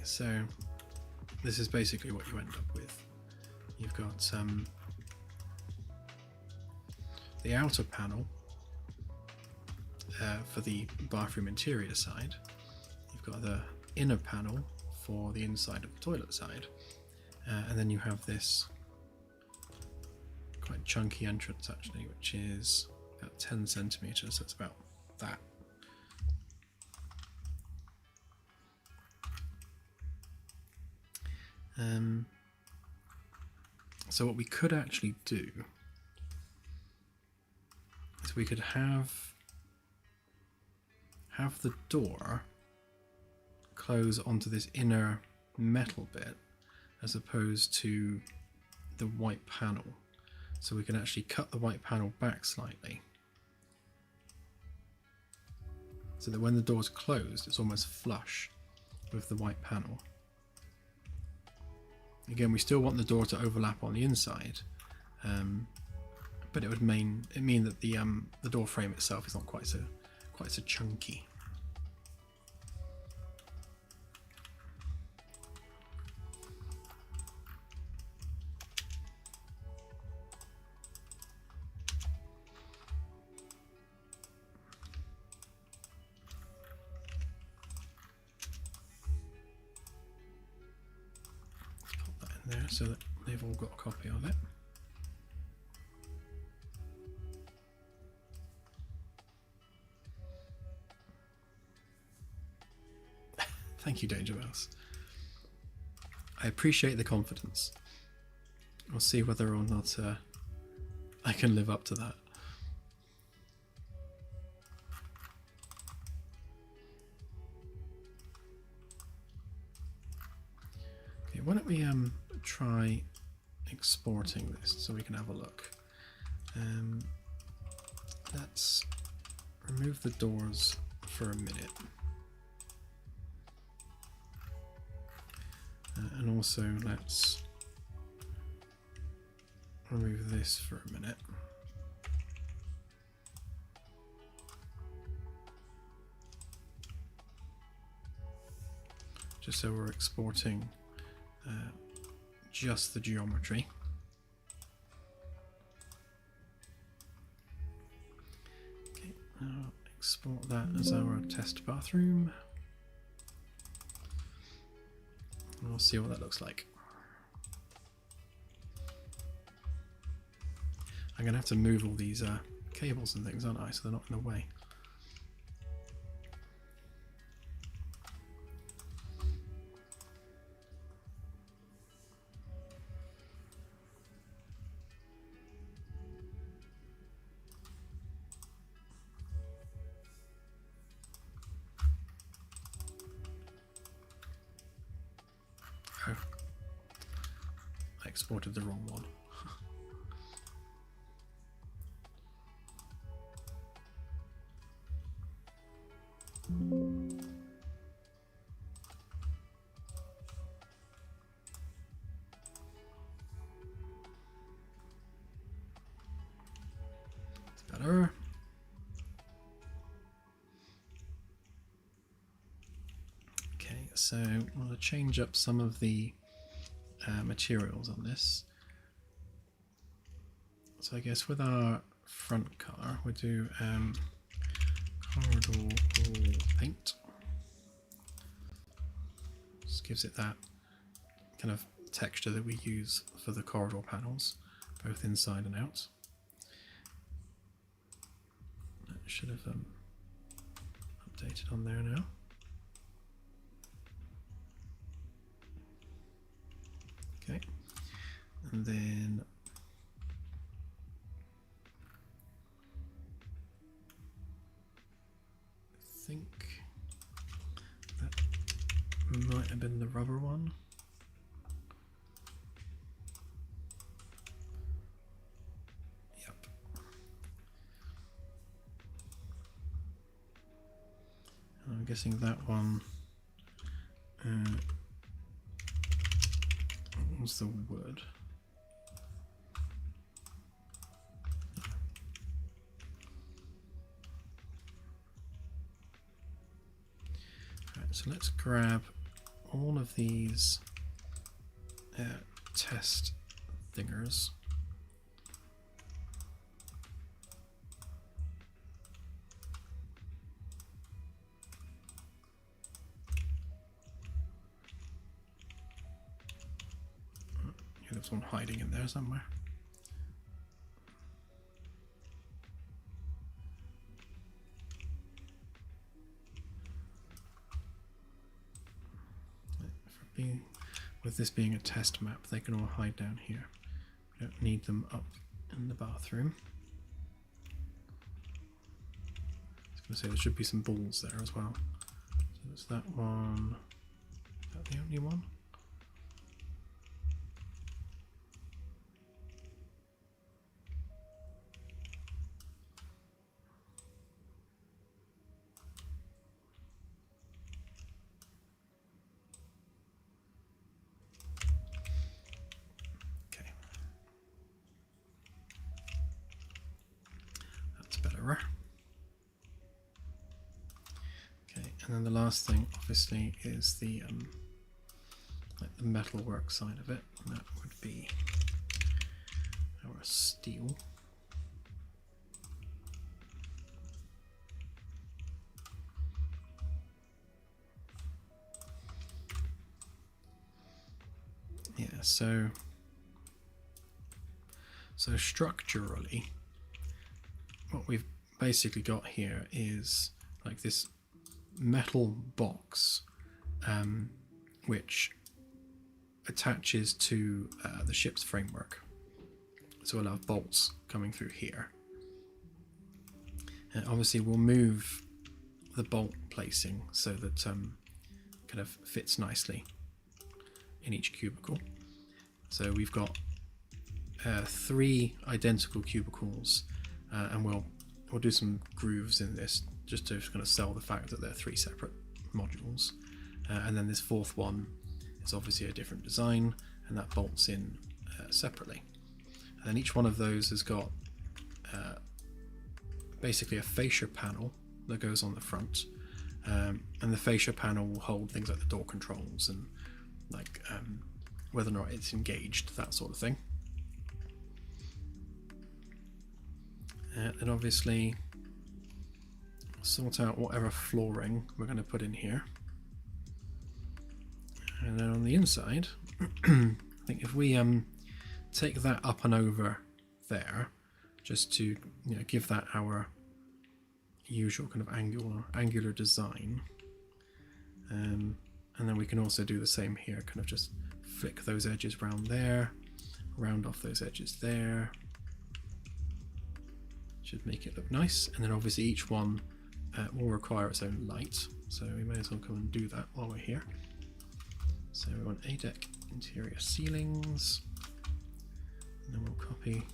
So this is basically what you end up with. You've got the outer panel for the bathroom interior side. You've got the inner panel for the inside of the toilet side. And then you have this quite chunky entrance actually, which is about 10 centimeters. So it's about that. So what we could actually do is we could have the door close onto this inner metal bit as opposed to the white panel. So we can actually cut the white panel back slightly so that when the door's closed it's almost flush with the white panel. Again, we still want the door to overlap on the inside, but it would mean that the door frame itself is not quite so chunky. There so that they've all got a copy of it. Thank you, Danger Mouse. I appreciate the confidence. We'll see whether or not I can live up to that. Okay, why don't we try exporting this so we can have a look. Let's remove the doors for a minute. And also let's remove this for a minute. Just so we're exporting just the geometry. Okay, now export that as our test bathroom. And we'll see what that looks like. I'm going to have to move all these cables and things, aren't I, so they're not in the way. Oh, I exported the wrong one. so we'll change up some of the materials on this. So I guess with our front car, we'll do corridor wall paint. Just gives it that kind of texture that we use for the corridor panels, both inside and out. That should have updated on there now. Okay, and then I think that might have been the rubber one. Yep. I'm guessing that one was the wood. Right, so let's grab all of these test thingers. There's one hiding in there somewhere. With this being a test map, they can all hide down here. We don't need them up in the bathroom. I was going to say there should be some balls there as well. So there's that one. Is that the only one? Okay, and then the last thing, obviously, is the like the metalwork side of it. And that would be our steel. Yeah, so structurally, what we've basically got here is like this metal box which attaches to the ship's framework. So we'll have bolts coming through here. And obviously we'll move the bolt placing so that kind of fits nicely in each cubicle. So we've got 3 identical cubicles, and we'll do some grooves in this just to kind of sell the fact that they're 3 separate modules. And then this 4th one is obviously a different design, and that bolts in separately. And then each one of those has got basically a fascia panel that goes on the front, and the fascia panel will hold things like the door controls and like whether or not it's engaged, that sort of thing. And obviously sort out whatever flooring we're going to put in here. And then on the inside, I think if we take that up and over there, just to give that our usual kind of angular design, and then we can also do the same here, kind of just flick those edges round there, round off those edges there. Should make it look nice. And then obviously each one will require its own light, so we may as well come and do that while we're here. So we want a deck interior ceilings, and then we'll copy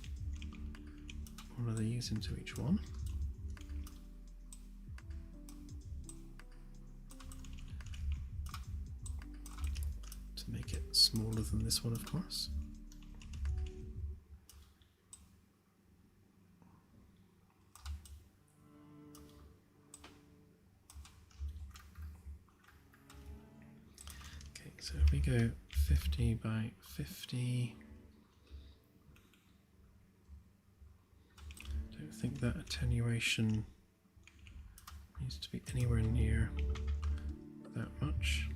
one of these into each one. To make it smaller than this one, of course. So if we go 50 by 50, I don't think that attenuation needs to be anywhere near that much.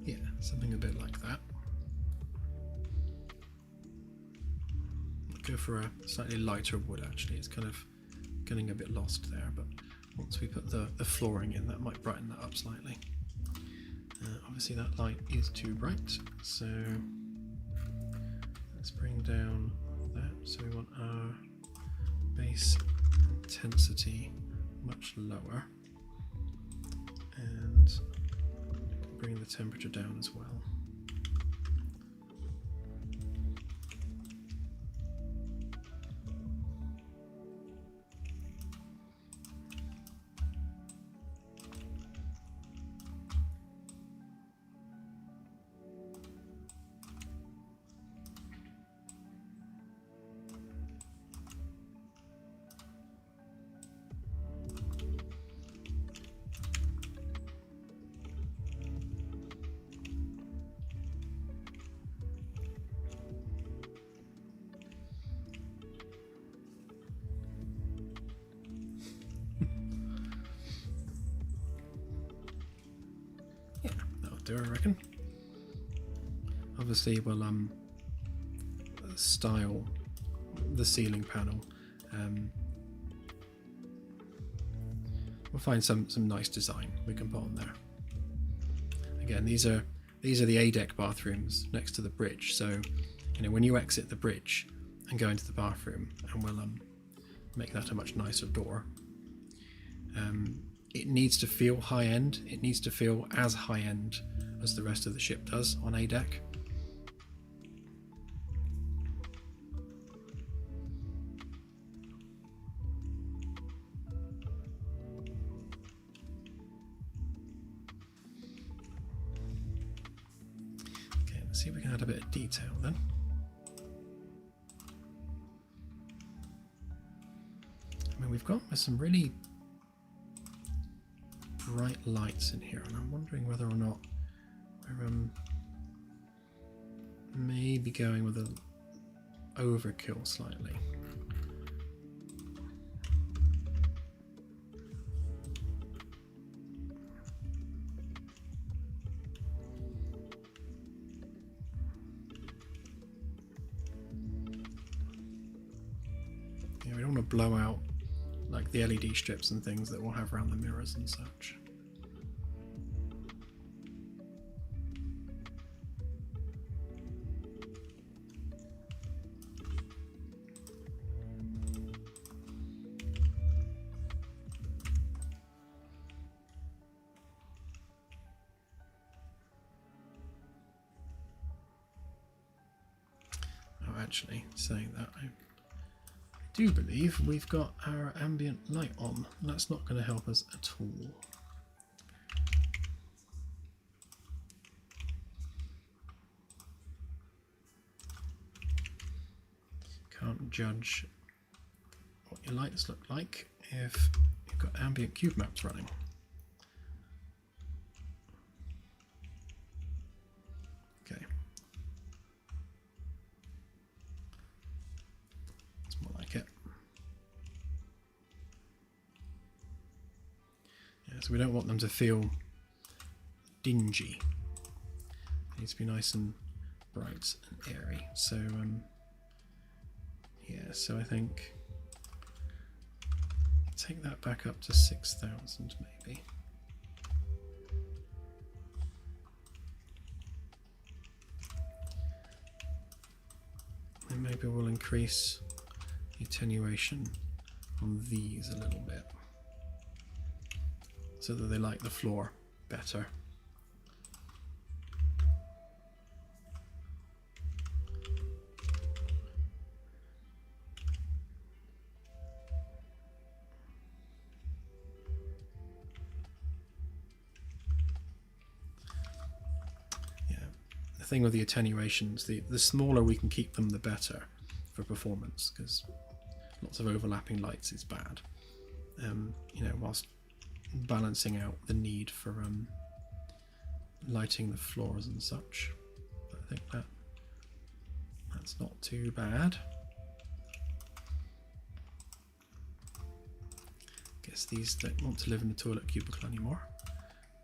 Yeah, something a bit like that. Go for a slightly lighter wood actually, it's kind of getting a bit lost there, but once we put the flooring in, that might brighten that up slightly. Obviously that light is too bright, so let's bring down that. So we want our base intensity much lower, and bring the temperature down as well. I reckon. Obviously we'll style the ceiling panel. We'll find some nice design we can put on there. Again, these are the A-deck bathrooms next to the bridge, so you know when you exit the bridge and go into the bathroom, and we'll make that a much nicer door. It needs to feel high-end. It needs to feel as high-end as the rest of the ship does on A deck. Okay, let's see if we can add a bit of detail then. I mean, we've got some really bright lights in here, and I'm wondering whether or not we're maybe going with a overkill slightly. Yeah, we don't want to blow out like the LED strips and things that we'll have around the mirrors and such. Oh, actually, saying that, I do believe we've got our ambient light on. That's not going to help us at all. Can't judge what your lights look like if you've got ambient cube maps running. Okay. It's more like it. Yeah, so we don't want them to feel dingy. It needs to be nice and bright and airy. So yeah, so I think take that back up to 6,000 maybe. And maybe we'll increase the attenuation on these a little bit so that they like the floor better. thing with the attenuations. The smaller we can keep them, the better for performance, because lots of overlapping lights is bad. Whilst balancing out the need for lighting the floors and such. But I think that's not too bad. Guess these don't want to live in the toilet cubicle anymore,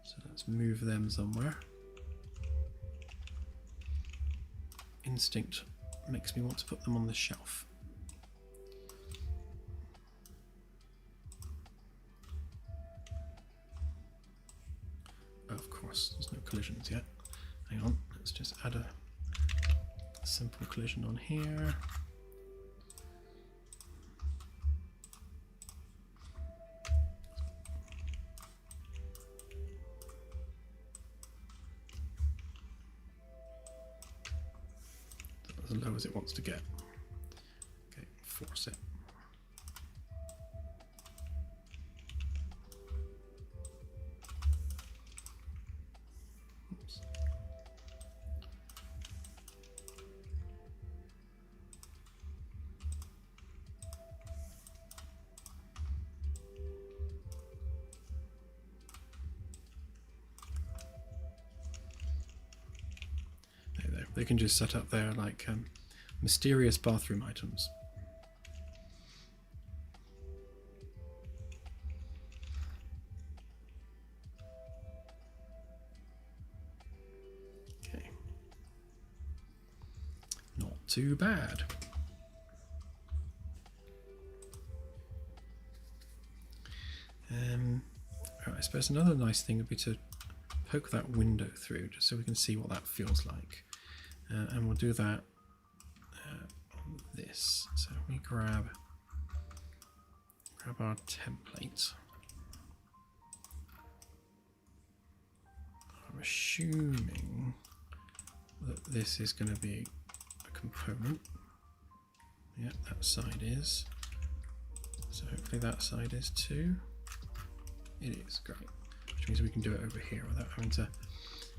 so let's move them somewhere. Instinct makes me want to put them on the shelf. Oh, of course, there's no collisions yet. Hang on, let's just add a simple collision on here. As low as it wants to get. Okay, force it. Oops. They can just set up there like mysterious bathroom items. Okay. Not too bad. I suppose another nice thing would be to poke that window through, just so we can see what that feels like. And we'll do that on this. So we grab our template. I'm assuming that this is going to be a component. Yeah, that side is. So hopefully that side is too. It is, great. Which means we can do it over here without having to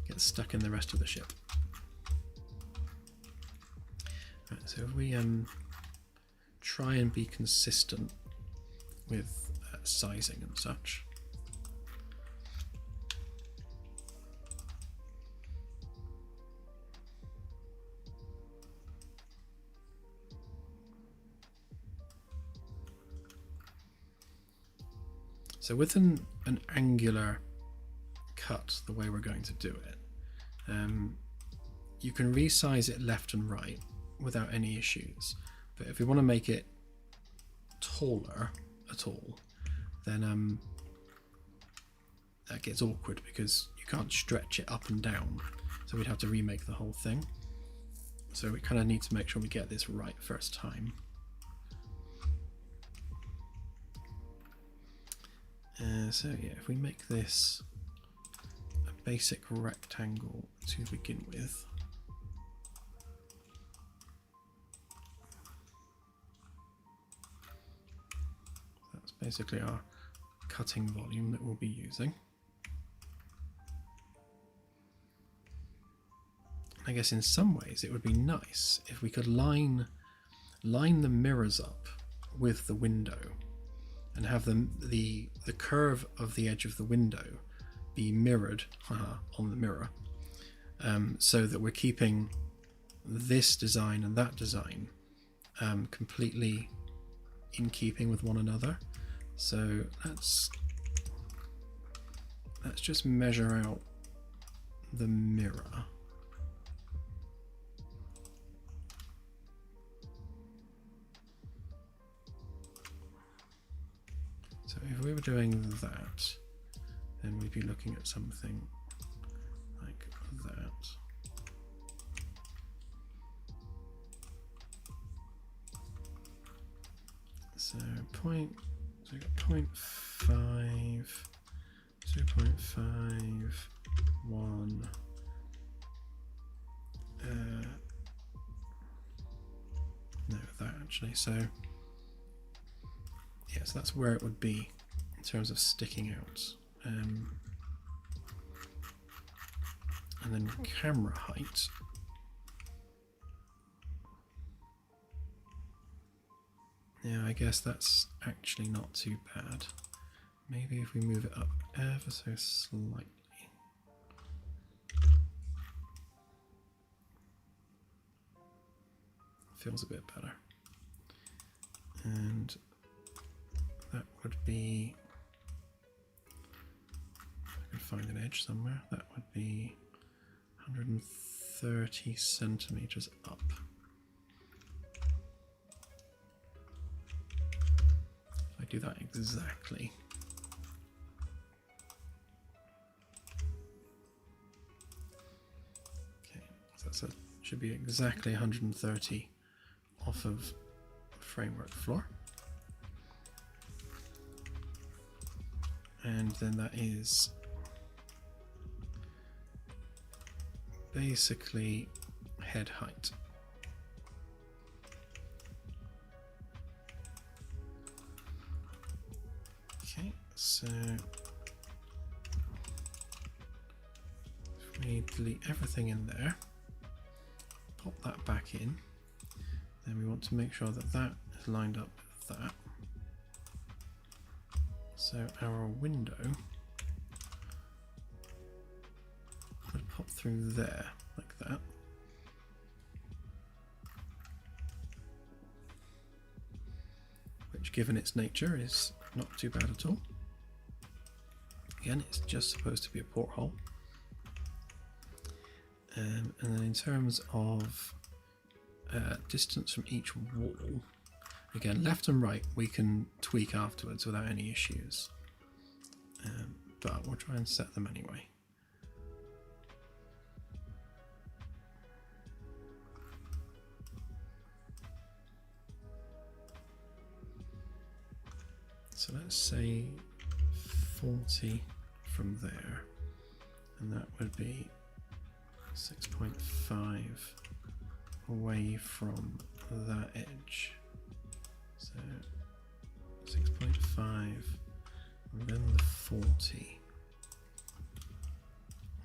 get stuck in the rest of the ship. Right, so if we try and be consistent with sizing and such. So with an angular cut, the way we're going to do it, you can resize it left and right without any issues. But if we want to make it taller at all, then that gets awkward because you can't stretch it up and down. So we'd have to remake the whole thing. So we kind of need to make sure we get this right first time. So yeah, if we make this a basic rectangle to begin with, that's basically our cutting volume that we'll be using. I guess in some ways it would be nice if we could line the mirrors up with the window and have the curve of the edge of the window be mirrored on the mirror, so that we're keeping this design and that design completely in keeping with one another. So let's just measure out the mirror. So if we were doing that, then we'd be looking at something like that. So we got 0.5, 2.5, 1. No, that actually. So yeah, so that's where it would be in terms of sticking out. And then camera height, Yeah, I guess that's actually not too bad. Maybe if we move it up ever so slightly. Feels a bit better. And that would be, if I can find an edge somewhere, that would be 130 centimeters up. If I do that exactly. Okay, so that should be exactly 130 off of the framework floor. And then that is basically head height. Okay, so if we delete everything in there, pop that back in, then we want to make sure that that is lined up with that. So our window would pop through there like that. Which, given its nature, is not too bad at all. Again, it's just supposed to be a porthole. And then in terms of distance from each wall, again, left and right we can tweak afterwards without any issues, but we'll try and set them anyway. So let's say 40 from there, and that would be 6.5 away from that edge. So 6.5 and then the 40,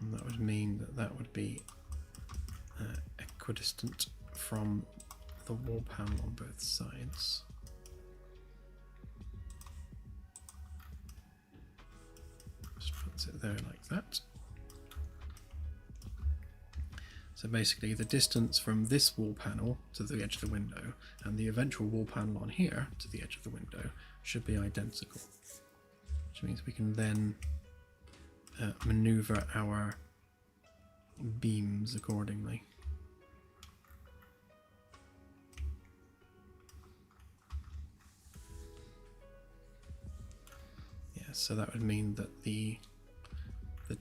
and that would mean that that would be equidistant from the wall panel on both sides. Just puts it there like that. So basically the distance from this wall panel to the edge of the window and the eventual wall panel on here to the edge of the window should be identical, which means we can then maneuver our beams accordingly. Yeah, so that would mean that the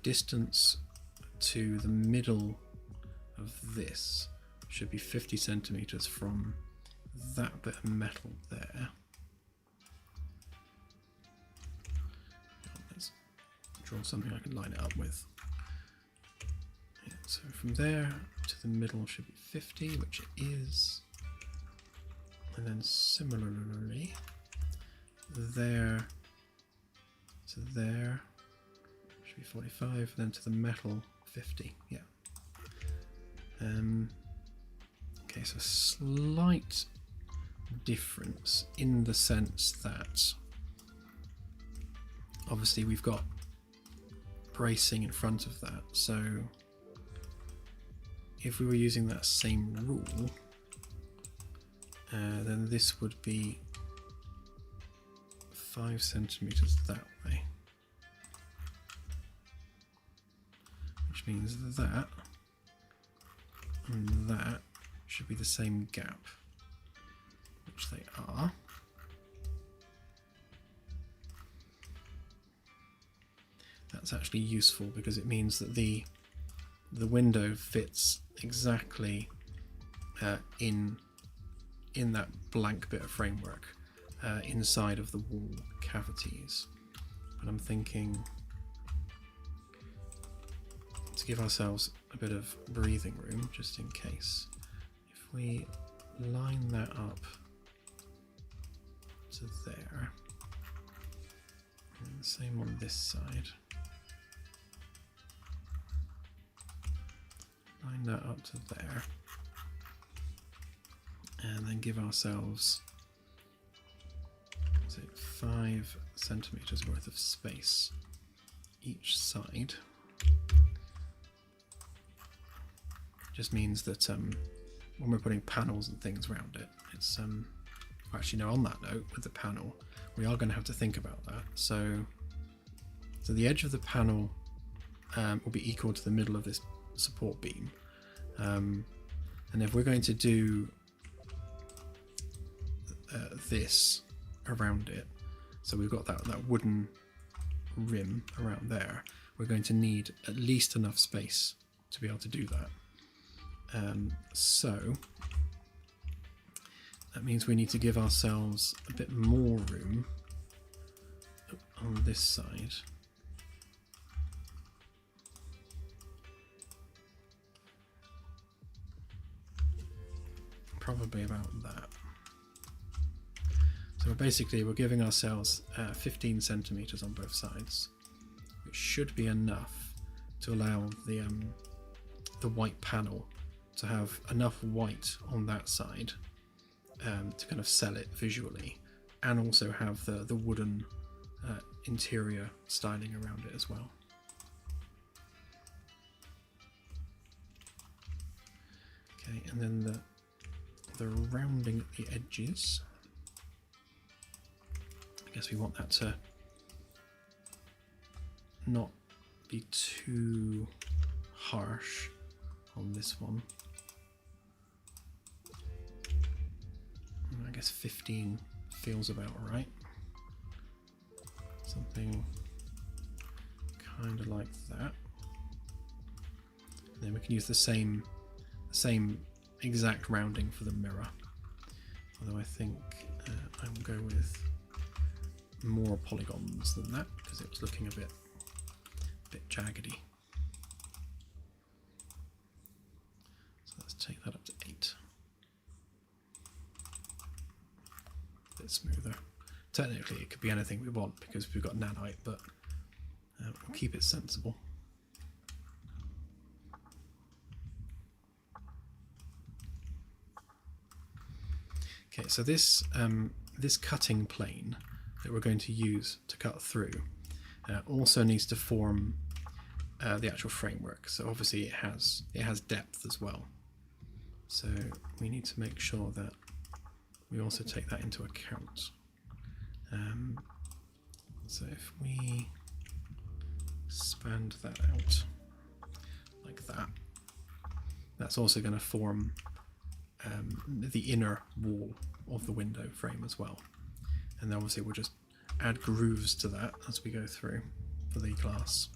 distance to the middle of this should be 50 centimeters from that bit of metal there. Let's draw something I can line it up with. Yeah, so from there to the middle should be 50, which it is. And then similarly, there to there should be 45, and then to the metal 50. Yeah. Okay, so slight difference in the sense that obviously we've got bracing in front of that, so if we were using that same rule, then this would be 5 centimeters that way, which means that and that should be the same gap, which they are. That's actually useful because it means that the window fits exactly in that blank bit of framework inside of the wall cavities. But I'm thinking to give ourselves a bit of breathing room just in case, if we line that up to there, and the same on this side, line that up to there, and then give ourselves So 5 centimeters worth of space each side. Just means that when we're putting panels and things around it, it's actually no. On that note, with the panel, we are going to have to think about that. So the edge of the panel will be equal to the middle of this support beam, and if we're going to do this around it, so we've got that wooden rim around there, we're going to need at least enough space to be able to do that. So that means we need to give ourselves a bit more room on this side. Probably about that. So basically we're giving ourselves 15 centimeters on both sides, which should be enough to allow the white panel to have enough white on that side to kind of sell it visually, and also have the wooden interior styling around it as well. Okay, and then the rounding at the edges, I guess we want that to not be too harsh on this one. I guess 15 feels about right. Something kind of like that. And then we can use the same exact rounding for the mirror. Although I think I will go with more polygons than that because it was looking a bit jaggedy. So let's take that up to 8. A bit smoother. Technically it could be anything we want because we've got nanite, but we'll keep it sensible. Okay, so this cutting plane that we're going to use to cut through also needs to form the actual framework. So obviously it has depth as well. So we need to make sure that we also take that into account. So if we expand that out like that, that's also going to form the inner wall of the window frame as well. And then obviously we'll just add grooves to that as we go through for the glass.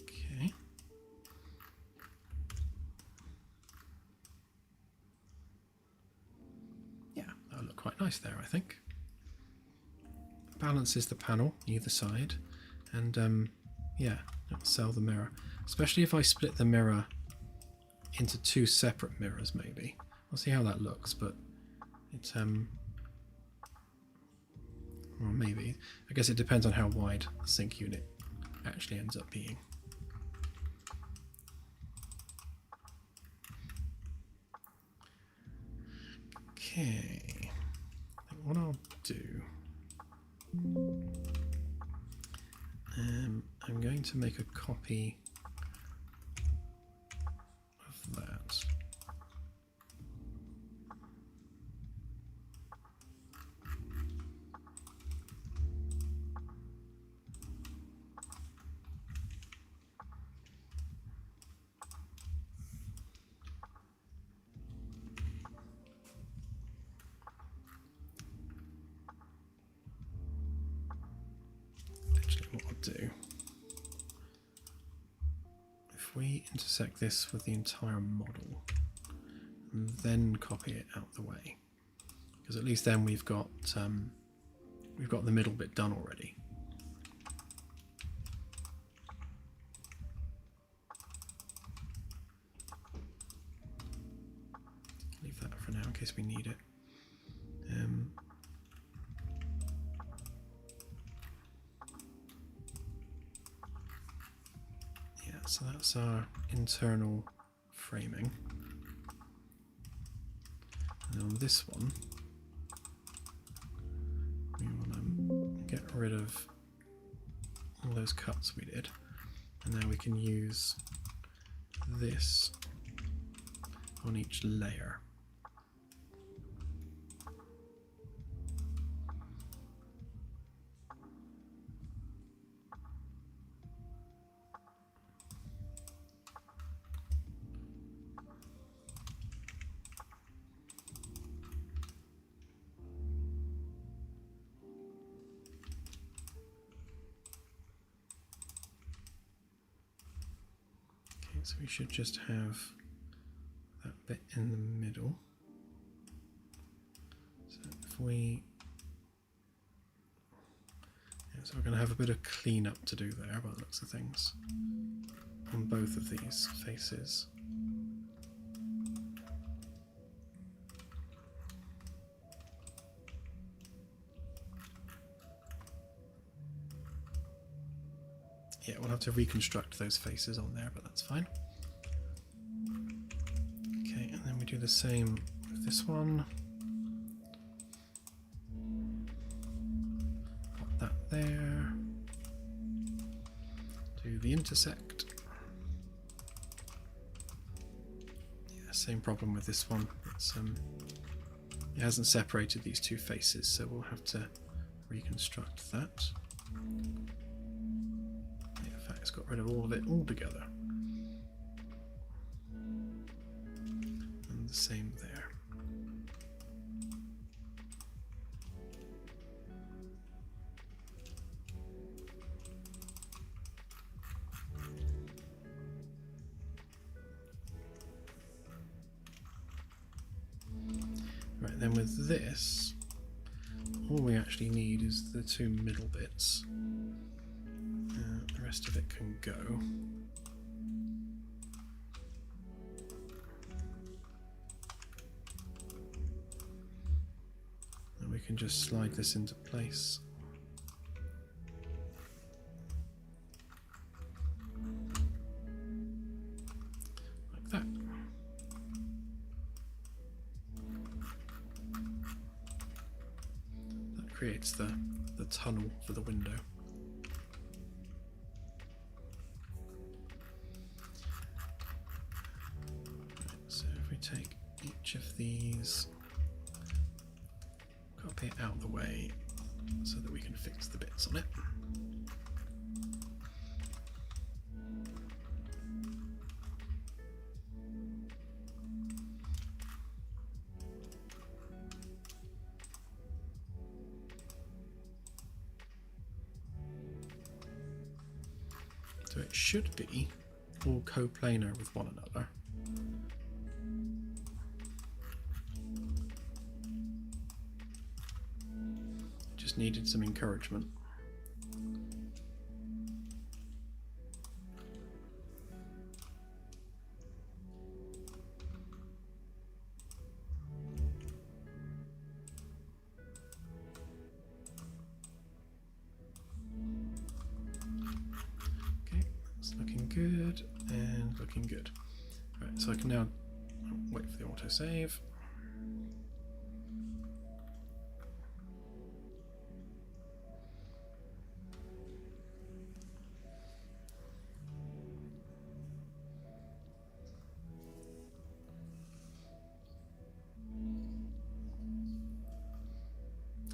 Okay. Yeah, that'll look quite nice there, I think. Balances the panel either side, and yeah, it'll sell the mirror. Especially if I split the mirror into 2 separate mirrors, maybe. We'll see how that looks, but it's well, maybe. I guess it depends on how wide the sync unit actually ends up being. Okay, what I'll do, I'm going to make a copy of that. What I'll do, if we intersect this with the entire model and then copy it out the way, because at least then we've got the middle bit done already. Leave that for now in case we need it. So that's our internal framing. And on this one, we want to get rid of all those cuts we did. And now we can use this on each layer. So we should just have that bit in the middle. So if we, so we're going to have a bit of cleanup to do there by the looks of things on both of these faces. Yeah, we'll have to reconstruct those faces on there, but that's fine. Okay, and then we do the same with this one. Pop that there. Do the intersect. Yeah, same problem with this one. It's it hasn't separated these two faces, so we'll have to reconstruct that. It's got rid of all of it altogether. And the same there. Right, then with this, all we actually need is the two middle bits. The rest of it can go. And we can just slide this into place. Like that. That creates the tunnel for the window. Take each of these, copy it out of the way so that we can fix the bits on it. So it should be all coplanar with one another. Needed some encouragement. Okay, that's looking good and looking good. Right, so I can now wait for the autosave.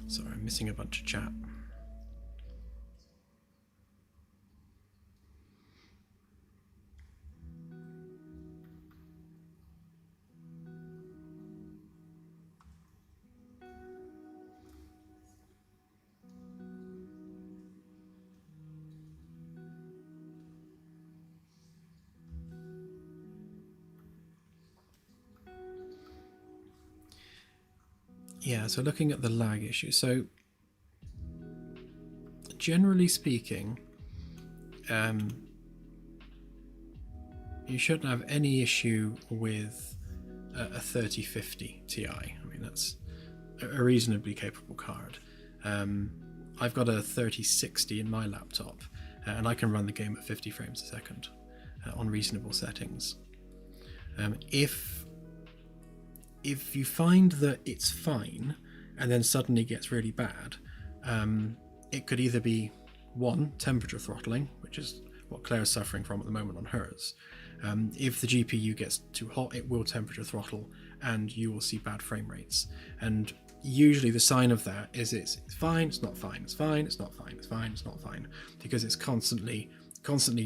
Sorry, I'm missing a bunch of chat. Yeah, so looking at the lag issue, so generally speaking, you shouldn't have any issue with a 3050 Ti. I mean, that's a reasonably capable card. I've got a 3060 in my laptop, and I can run the game at 50 frames a second. on reasonable settings. If you find that it's fine and then suddenly gets really bad, it could either be one, temperature throttling, which is what Claire's suffering from at the moment on hers. If the GPU gets too hot, it will temperature throttle and you will see bad frame rates. And usually the sign of that is it's fine, it's not fine, it's fine, it's not fine, it's fine, it's not fine, because it's constantly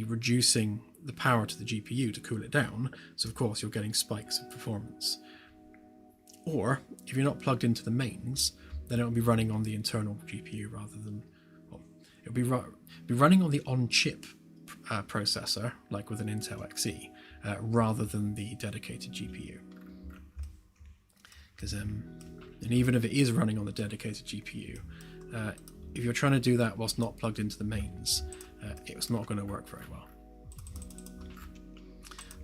reducing the power to the GPU to cool it down. So of course you're getting spikes of performance. Or if you're not plugged into the mains, then it'll be running on the internal GPU rather than, well, it'll be running on the on-chip processor, like with an Intel Xe, rather than the dedicated GPU. Because and even if it is running on the dedicated GPU, if you're trying to do that whilst not plugged into the mains, it's not going to work very well.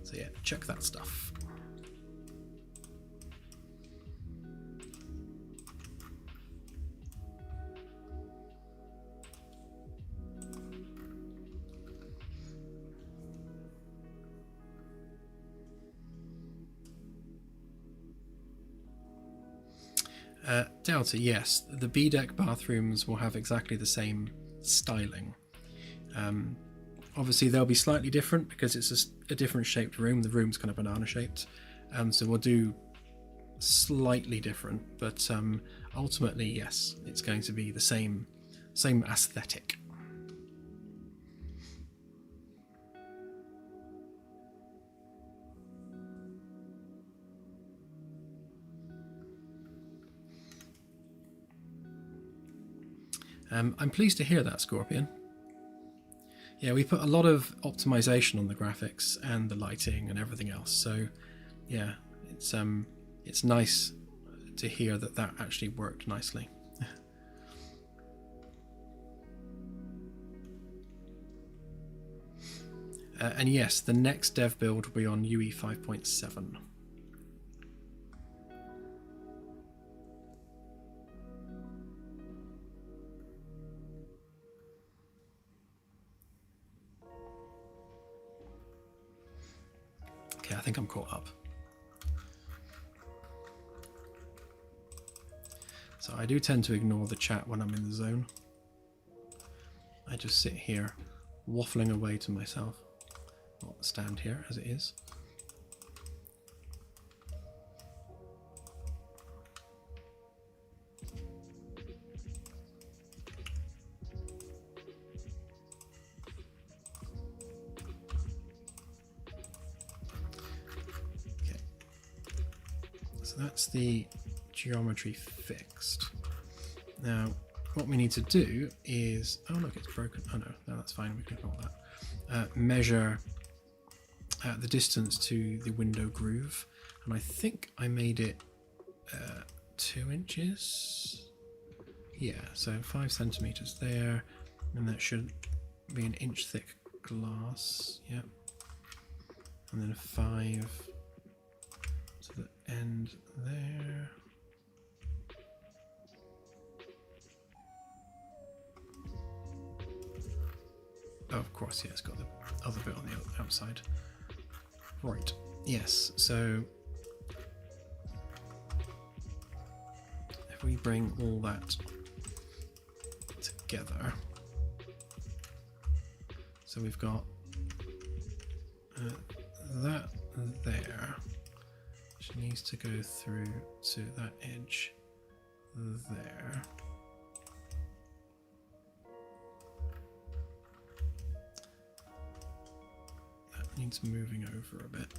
So yeah, check that stuff. Delta, yes, the B-deck bathrooms will have exactly the same styling. Obviously they'll be slightly different because it's a different shaped room. The room's kind of banana shaped, so we'll do slightly different, but ultimately yes, it's going to be the same aesthetic. I'm pleased to hear that, Scorpion. Yeah, we put a lot of optimization on the graphics and the lighting and everything else. So, yeah, it's nice to hear that actually worked nicely. And yes, the next dev build will be on UE 5.7. I think I'm caught up. So I do tend to ignore the chat when I'm in the zone. I just sit here waffling away to myself. I'll stand here as it is. So that's the geometry fixed. Now, what we need to do is, oh look, it's broken. Oh no, that's fine. We can ignore that. Measure the distance to the window groove, and I think I made it 2 inches. Yeah, so 5 centimeters there, and that should be an inch thick glass. Yep, and then 5. To the end there. Oh, of course, yeah, it's got the other bit on the outside. Right, yes, so if we bring all that together, so we've got that there. Which needs to go through to that edge there. That needs moving over a bit.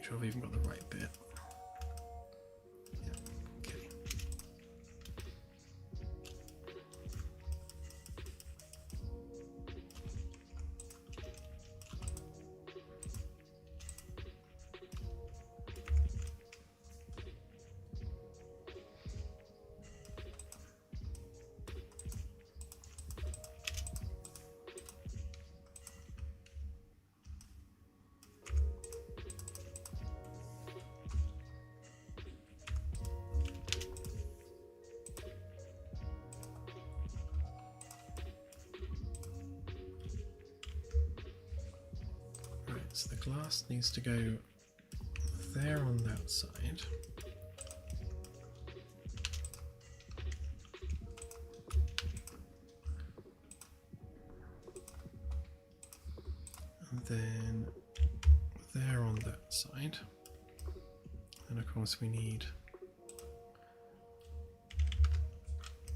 Sure I've even got the right bit. Yeah, okay. So the glass needs to go there on that side. And then there on that side. And of course we need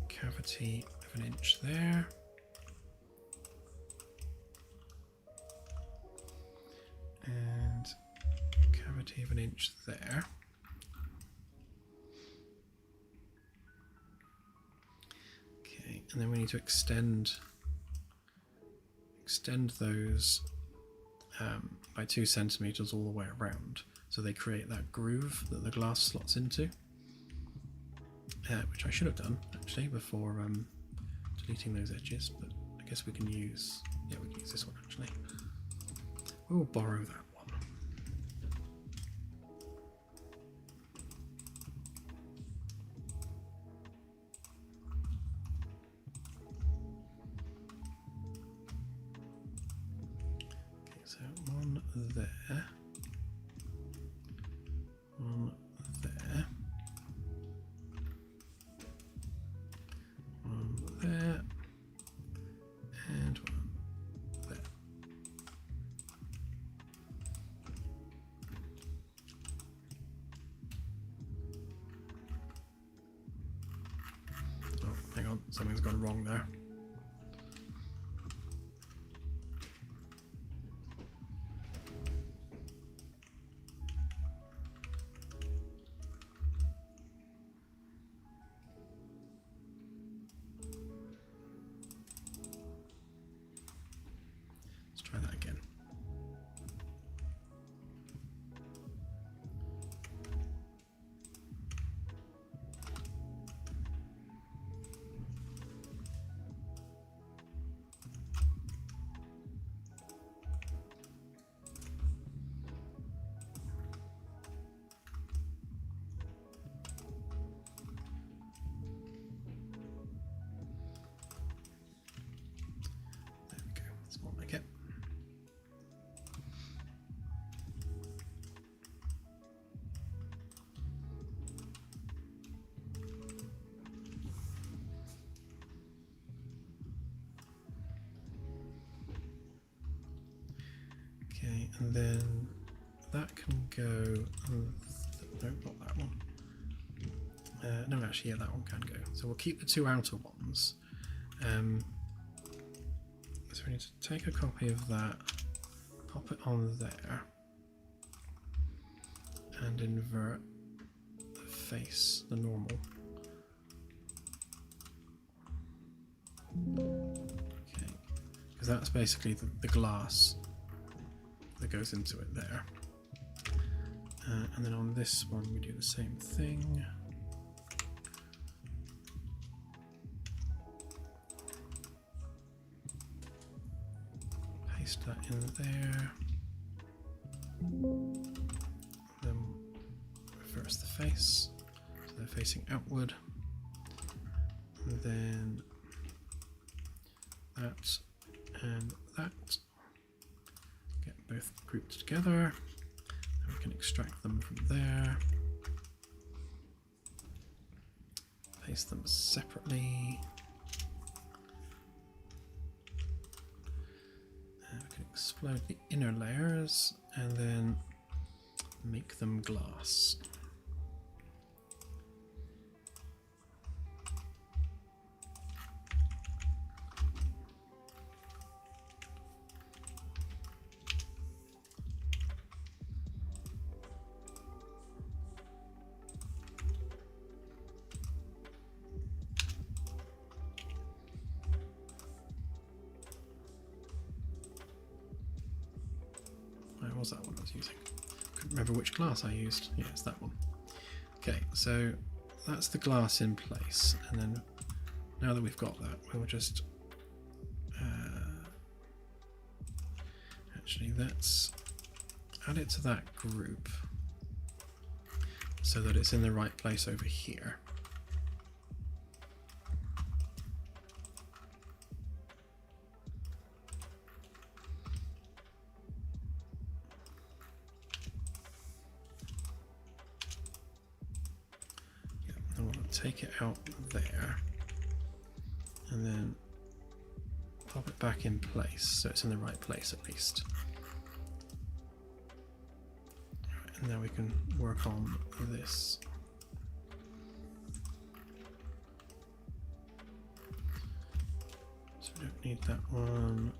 cavity of 1 inch there. And cavity of 1 inch there. Okay, and then we need to extend those by 2 centimeters all the way around, so they create that groove that the glass slots into, which I should have done actually before deleting those edges, but I guess we can use, yeah, we can use this one actually. We'll borrow that one. Okay, so one there, one there, one there, and one there. Oh, hang on, something's gone wrong there. Let's try that again. There we go, that's more like it. Okay, and then that can go. No, not that one. No, actually, yeah, that one can go. So we'll keep the 2 outer ones. So we need to take a copy of that, pop it on there, and invert the face, the normal. Okay, because that's basically the glass that goes into it there. And then on this one we do the same thing. Paste that in there. Then reverse the face, so they're facing outward. And then that and that. Get both grouped together. And we can extract them from there. Paste them separately. And we can explode the inner layers and then make them glass. Where was that one I was using? Couldn't remember which glass I used. Yeah, it's that one. Okay, so that's the glass in place, and then now that we've got that, we'll just actually let's add it to that group so that it's in the right place over here. take it out there and then pop it back in place so it's in the right place at least. Right, and now we can work on this. So we don't need that one.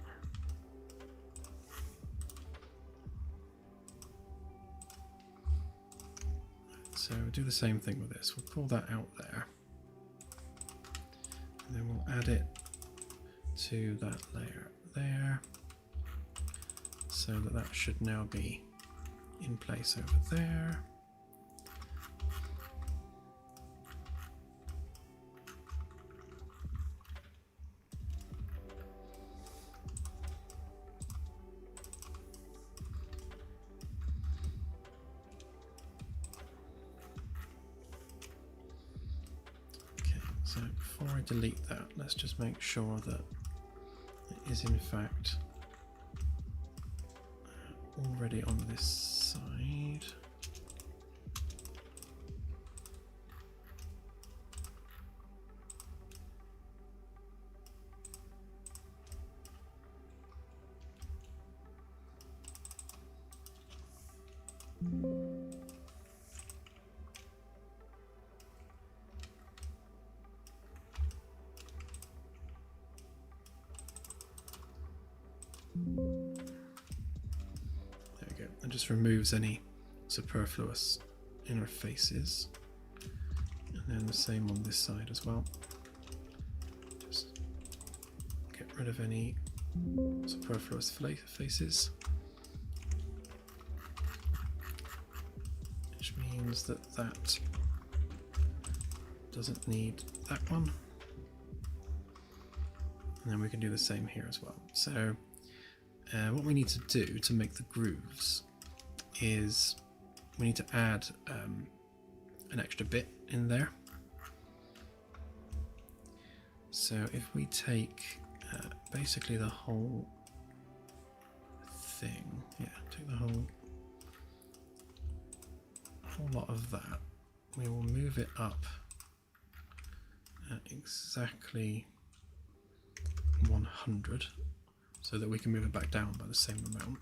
So we'll do the same thing with this. We'll pull that out there. And then we'll add it to that layer there. So that should now be in place over there. So before I delete that, let's just make sure that it is in fact already on this side. There we go. It just removes any superfluous inner faces. And then the same on this side as well. Just get rid of any superfluous faces. Which means that that doesn't need that one. And then we can do the same here as well. So what we need to do to make the grooves is we need to add an extra bit in there. So if we take basically the whole thing, take the whole lot of that, we will move it up at exactly 100 so that we can move it back down by the same amount.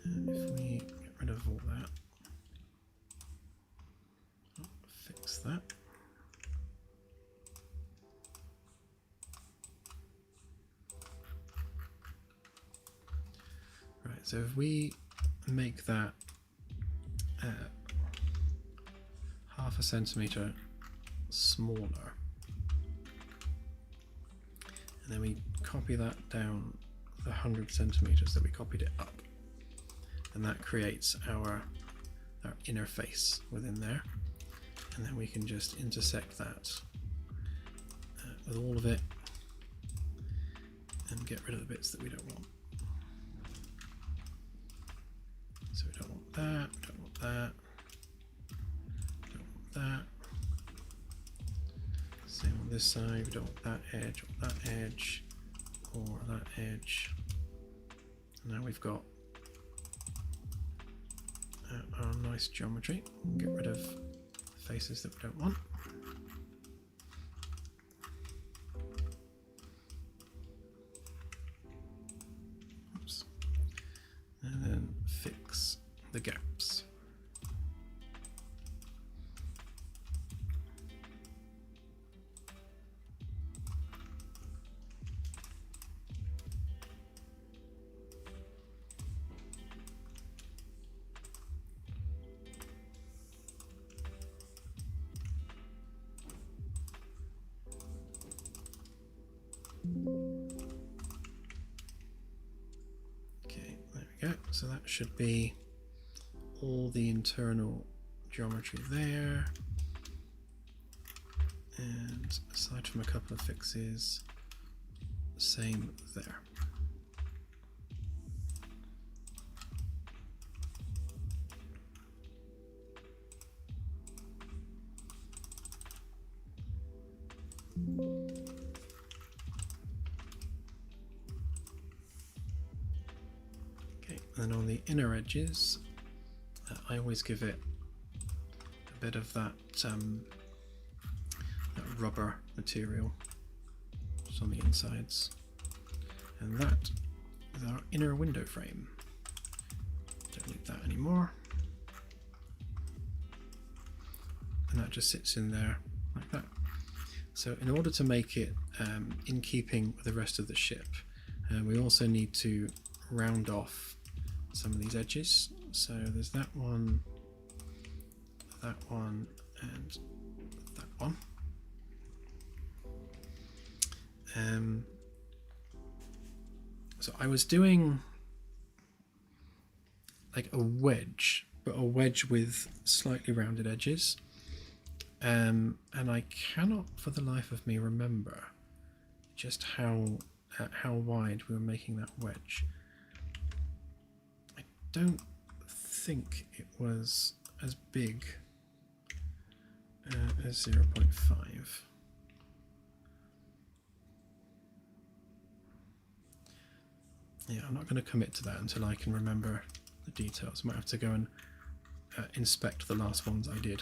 And if we get rid of all that, fix that. Right, so if we make that 0.5 centimeter smaller, and then we copy that down the 100 centimeters that we copied it up, and that creates our inner face within there. And then we can just intersect that with all of it and get rid of the bits that we don't want. So we don't want that, we don't want that, we don't want that. Same on this side, we don't want that edge, or that edge, or that edge. And now we've got our nice geometry. Get rid of the faces that we don't want. Oops. And then fix the gaps. Okay, there we go. So that should be all the internal geometry there. And aside from a couple of fixes, same there. Okay, and on the inner edges, I always give it a bit of that, that rubber material just on the insides. And that is our inner window frame. Don't need that anymore. And that just sits in there like that. So in order to make it in keeping with the rest of the ship, we also need to round off some of these edges. So there's that one, and that one. So I was doing like a wedge, but a wedge with slightly rounded edges. And I cannot for the life of me remember just how wide we were making that wedge. I don't think it was as big as 0.5. Yeah, I'm not going to commit to that until I can remember the details. I might have to go and inspect the last ones I did.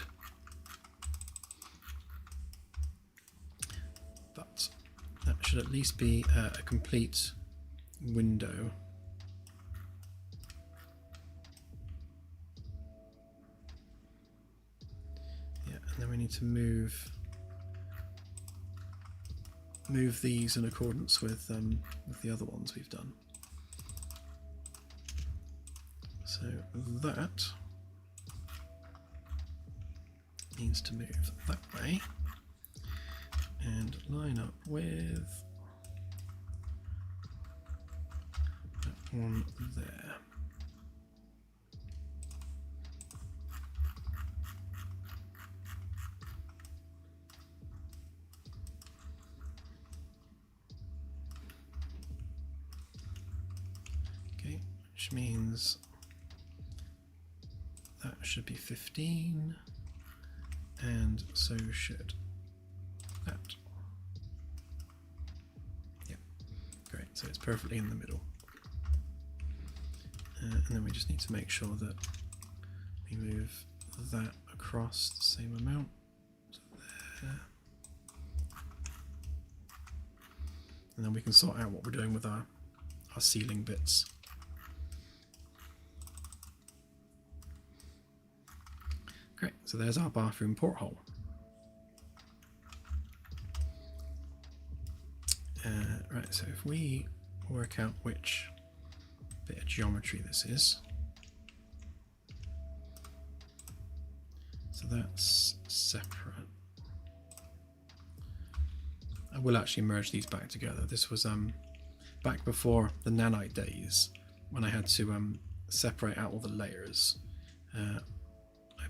But that should at least be a complete window. Yeah, and then we need to move these in accordance with the other ones we've done. So that needs to move that way and line up with that one there. Okay, which means that should be 15, and so should that. Yeah, great, so it's perfectly in the middle. And then we just need to make sure that we move that across the same amount to there. And then we can sort out what we're doing with our ceiling bits. Great, so there's our bathroom porthole. Right, so if we work out which bit of geometry this is, so that's separate. I will actually merge these back together. This was back before the Nanite days when I had to separate out all the layers. I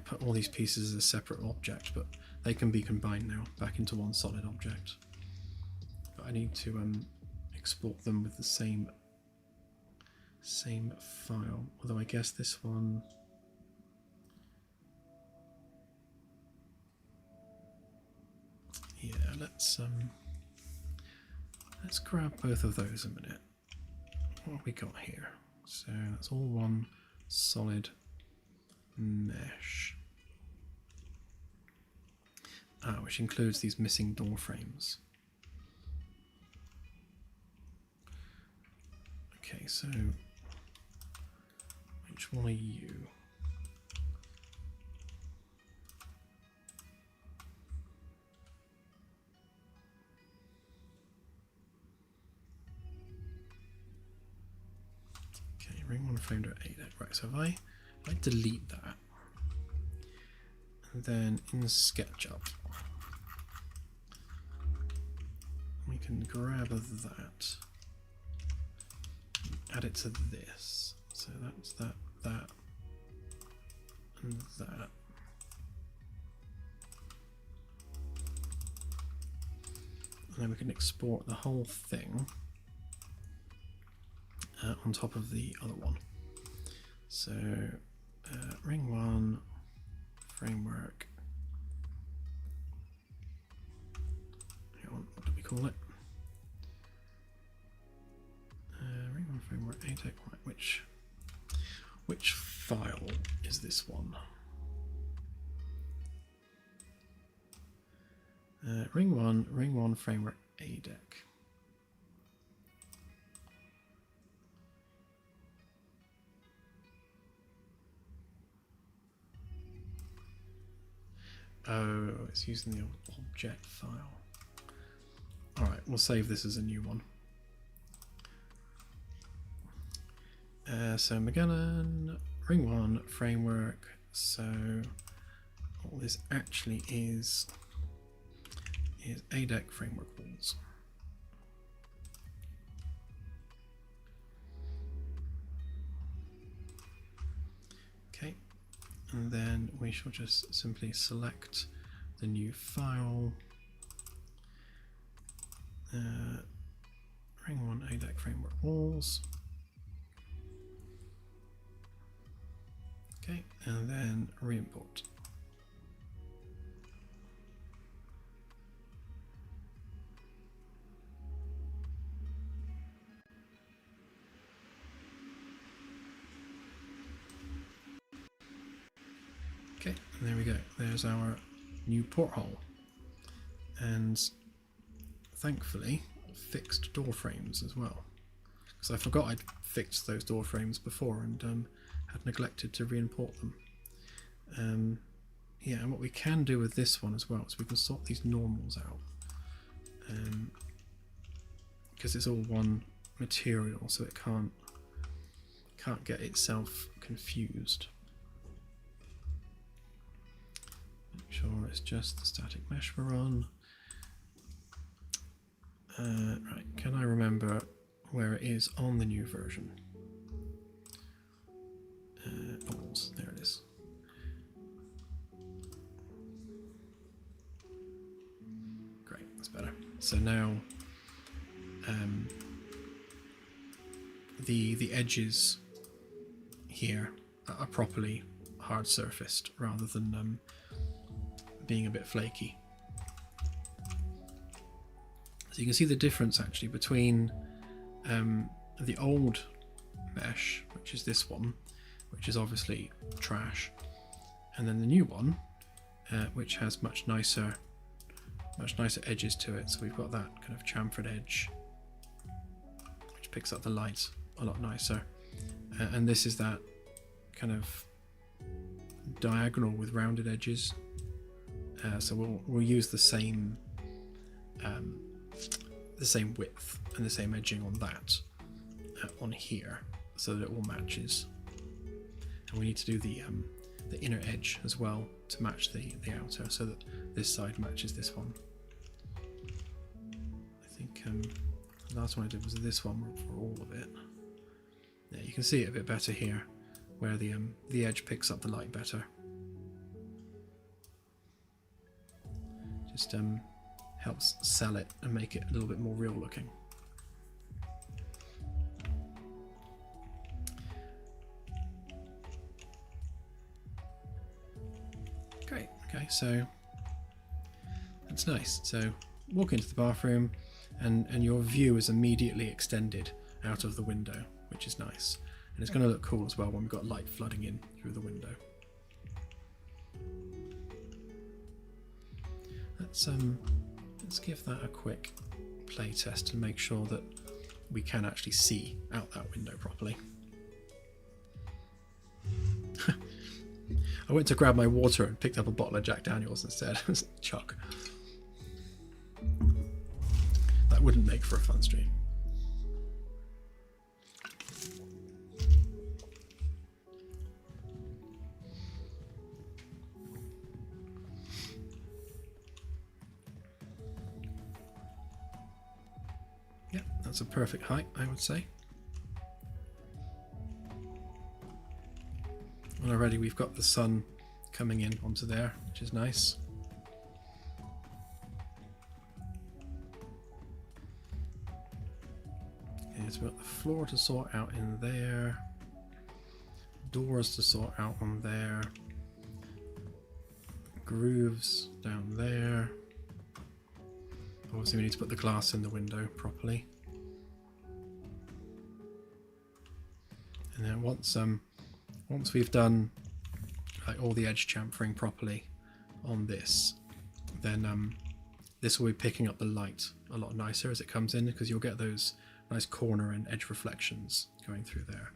put all these pieces as a separate object, but they can be combined now back into one solid object. But I need to export them with the same file, although I guess this one, yeah, let's grab both of those a minute. What have we got here? So that's all one solid mesh, which includes these missing door frames. Okay, so which one are you? Okay, ring one frame to 8. Right, so if I delete that, and then in SketchUp we can grab that, add it to this. So that's that, and that. And then we can export the whole thing on top of the other one. So ring one, framework. Hang on, what do we call it? Ring one framework 8. Which file is this one? Ring 1 framework A deck. Oh, it's using the object file. Alright, we'll save this as a new one. So Magellan, Ring 1 framework. So all this actually is ADEC framework walls. Okay, and then we shall just simply select the new file. Ring 1 ADEC framework walls. Okay, and then re-import. Okay, and there we go. There's our new porthole. And thankfully, fixed door frames as well. Because I forgot I'd fixed those door frames before and had neglected to re-import them. Yeah, and what we can do with this one as well is we can sort these normals out. Because it's all one material, so it can't get itself confused. Make sure it's just the static mesh we're on. Right, can I remember where it is on the new version? Balls, there it is. Great, that's better. So now the edges here are properly hard surfaced rather than being a bit flaky. So you can see the difference actually between the old mesh, which is this one, which is obviously trash, and then the new one, which has much nicer edges to it. So we've got that kind of chamfered edge, which picks up the light a lot nicer, and this is that kind of diagonal with rounded edges. So we'll use the same width and the same edging on that on here, so that it all matches. And we need to do the inner edge as well to match the outer, so that this side matches this one. I think the last one I did was this one for all of it. Yeah, you can see it a bit better here, where the edge picks up the light better. Just helps sell it and make it a little bit more real looking. Great, okay, so that's nice. So walk into the bathroom and your view is immediately extended out of the window, which is nice. And it's going to look cool as well when we've got light flooding in through the window. Let's give that a quick play test and make sure that we can actually see out that window properly. I went to grab my water and picked up a bottle of Jack Daniels instead. Chuck. That wouldn't make for a fun stream. Yeah, that's a perfect height, I would say. And already we've got the sun coming in onto there, which is nice. Okay, so we've got the floor to sort out in there, doors to sort out on there, grooves down there. Obviously we need to put the glass in the window properly. And then once we've done like all the edge chamfering properly on this, then this will be picking up the light a lot nicer as it comes in, because you'll get those nice corner and edge reflections going through there.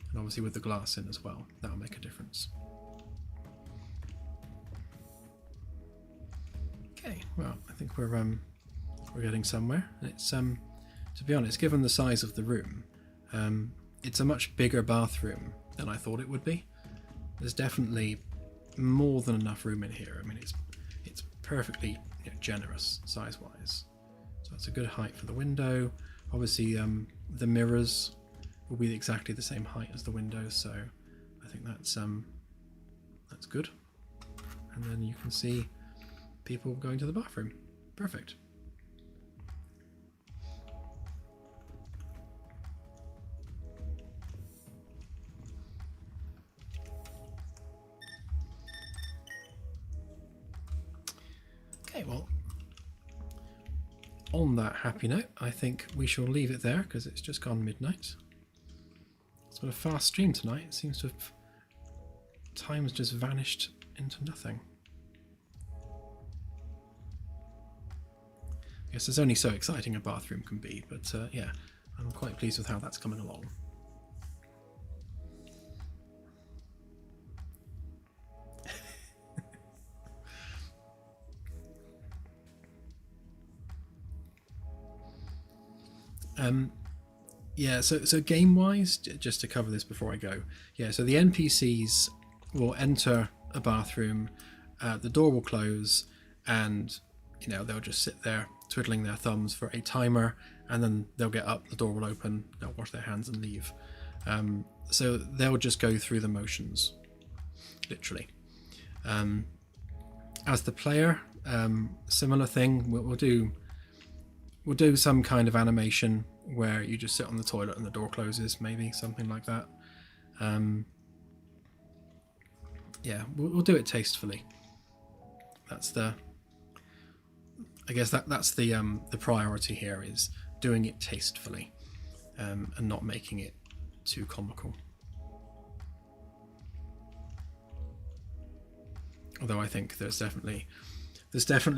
And obviously with the glass in as well, that'll make a difference. Okay, well, I think we're getting somewhere. It's to be honest, given the size of the room, it's a much bigger bathroom than I thought it would be. There's definitely more than enough room in here. I mean, it's perfectly, you know, generous size-wise. So it's a good height for the window. Obviously, the mirrors will be exactly the same height as the windows, so I think that's good. And then you can see people going to the bathroom. Perfect. Okay, well, on that happy note, I think we shall leave it there because it's just gone midnight. It's been a fast stream tonight. It seems to have time's just vanished into nothing. I guess it's only so exciting a bathroom can be, but yeah, I'm quite pleased with how that's coming along. Yeah, so game-wise, just to cover this before I go, yeah, so the NPCs will enter a bathroom, the door will close, and, you know, they'll just sit there twiddling their thumbs for a timer, and then they'll get up, the door will open, they'll wash their hands and leave. So they'll just go through the motions, literally. As the player, similar thing, we'll do some kind of animation where you just sit on the toilet and the door closes, maybe something like that. Yeah, we'll do it tastefully. That's the, I guess that's the priority here, is doing it tastefully, and not making it too comical. Although I think there's definitely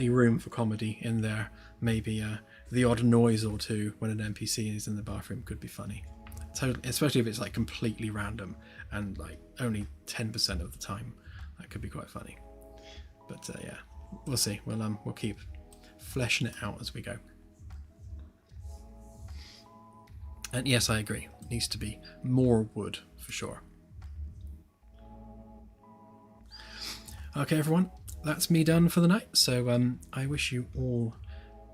room for comedy in there. Maybe the odd noise or two when an NPC is in the bathroom could be funny. Totally, especially if it's like completely random and like only 10% of the time. That could be quite funny. But yeah, we'll see. We'll keep fleshing it out as we go. And yes, I agree. It needs to be more wood for sure. Okay, everyone, that's me done for the night. So I wish you all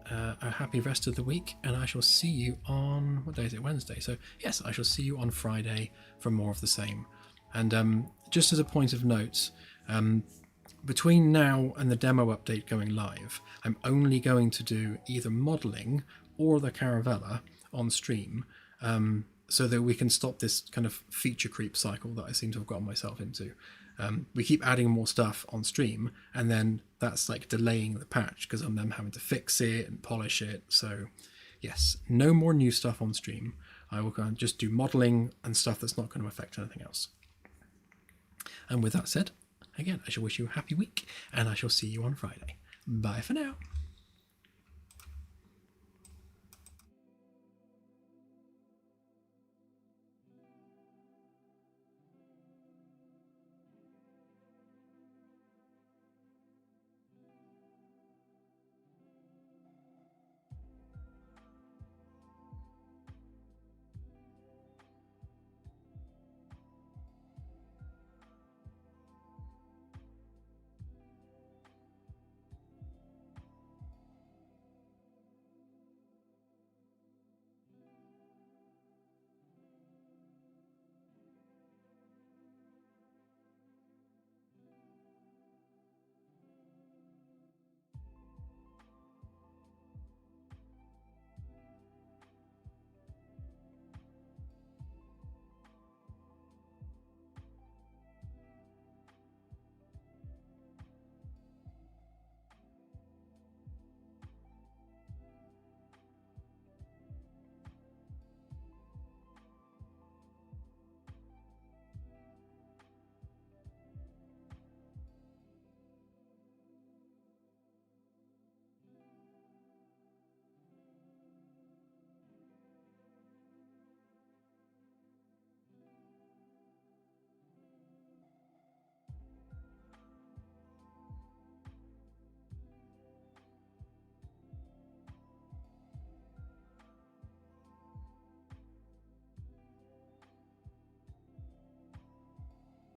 a happy rest of the week, and I shall see you on, what day is it? Wednesday. So yes, I shall see you on Friday for more of the same. And just as a point of note, between now and the demo update going live, I'm only going to do either modelling or the Caravella on stream, so that we can stop this kind of feature creep cycle that I seem to have gotten myself into. We keep adding more stuff on stream, and then that's like delaying the patch because I'm then having to fix it and polish it. So yes, no more new stuff on stream. I will just do modelling and stuff that's not going to affect anything else. And with that said, again, I shall wish you a happy week, and I shall see you on Friday. Bye for now.